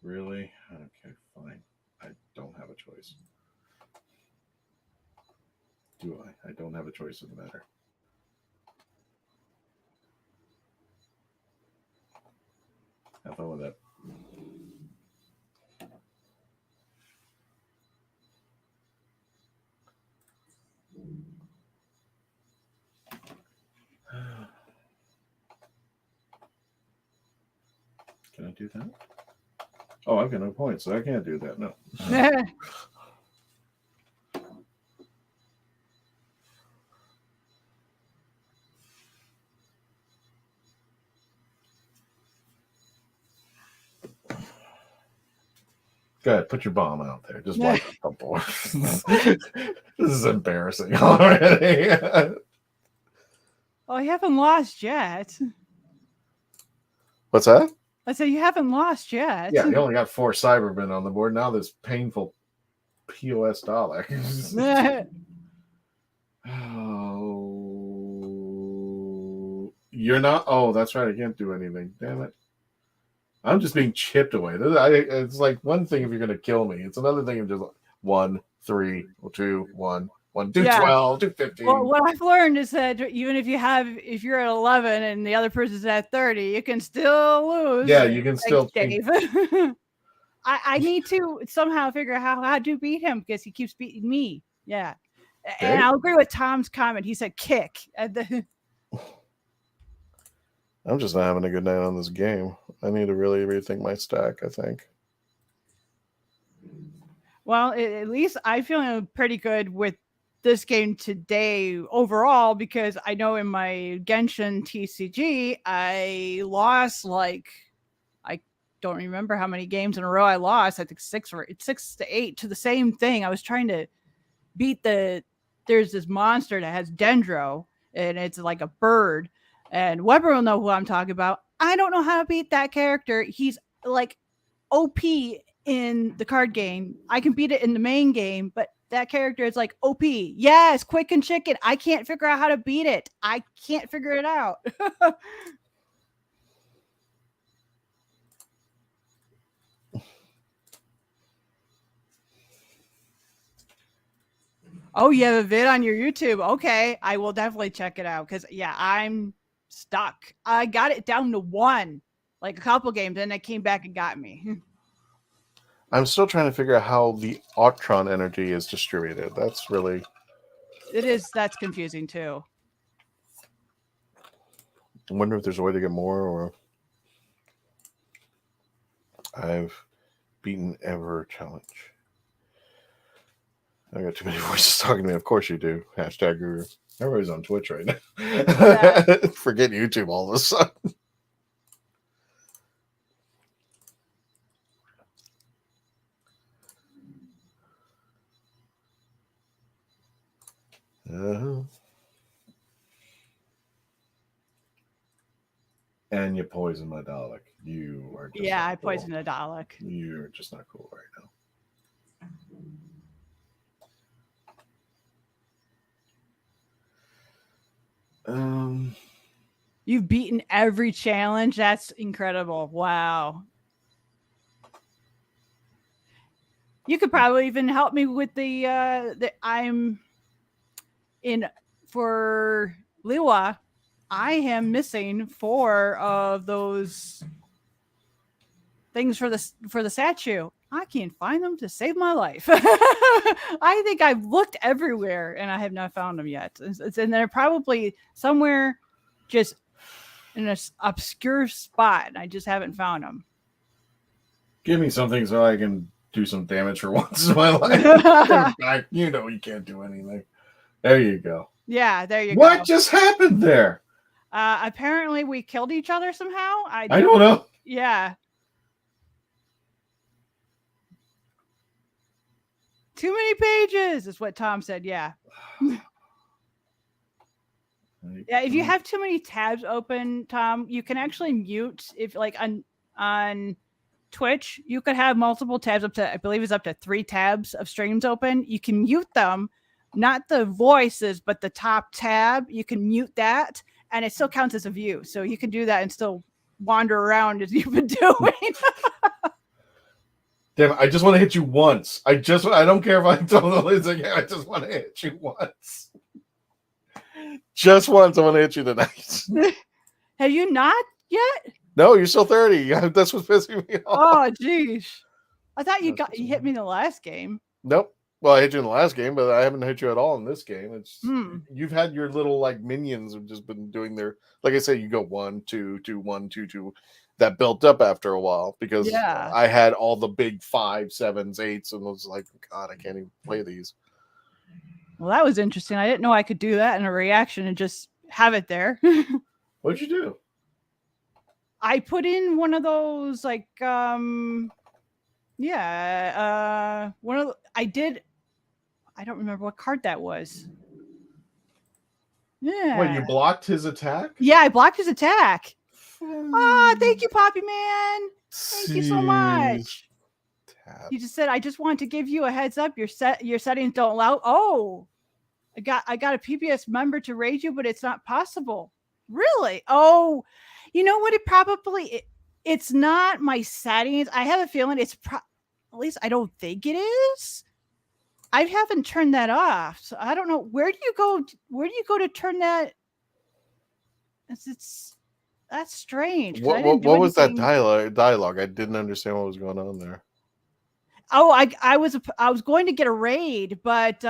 Really? Okay, fine. I don't have a choice. Do I? I don't have a choice in the matter. Have fun with that. Can I do that? Oh, I've got no points, so I can't do that. No. Go ahead, put your bomb out there. Just wipe it up. This is embarrassing already. Oh, you haven't lost yet. What's that? I said you haven't lost yet. Yeah, you only got 4 Cybermen on the board. Now this painful POS dollar. Oh, you're not. Oh, that's right. I can't do anything. Damn it. I'm just being chipped away. It's like one thing if you're going to kill me. It's another thing if just 1, 3, 2, 1, 1, do 12, do 15. Well, what I've learned is that even if you're at 11 and the other person's at 30, you can still lose. Yeah, you can still. Dave. I need to somehow figure out how to beat him because he keeps beating me. Yeah. Okay. And I'll agree with Tom's comment. He said kick. I'm just not having a good night on this game. I need to really rethink my stack, I think. Well, at least I'm feeling pretty good with this game today overall because I know in my Genshin TCG, I lost I don't remember how many games in a row I lost. I think 6 to 8 to the same thing. I was trying to beat there's this monster that has Dendro and it's like a bird. And Weber will know who I'm talking about. I don't know how to beat that character. He's like OP in the card game. I can beat it in the main game, but that character is like OP. Yes, quick and chicken. I can't figure out how to beat it. I can't figure it out. Oh, you have a vid on your YouTube. Okay, I will definitely check it out because I'm stuck. I got it down to 1, like a couple games, and it came back and got me. I'm still trying to figure out how the Octron energy is distributed. That's confusing too. I wonder if there's a way to get more, or I've beaten ever challenge. I got too many voices talking to me. Of course you do. Hashtag Guru. Everybody's on Twitch right now. Yeah. Forget YouTube all of a sudden. And you poison my Dalek. You are just I poisoned a Dalek. You're just not cool right now. You've beaten every challenge. That's incredible. Wow. You could probably even help me with the I'm in for Liwa. I am missing 4 of those things for the statue. I can't find them to save my life. I think I've looked everywhere and I have not found them yet. And they're probably somewhere just in an obscure spot. And I just haven't found them. Give me something so I can do some damage for once in my life. You know you can't do anything. There you go. Yeah, there you go. What just happened there? Apparently we killed each other somehow. I don't know. Yeah. Too many pages is what Tom said. Yeah. Yeah. If you have too many tabs open, Tom, you can actually mute if like on Twitch, you could have multiple tabs up to, I believe it's up to 3 tabs of streams open. You can mute them, not the voices, but the top tab. You can mute that and it still counts as a view. So you can do that and still wander around as you've been doing. Damn, I just want to hit you once. I don't care if I don't lose again. I just want to hit you once. Just once, I want to hit you tonight. Have you not yet? No, you're still 30. That's what's pissing me off. Oh, geez. I thought you hit me in the last game. Nope. Well, I hit you in the last game, but I haven't hit you at all in this game. It's you've had your little like minions have just been doing their, like I said, you go 1, 2, 2, 1, 2, 2. That built up after a while because I had all the big 5, 7s, 8s, and was like, God, I can't even play these. Well, that was interesting. I didn't know I could do that in a reaction and just have it there. What'd you do? I put in one of those like I don't remember what card that was. Yeah. What, you blocked his attack? Yeah, I blocked his attack. Thank you, Poppy Man. Thank you so much. He just said, I just want to give you a heads up. Your settings don't allow. Oh, I got a PBS member to raid you, but it's not possible. Really? Oh, you know what? It's not my settings. I have a feeling it's at least I don't think it is. I haven't turned that off, so I don't know. Where do you go? Where do you go to turn that? That's strange. What was that dialogue? I didn't understand what was going on there. Oh, I was going to get a raid, but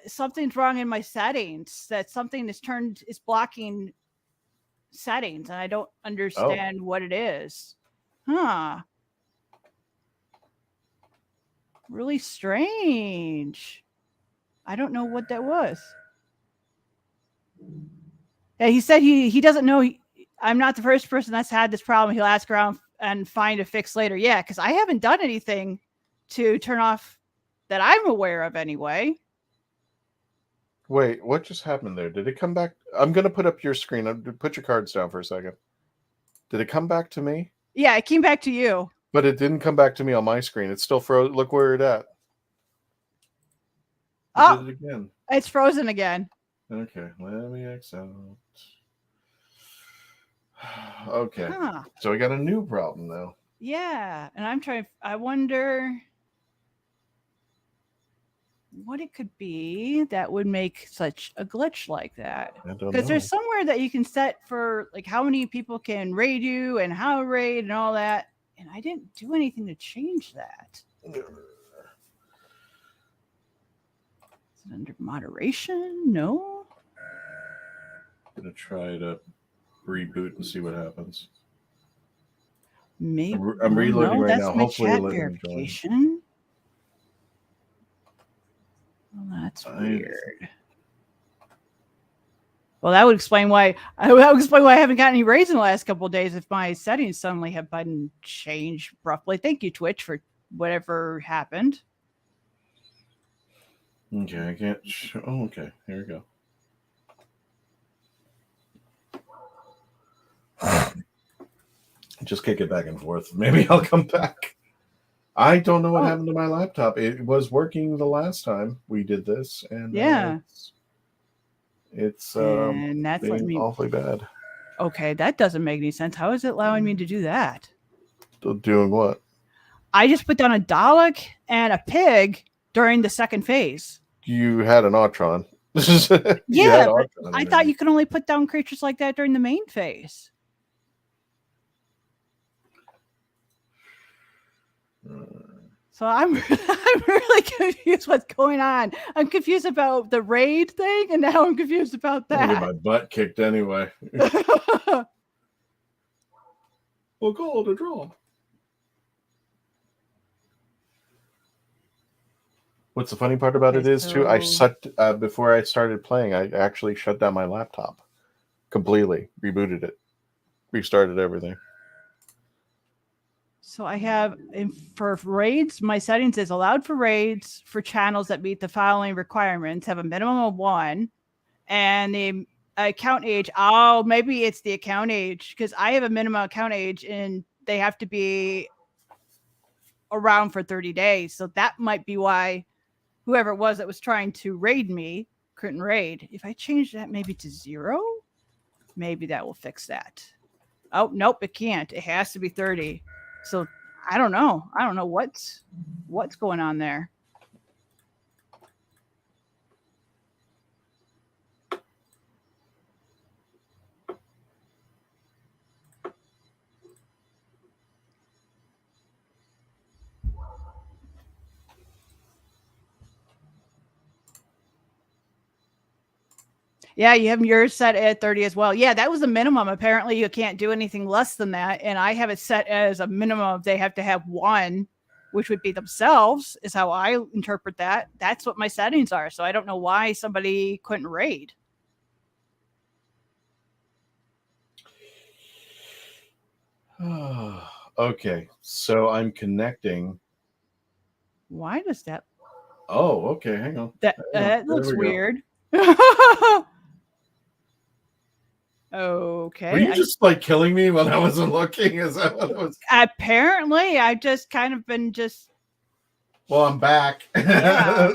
something's wrong in my settings. That something is blocking settings, and I don't understand what it is. Huh. Really strange. I don't know what that was. Yeah, he said he doesn't know. I'm not the first person that's had this problem. He'll ask around and find a fix later. Yeah, because I haven't done anything to turn off that I'm aware of anyway. Wait, what just happened there? Did it come back? I'm going to put up your screen. Put your cards down for a second. Did it come back to me? Yeah, it came back to you. But it didn't come back to me on my screen. It's still frozen. Look where it's at. Did it again. It's frozen again. Okay, let me X out. Okay, so we got a new problem now. Yeah, and I wonder what it could be that would make such a glitch like that. Because there's somewhere that you can set for like how many people can raid you and how raid and all that. And I didn't do anything to change that. Is it under moderation? No. I'm going to try to reboot and see what happens. Maybe I'm reloading right now. Hopefully, chat verification. Well, that's weird. Well, that would explain why I haven't gotten any raids in the last couple of days if my settings suddenly have been changed abruptly. Thank you, Twitch, for whatever happened. Okay, I can't. Oh, okay. Here we go. Just kick it back and forth. Maybe I'll come back. I don't know what happened to my laptop. It was working the last time we did this, and it's and that's being awfully bad. Okay, that doesn't make any sense. How is it allowing me to do that? Doing what? I just put down a Dalek and a pig during the second phase. You had an Autron. Yeah, but I thought you could only put down creatures like that during the main phase. So I'm really confused what's going on. I'm confused about the raid thing, and now I'm confused about that. I get my butt kicked anyway. We'll call it a draw. What's the funny part about it is, too, I before I started playing, I actually shut down my laptop completely, rebooted it, restarted everything. So I have, for raids, my settings is allowed for raids for channels that meet the following requirements, have a minimum of 1, and the account age. Oh, maybe it's the account age, because I have a minimum account age, and they have to be around for 30 days. So that might be why whoever it was that was trying to raid me couldn't raid. If I change that maybe to 0, maybe that will fix that. Oh, nope, it can't. It has to be 30. So I don't know. I don't know what's going on there. Yeah, you have yours set at 30 as well. Yeah, that was the minimum. Apparently, you can't do anything less than that. And I have it set as a minimum. They have to have one, which would be themselves, is how I interpret that. That's what my settings are. So I don't know why somebody couldn't raid. Okay, so I'm connecting. Why does that? Oh, okay. Hang on. That looks weird. Okay. Were you just like killing me when I wasn't looking? Is that what it was? Apparently, I've just kind of been just. Well, I'm back. Yeah.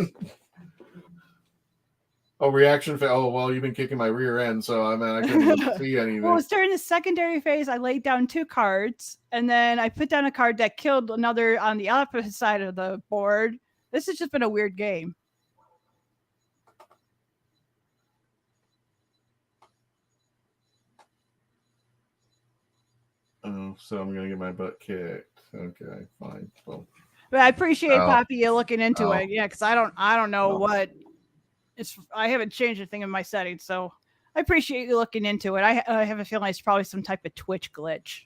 Oh, reaction. Oh, well, you've been kicking my rear end, so I mean, I couldn't even see anything. Well, it's during the secondary phase. I laid down 2 cards, and then I put down a card that killed another on the opposite side of the board. This has just been a weird game. Oh, so I'm gonna get my butt kicked. Okay, fine. Well, but I appreciate Poppy you looking into it. Yeah, because I don't know what it's. I haven't changed a thing in my settings, so I appreciate you looking into it. I have a feeling it's probably some type of Twitch glitch.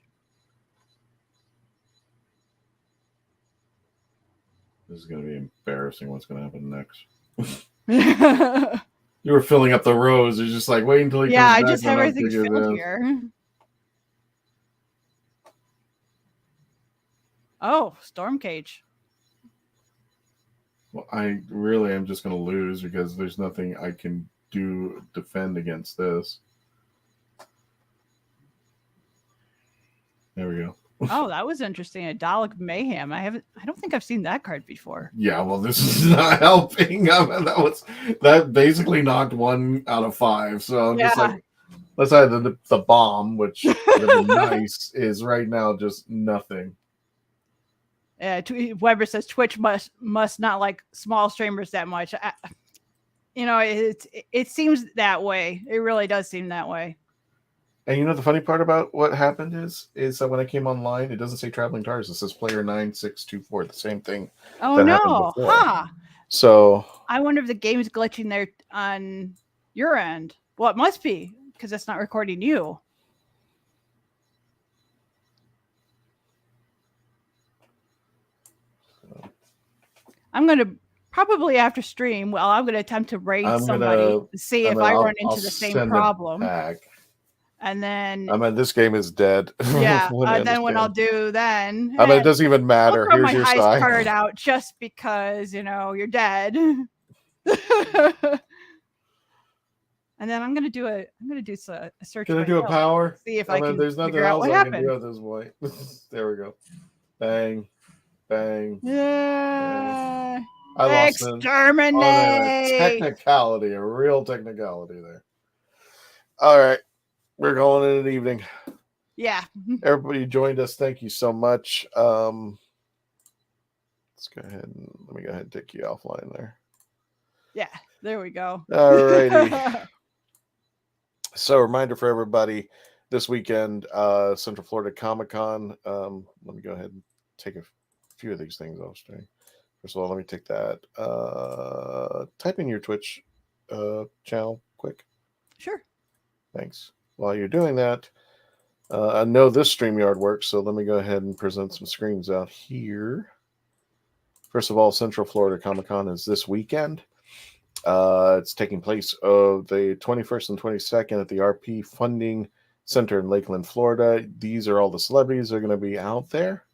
This is gonna be embarrassing. What's gonna happen next? You were filling up the rows. You're just like wait until he comes back. Yeah, I just have everything filled here. Oh, Storm Cage. Well, I really am just going to lose because there's nothing I can do defend against this. There we go. Oh, that was interesting. A Dalek Mayhem. I don't think I've seen that card before. Yeah, well, this is not helping. I mean, that basically knocked 1 out of 5. So I'm just like, let's say the bomb, which would have been nice, is right now just nothing. Weber says Twitch must not like small streamers that much. It seems that way. It really does seem that way. And you know the funny part about what happened is that when I came online, it doesn't say Traveling TARDIS. It says player 9624. The same thing. Oh no! Huh? So I wonder if the game is glitching there on your end. Well, it must be because it's not recording you. I'm going to probably after stream. Well, I'm going to attempt to raid somebody to see if I run into the same problem. And then this game is dead. Yeah. Then what I'll do then. It doesn't even matter. I'll throw Here's my your heist side card out just because you're dead. And then I'm gonna do a search. Can I do a power? See if I can. There's nothing else I can do at this point. There we go. Bang. Bang. Yeah. Bang. I lost Exterminate. A real technicality there. All right. We're going in an evening. Yeah. Everybody joined us. Thank you so much. Let's go ahead and let me go ahead and take you offline there. Yeah, there we go. All righty. So, reminder for everybody this weekend, Central Florida Comic-Con. Let me go ahead and take a few of these things off screen. First of all, let me take that. Type in your Twitch channel quick. Sure. Thanks. While you're doing that, I know this StreamYard works, so let me go ahead and present some screens out here. First of all, Central Florida Comic-Con is this weekend. It's taking place of the 21st and 22nd at the RP Funding Center in Lakeland, Florida. These are all the celebrities that are going to be out there,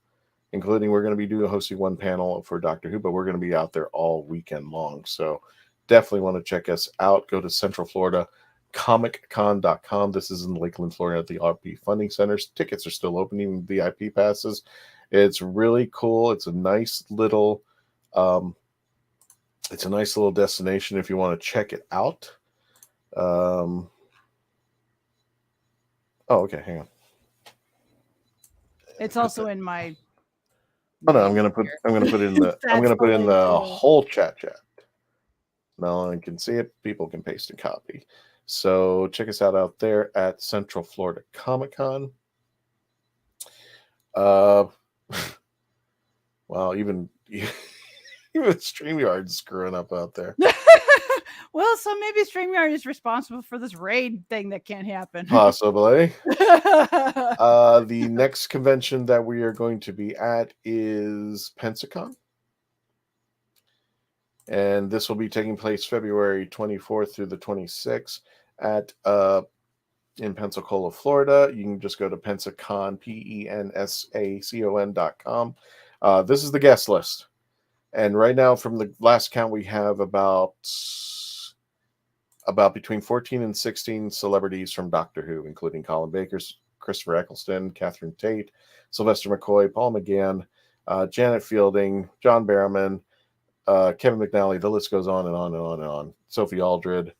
including we're going to be hosting one panel for Doctor Who, but we're going to be out there all weekend long. So definitely want to check us out. Go to Central Florida ComicCon.com. This is in Lakeland, Florida at the RP Funding Centers. Tickets are still open, even VIP passes. It's really cool. It's a nice little destination if you want to check it out. Oh, okay, hang on. It's also in my Oh no, I'm gonna put it in the whole chat. No one can see it. People can paste and copy. So check us out there at Central Florida Comic Con. Wow, even StreamYard's screwing up out there. Well, so maybe StreamYard is responsible for this raid thing that can't happen. Possibly. The next convention that we are going to be at is Pensacon. And this will be taking place February 24th through the 26th at in Pensacola, Florida. You can just go to Pensacon, PENSACON.com. This is the guest list. And right now, from the last count, we have about between 14 and 16 celebrities from Doctor Who, including Colin Baker, Christopher Eccleston, Catherine Tate, Sylvester McCoy, Paul McGann, Janet Fielding, John Barrowman, Kevin McNally. The list goes on and on and on and on. Sophie Aldred,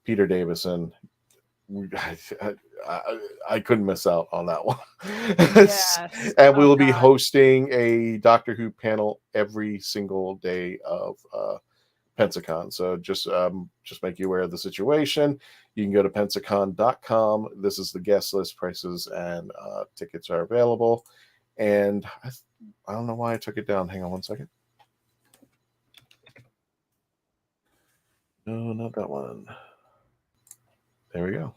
Peter Davison. I couldn't miss out on that one. Yes. And we will be hosting a Doctor Who panel every single day of Pensacon. So just make you aware of the situation. You can go to pensacon.com. This is the guest list. Prices and tickets are available. And I don't know why I took it down. Hang on one second. No, not that one. There we go.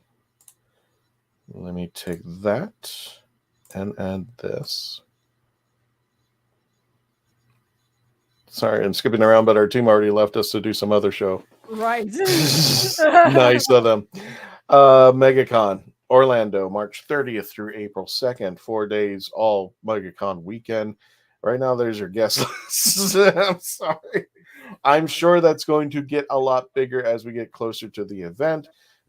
Let me take that and add this. Sorry, I'm skipping around, but our team already left us to do some other show. Right. Nice of them. MegaCon, Orlando, March 30th through April 2nd. 4 days, all MegaCon weekend. Right now, there's your guest list. I'm sorry. I'm sure that's going to get a lot bigger as we get closer to the event.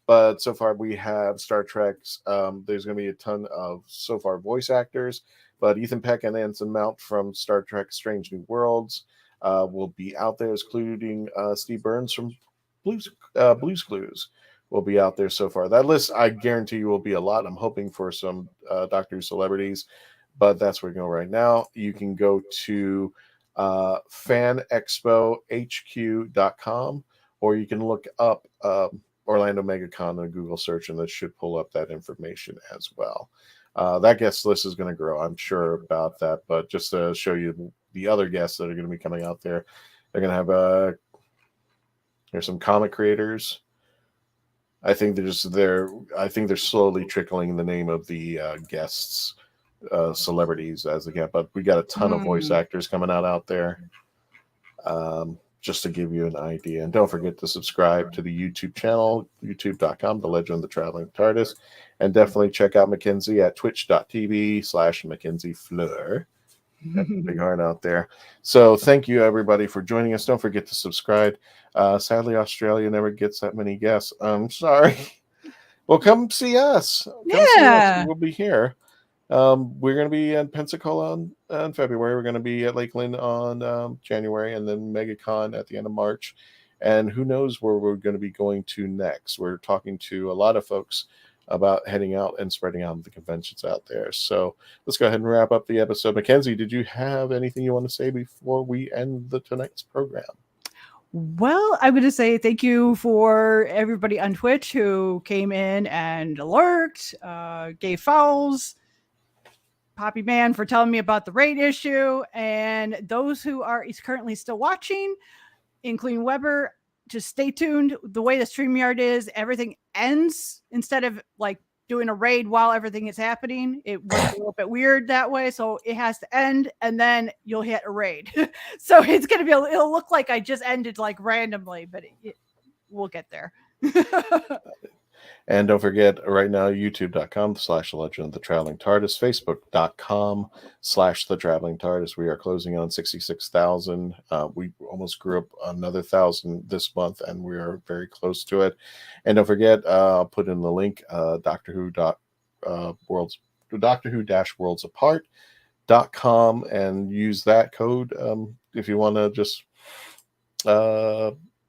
But so far, we have Star Trek's. There's going to be a ton of, so far, voice actors. But Ethan Peck and Anson Mount from Star Trek Strange New Worlds will be out there, including Steve Burns from Blues Clues will be out there so far. That list, I guarantee you, will be a lot. I'm hoping for some Doctor Who celebrities, but that's where we go right now. You can go to fanexpohq.com, or you can look up Orlando MegaCon in a Google search, and that should pull up that information as well. That guest list is going to grow, I'm sure about that. But just to show you the other guests that are going to be coming out there, they're going to have there's some comic creators. I think they're slowly trickling the name of the guests, celebrities as they get. But we got a ton of voice actors coming out there. Just to give you an idea. And don't forget to subscribe to the YouTube channel, youtube.com, The Legend of the Traveling TARDIS. And definitely check out Mackenzie at twitch.tv/MackenzieFleur. Big heart out there. So thank you, everybody, for joining us. Don't forget to subscribe. Sadly, Australia never gets that many guests. I'm sorry. Well, come see us. See us. We'll be here. We're going to be in Pensacola in February. We're going to be at Lakeland on January, and then MegaCon at the end of March. And who knows where we're going to be going to next. We're talking to a lot of folks about heading out and spreading out the conventions out there. So let's go ahead and wrap up the episode. Mackenzie, did you have anything you want to say before we end tonight's program? Well, I'm going to say thank you for everybody on Twitch who came in and lurked, gave fouls, Poppy Man for telling me about the raid issue, and those who are currently still watching, including Weber, just stay tuned. The way the StreamYard is, everything ends instead of like doing a raid while everything is happening. It works a little bit weird that way, so it has to end, and then you'll hit a raid. So it's going to be, it'll look like I just ended like randomly, but we'll get there. And don't forget, right now, youtube.com/Legend of the Traveling TARDIS, facebook.com/The Traveling TARDIS. We are closing on 66,000. We almost grew up another 1,000 this month, and we are very close to it. And don't forget, I'll put in the link, Doctor Who-Worlds Apart.com, and use that code if you want to just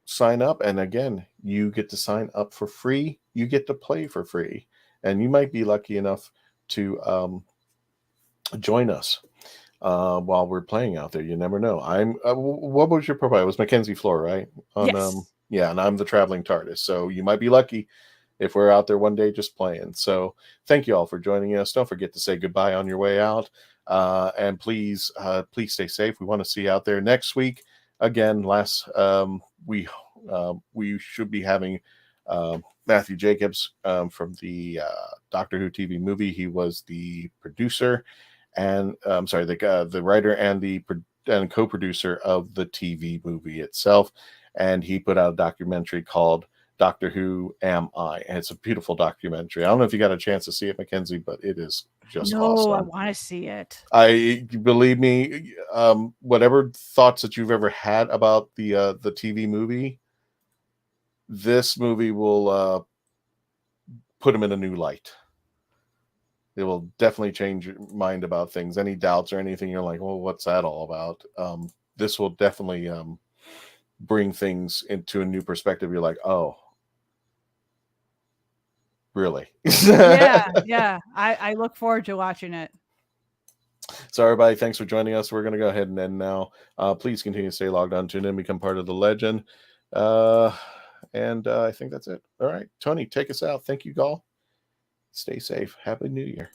sign up. And again, you get to sign up for free. You get to play for free, and you might be lucky enough to join us. while we're playing out there. You never know. I'm what was your profile? It was Mackenzie Floor, right? On Yes. yeah, and I'm the Traveling TARDIS. So you might be lucky if we're out there one day just playing. So thank you all for joining us. Don't forget to say goodbye on your way out. And please stay safe. We want to see you out there next week. Again, we should be having Matthew Jacobs from the Doctor Who TV movie. He was the producer and the writer and the co-producer of the TV movie itself. And he put out a documentary called Doctor Who Am I? And it's a beautiful documentary. I don't know if you got a chance to see it, Mackenzie, but it is just awesome. I want to see it. Believe me, whatever thoughts that you've ever had about the TV movie, this movie will put them in a new light. It will definitely change your mind about things. Any doubts or anything, you're like, well, what's that all about? This will definitely bring things into a new perspective. You're like, oh, really? Yeah. I look forward to watching it. So everybody, thanks for joining us. We're going to go ahead and end now. Please continue to stay logged on, tune in, become part of the legend. And I think that's it. All right, Tony, take us out. Thank you, Gall. Stay safe. Happy New Year.